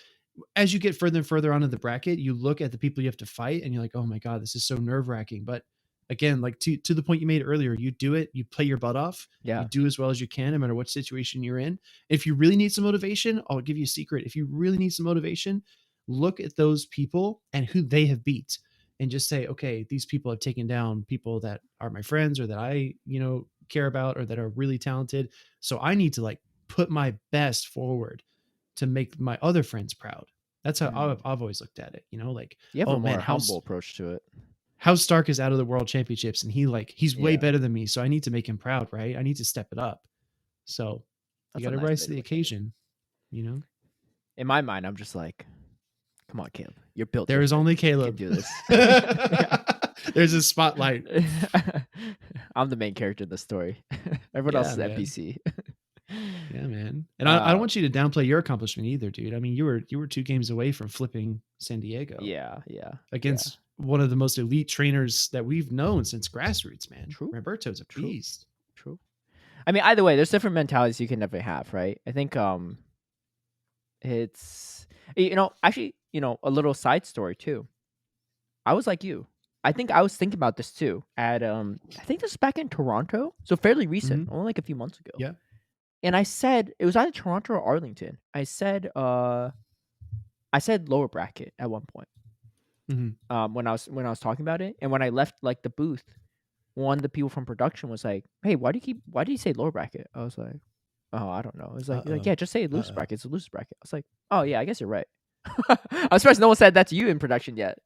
as you get further and further onto the bracket, you look at the people you have to fight and you're like, oh my God, this is so nerve-wracking. But again, like to the point you made earlier, you do it, you play your butt off, you Yeah. do as well as you can, no matter what situation you're in. If you really need some motivation, I'll give you a secret. If you really need some motivation, look at those people and who they have beat and just say, okay, these people have taken down people that are my friends or that I, care about or that are really talented. So I need to like put my best forward to make my other friends proud. That's how Mm. I've always looked at it, like, You have a oh man, more humble approach to it. House Stark is out of the world championships and he's way Yeah. better than me. So I need to make him proud, right? I need to step it up. So you That's a got to nice rise way to to the look at it. occasion, you know? In my mind, I'm just like, come on, Caleb. You're built There is different. only You can Caleb. do this. Yeah. There's a spotlight. I'm the main character in the story. Everyone else Yeah, is man. NPC. Yeah, man. And I don't want you to downplay your accomplishment either, dude. I mean, you were 2 games away from flipping San Diego Yeah, yeah, yeah. against one of the most elite trainers that we've known since grassroots, man. True, Roberto's a true, beast. true. I mean, either way, there's different mentalities you can never have, right? I think it's actually, a little side story too. I was like you. I think I was thinking about this too at I think this was back in Toronto, so fairly recent, Mm-hmm. only like a few months ago. Yeah. And I said it was either Toronto or Arlington. I said lower bracket at one point. Mm-hmm. When I was talking about it, and when I left like the booth, one of the people from production was like, "Hey, why do you say lower bracket?" I was like, "Oh, I don't know." It was like, Uh-oh. "Yeah, just say loose Uh-oh. bracket. It's a loose bracket." I was like, "Oh yeah, I guess you're right." I'm surprised no one said that to you in production yet.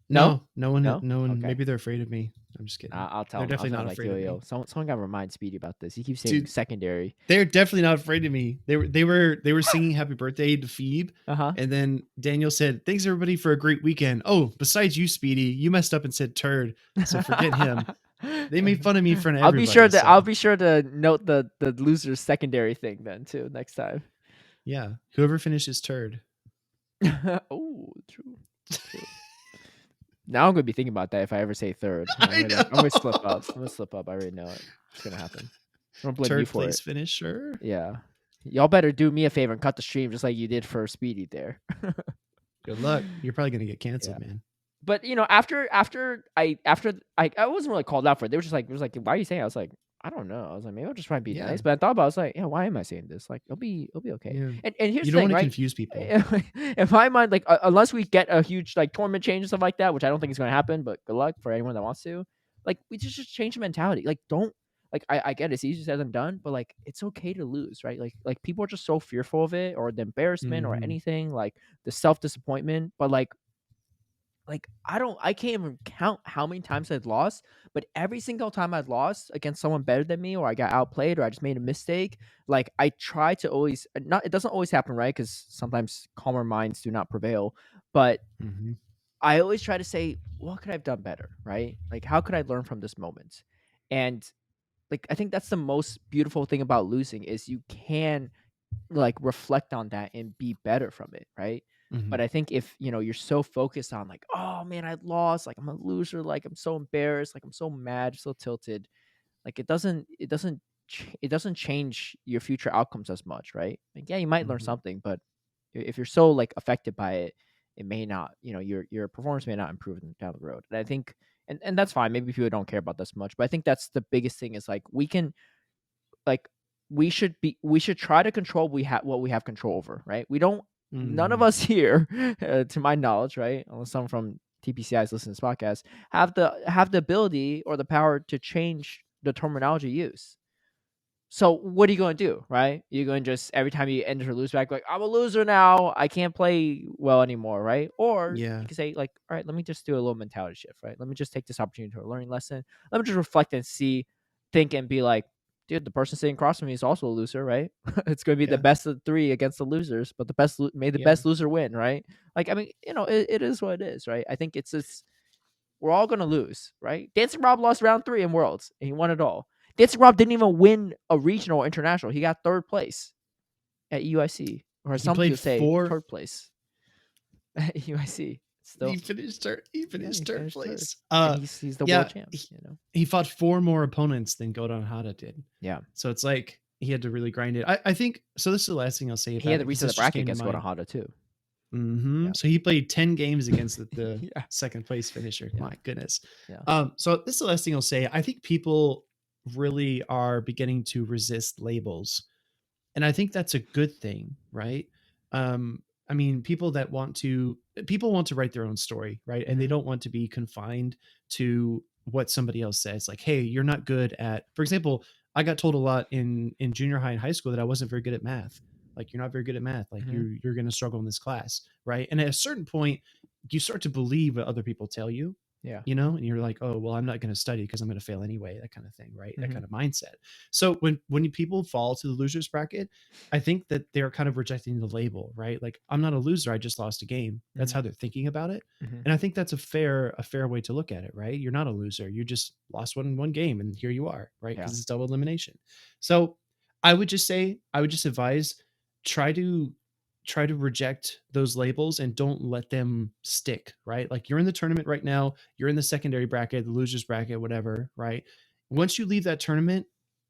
No, No, no no. one. Okay, Maybe they're afraid of me. I'm just kidding. I'll tell They're him. I'll definitely tell him not like, afraid yo, of me. someone got to remind Speedy about this. He keeps saying Dude, secondary. they're definitely not afraid of me. They were singing happy birthday to Phoebe. Uh huh. And then Daniel said, thanks everybody for a great weekend. Oh, besides you, Speedy, you messed up and said turd. So forget him. They made fun of me in front of I'll be sure everybody. to I'll So be sure to note the loser's secondary thing then too next time. yeah, whoever finishes turd. Oh, true. True. Now I'm gonna be thinking about that if I ever say third. I I'm gonna slip know. up. I'm gonna slip up. I already know it. It's gonna happen. I'm gonna blame you Turd for place it. finisher. Yeah. Y'all better do me a favor and cut the stream just like you did for Speedy there. Good luck. You're probably gonna get Yeah. canceled, man. But after I wasn't really called out for it. They were just like, it was like, why are you saying? I was like, I don't know. I was like, maybe I'll just try and be Yeah. nice. But I thought about it, I was like, yeah, why am I saying this? Like, it'll be okay. Yeah. And here's You the don't thing, want to right? confuse people. In my mind, like unless we get a huge like tournament change and stuff like that, which I don't think is going to happen, but good luck for anyone that wants to. Like, we just change the mentality. Like, don't like I get it's easier said than done, but like it's okay to lose, right? Like people are just so fearful of it or the embarrassment or Mhm. anything, like the self disappointment. But like I can't even count how many times I'd lost, but every single time I'd lost against someone better than me or I got outplayed or I just made a mistake, like I try to always not it doesn't always happen, right? Because sometimes calmer minds do not prevail. But Mhm. I always try to say, what could I have done better, right? Like how could I learn from this moment? And like I think that's the most beautiful thing about losing is you can like reflect on that and be better from it, right? But Mhm. I think if you're so focused on like, oh man, I lost, like I'm a loser, like I'm so embarrassed, like I'm so mad, so tilted, like it doesn't change your future outcomes as much, right? Like yeah, you might learn Mhm. something, but if you're so like affected by it, it may not, your performance may not improve down the road. And I think and that's fine. Maybe people don't care about this much, but I think that's the biggest thing is like we can like we should try to control what we have control over, right? We don't None of Mhm. us here, to my knowledge, right? Unless someone from TPCI's listen to this podcast, have the ability or the power to change the terminology used. So what are you going to do, right? You're going to just every time you enter a lose back, like I'm a loser now, I can't play well anymore, right? Or you Yeah. can say like, all right, let me just do a little mentality shift, right? Let me just take this opportunity to a learning lesson. Let me just reflect and think and be like, dude, the person sitting across from me is also a loser, right? It's going to be the Yeah. best of three against the losers, but may the Yeah. best loser win, right? Like I mean, it is what it is, right? I think it's we're all gonna lose, right? Dancing Rob lost round 3 in Worlds, and he won it all. Dancing Rob didn't even win a regional or international. He got third place at UIC, or He some played people say 4 third place at UIC. he Still, finished third he yeah, he finished 3rd finished third, place. and he's the world Yeah, champ. You know, he fought 4 more opponents than Godon Hada did. yeah, So it's like he had to really grind it. I think so. This is the last thing I'll say he about had it to because reset the this just bracket came to against Godan mind. Hada too. Mhm. Yeah, So he played 10 games against the yeah, second place finisher. yeah, My goodness. yeah. So this is the last thing I'll say. I think people really are beginning to resist labels, and I think that's a good thing, right? I mean, people want to write their own story, right? And they Mm-hmm. don't want to be confined to what somebody else says. Like, hey, you're not good at, for example, I got told a lot in junior high and high school that I wasn't very good at math. Like, you're not very good at math. Like, Mm-hmm. you're going to struggle in this class, right? And at a certain point, you start to believe what other people tell you, Yeah. and you're like, oh well, I'm not going to study because I'm going to fail anyway, that kind of thing, right? That Mm-hmm. kind of mindset. So when people fall to the losers bracket, I think that they're kind of rejecting the label, right? Like, I'm not a loser, I just lost a game. That's Mm-hmm. how they're thinking about it. Mm-hmm. And I think that's a fair way to look at it, right? You're not a loser. You just lost one game and here you are, right? Yeah. Because it's double elimination. So I would just advise, try to reject those labels and don't let them stick, right? Like, you're in the tournament right now, you're in the secondary bracket, the losers bracket, whatever, right? Once you leave that tournament,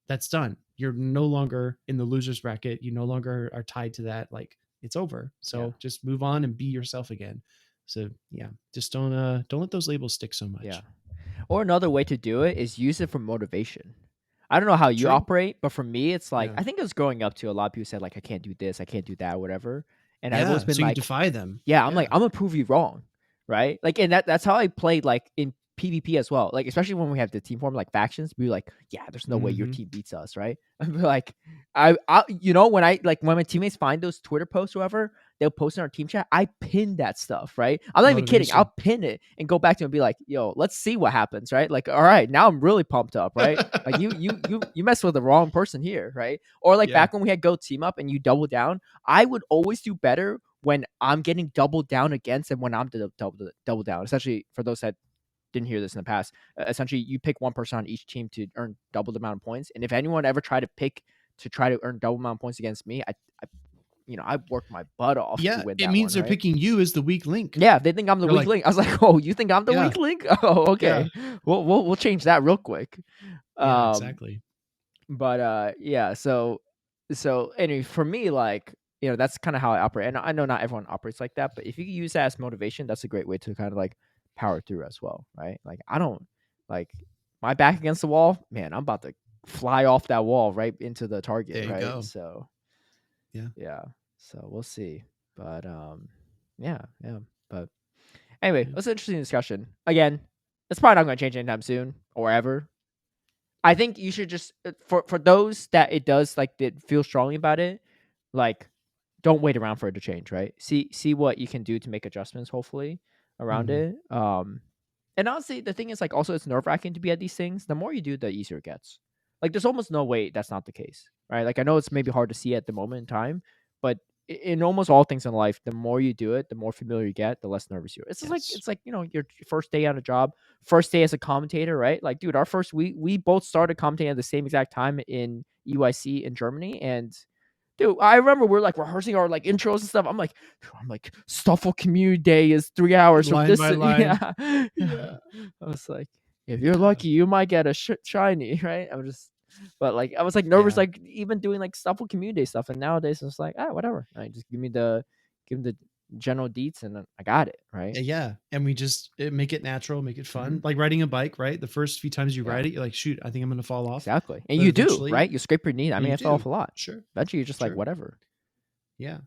that's done. You're no longer in the losers bracket. You no longer are tied to that. Like, it's over. Yeah. So just move on and be yourself again. So yeah, just don't let those labels stick so Yeah. much. Or another way to do it is use it for motivation. I don't know how you True. operate, but for me, it's like Yeah. I think it was growing up to a lot of people said like I can't do this, I can't do that, whatever. And I've always Yeah. been So you like, defy them. yeah, I'm like, Yeah. I'm gonna prove you wrong, right? Like, and that's how I played like in PvP as well. Like, especially when we have the team form like factions, we were like, yeah, there's no way your Mm-hmm. team beats us, right? And we're like, when I like when my teammates find those Twitter posts, or whatever, they'll post in our team chat. I pin that stuff, right? I'm not even kidding. I'll Motivation. pin it and go back to him and be like, yo, let's see what happens, right? Like, all right, now I'm really pumped up, right? Like you messed with the wrong person here, right? Or like Yeah. back when we had Go Team Up and you double down, I would always do better when I'm getting doubled down against and when I'm double down. Essentially, for those that didn't hear this in the past, essentially you pick one person on each team to earn double the amount of points. And if anyone ever tried to try to earn double amount of points against me, I worked my butt off to Yeah. win It that means one, they're right? picking you as the weak link. Yeah, they think I'm the They're weak like, link. I was like, oh, you think I'm the yeah, weak link? Oh, yeah, okay. We'll change that real quick. yeah, Um, exactly. but yeah, so anyway, for me, like that's kind of how I operate, and I know not everyone operates like that, but if you use that as motivation, that's a great way to kind of like power through as well, right? Like I don't like my back against the wall, man. I'm about to. fly off that wall right into the target, There you right? go. So Yeah. yeah, so we'll see. But yeah. But anyway, Yeah. it was an interesting discussion. Again, it's probably not going to change anytime soon or ever. I think you should just for those that it does like that feel strongly about it, like don't wait around for it to change, right? See what you can do to make adjustments, hopefully, around Mhm. it. And honestly, the thing is like also it's nerve wracking to be at these things. The more you do, the easier it gets. Like there's almost no way that's not the case, right? Like I know it's maybe hard to see at the moment in time, but in almost all things in life, the more you do it, the more familiar you get, the less nervous you are. It's just like Yes. your first day on a job, first day as a commentator, right? Like, dude, our first we both started commentating at the same exact time in UIC in Germany, and dude, I remember we're like rehearsing our like intros and stuff. I'm like, Stoffel Community Day is 3 hours from Line this. by line. Yeah. Yeah. I was like, if you're Yeah. lucky, you might get a shiny, right? But like, I was like nervous, Yeah. like even doing like Stoffel Community Day stuff. And nowadays it's like, whatever. Right? Just give me the general deets and then I got it, right? Yeah. And we just make it natural, make it fun. Mhm. Like riding a bike, right? The first few times you Yeah, ride it, you're like, shoot, I think I'm gonna fall off. exactly. And But you do, eventually, right? You scrape your knee. I and mean, you I fell off do. a lot. Sure. Eventually, you're just like, Sure. whatever. Yeah.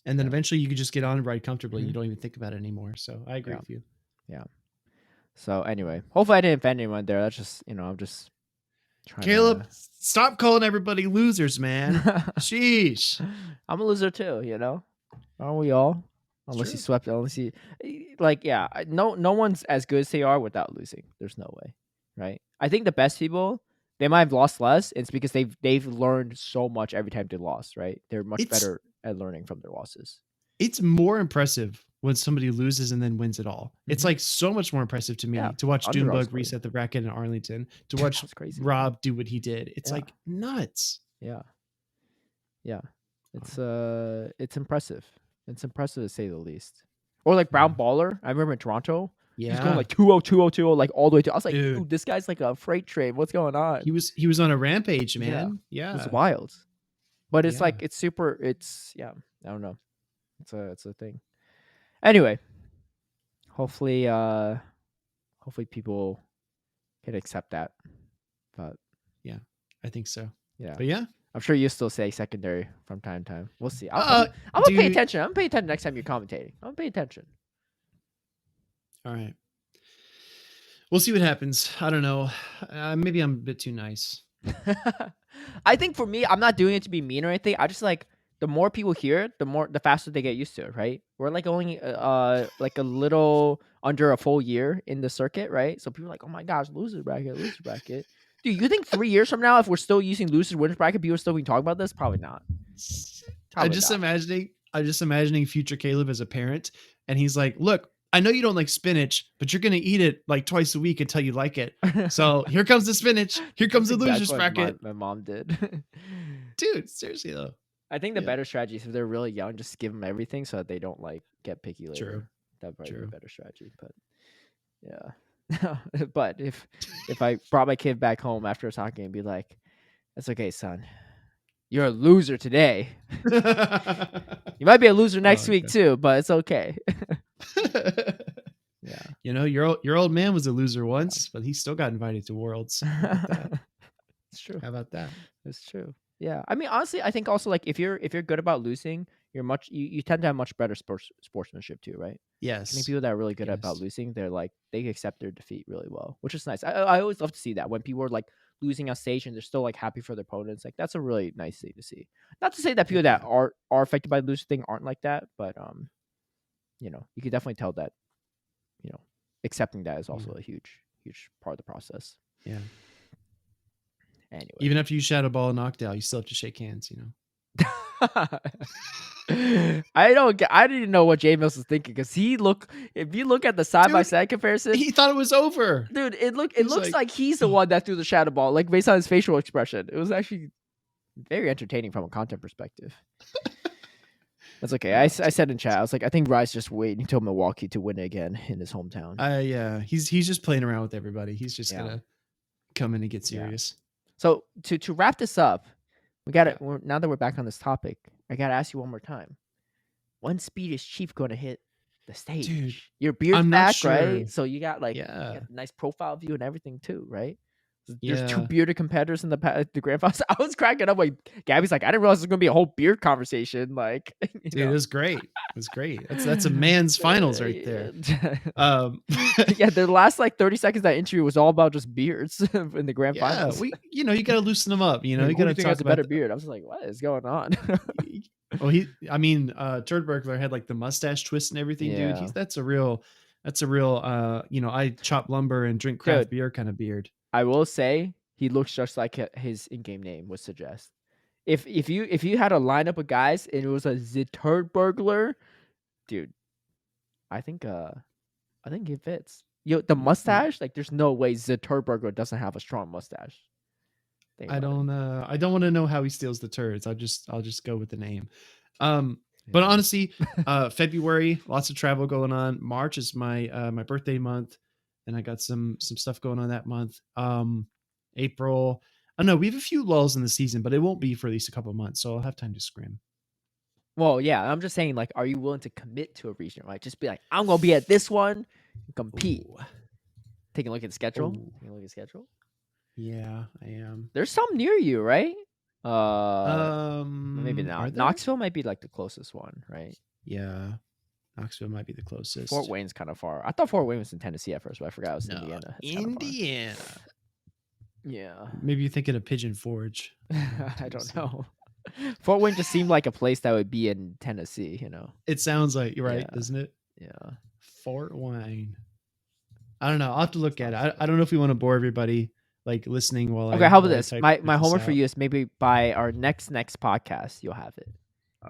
And then Yeah. eventually you could just get on and ride comfortably. You Mhm. don't even think about it anymore. So I agree Yeah. with you. Yeah. So anyway, hopefully I didn't offend anyone there. That's just I'm just trying Caleb, stop calling everybody losers, man. to. Sheesh. I'm a loser too. Aren't we all? It's Unless you true. swept, unless you like, yeah. No one's as good as they are without losing. There's no way, right? I think the best people they might have lost less. It's because they've learned so much every time they lost, right? They're much It's better at learning from their losses. it's more impressive when somebody loses and then wins it all. It's Mhm. like so much more impressive to Yeah, me to watch underdog Doombug story. reset the bracket in Arlington, to Dude, that watch was crazy. Rob do what he did. It's Yeah. like nuts. Yeah. Wow. It's impressive. It's impressive to say the least. Or like Yeah. Brown Baller. I remember in Toronto, he was going Yeah. like 2-0, 2-0, 2-0, like all the way to. I was like, Dude, dude, this guy's like a freight train. What's going on? he was on a rampage, Yeah, man. it was Yeah. wild. But it's like Yeah. it's super. It's yeah. I don't know. It's a thing. Anyway, hopefully hopefully people can accept that. But Yeah. I think so. yeah. But yeah. I'm sure you still say secondary from time to time. We'll see. I'm gonna pay Dude. attention. I'm gonna pay attention next time you're commentating. I'm gonna pay attention. All right. We'll see what happens. I don't know. Maybe I'm a bit too nice. I think for me, I'm not doing it to be mean or anything. I just like the more people hear it, the faster they get used to it, right? We're like only like a little under a full year in the circuit, right? So people are like, oh my gosh, loser bracket, loser bracket. Dude, you think 3 years from now, if we're still using losers winners bracket, people are still be talking about this? Probably not. I'm Probably just imagining future Caleb as a parent, and he's like, "Look, I know you don't like spinach, but you're gonna eat it like twice a week until you like it. not. So here comes the spinach. Here comes That's the losers exactly what bracket, my mom did. dude. Seriously though, I think the yeah, better strategy is if they're really young, just give them everything so that they don't like get picky later. true, That'd probably be true. a better strategy. But yeah, but if I brought my kid back home after a soccer game and be like, "That's okay, son. You're a loser today. You might be a loser next Oh, week too, but it's okay." okay. Yeah, You know, your old man was a loser once, but he still got invited to Worlds. How about that? it's true. How about that? It's true. Yeah, I mean, honestly, I think also like if you're good about losing, you tend to have much better sportsmanship too, right? I think Yes. people that are really good about Yes. losing, they're like they accept their defeat really well, which is nice. I always love to see that when people are like losing on stage and they're still like happy for their opponents. Like that's a really nice thing to see. Not to say that Heck people that yeah. are affected by the losing thing aren't like that, but you can definitely tell that accepting that is also Yeah. a huge part of the process. Yeah. Anyway, Even after you shadow ball a knockdown, you still have to shake hands, you know. I didn't know what J Mills was thinking because if you look at the side by side comparison, He thought it was over. dude, it He was looks like he's the one that threw the shadow ball, like based on his facial expression. It was actually very entertaining from a content perspective. That's okay. I said in chat, I was like, I think Rise just waiting until Milwaukee to win again in his hometown. Yeah, he's just playing around with everybody. He's just gonna come in and get serious. So to wrap this up, we got it. Now that we're back on this topic, I gotta ask you one more time. When Speed is Chief gonna hit the stage? Dude, Your beard's I'm not back, sure. right? So you got like Yeah. a nice profile view and everything too, right? There's two Yeah. bearded competitors in the grand finals. I was cracking up. Like Gabby's like, I didn't realize it was gonna be a whole beard conversation. Like, Dude, it was great. It was great. That's a man's finals right there. Yeah, the last like 30 seconds of that interview was all about just beards in the grand Yeah, finals. you got to loosen them up. You Who got do to you think talk has a about better beard? I was like, what is going on? Well, Turd Burglar had like the mustache twist and everything, dude. Yeah. That's a real, I chop lumber and drink craft beer kind of beard. I will say he looks just like his in-game name would suggest. If you had a lineup of guys and it was a Turd Burglar, dude, I think it fits. The mustache, like there's no way Turd Burglar doesn't have a strong mustache. I don't want to know how he steals the turds. I'll just go with the name. But honestly, February, lots of travel going on. March is my my birthday month, and I got some stuff going on that month. April, I don't know, we have a few lulls in the season, but it won't be for at least a couple of months, so I'll have time to scrim. Well, yeah, I'm just saying, like, are you willing to commit to a region, right? Just be like, I'm gonna be at this one and compete. Ooh. Taking a look at the schedule. Ooh. Taking a look at the schedule. Yeah, I am. There's some near you, right? Maybe not. Knoxville might be like the closest one, right? Yeah, Knoxville might be the closest. Fort Wayne's kind of far. I thought Fort Wayne was in Tennessee at first, but I forgot it was Indiana. Indiana. Yeah. Maybe you're thinking of Pigeon Forge. I don't know. Fort Wayne just seemed like a place that would be in Tennessee, you know. It sounds like you're right, doesn't it? Yeah. Fort Wayne. I don't know. I'll have to look at it. I don't know if we want to bore everybody like listening while how about this? My homework for you is maybe by our next podcast you'll have it.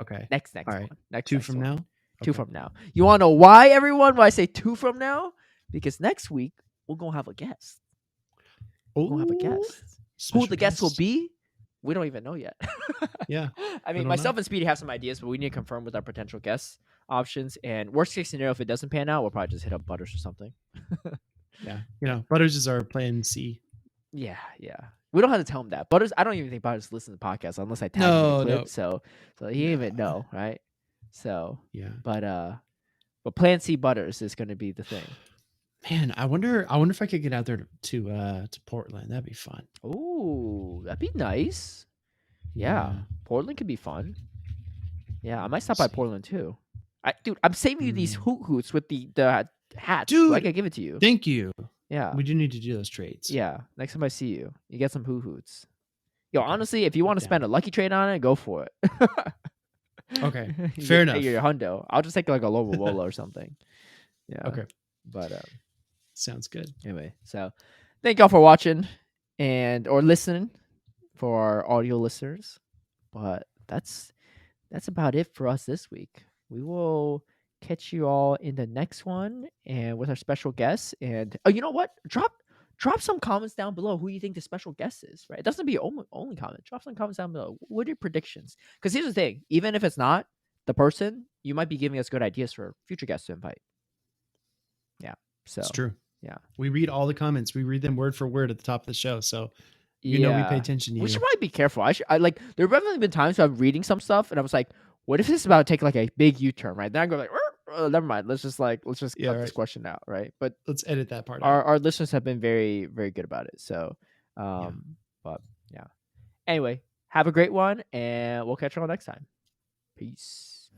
Okay. Next All right. one. Next 2 from now? 2 from now. You want to know why, everyone? Why I say 2 from now? Because next week we're gonna have a guest. We're gonna have a guest. Who the guest will be, we don't even know yet. Yeah. I mean, myself and Speedy have some ideas, but we need to confirm with our potential guest options. And worst case scenario, if it doesn't pan out, we'll probably just hit up Butters or something. Yeah. Butters is our plan C. Yeah. We don't have to tell him that. Butters, I don't even think Butters listens to the podcast unless I tag him in the clip. So he didn't even know, right? So yeah. But Plan C Butters is going to be the thing. Man, I wonder if I could get out there to Portland. That'd be fun. Ooh, that'd be nice. Yeah. Portland could be fun. Yeah, I might stop by Portland too. Dude, I'm saving you these hoots with the hats. Dude, so I can give it to you. Thank you. Yeah. We do need to do those trades. Yeah. Next time I see you, you get some hoots. Yo, honestly, if you want to spend a lucky trade on it, go for it. Okay. Fair enough. Your hundo. I'll just take like a Lobola or something. Yeah. Okay. But sounds good. Anyway, so thank y'all for watching or listening for our audio listeners. But that's about it for us this week. We will catch you all in the next one and with our special guests. And you know what? Drop some comments down below who you think the special guest is, right? It doesn't be only comment. Drop some comments down below. What are your predictions? Because here's the thing. Even if it's not the person, you might be giving us good ideas for future guests to invite. Yeah. So it's true. Yeah. We read all the comments. We read them word for word at the top of the show. So you know we pay attention to you. We should probably be careful. There have definitely been times where I'm reading some stuff and I was like, what if this is about to take like a big U-turn, right? Then I go like, never mind. Let's just cut this question out, right? But let's edit that part. Our listeners have been very, very good about it. So, but yeah. Anyway, have a great one, and we'll catch you all next time. Peace.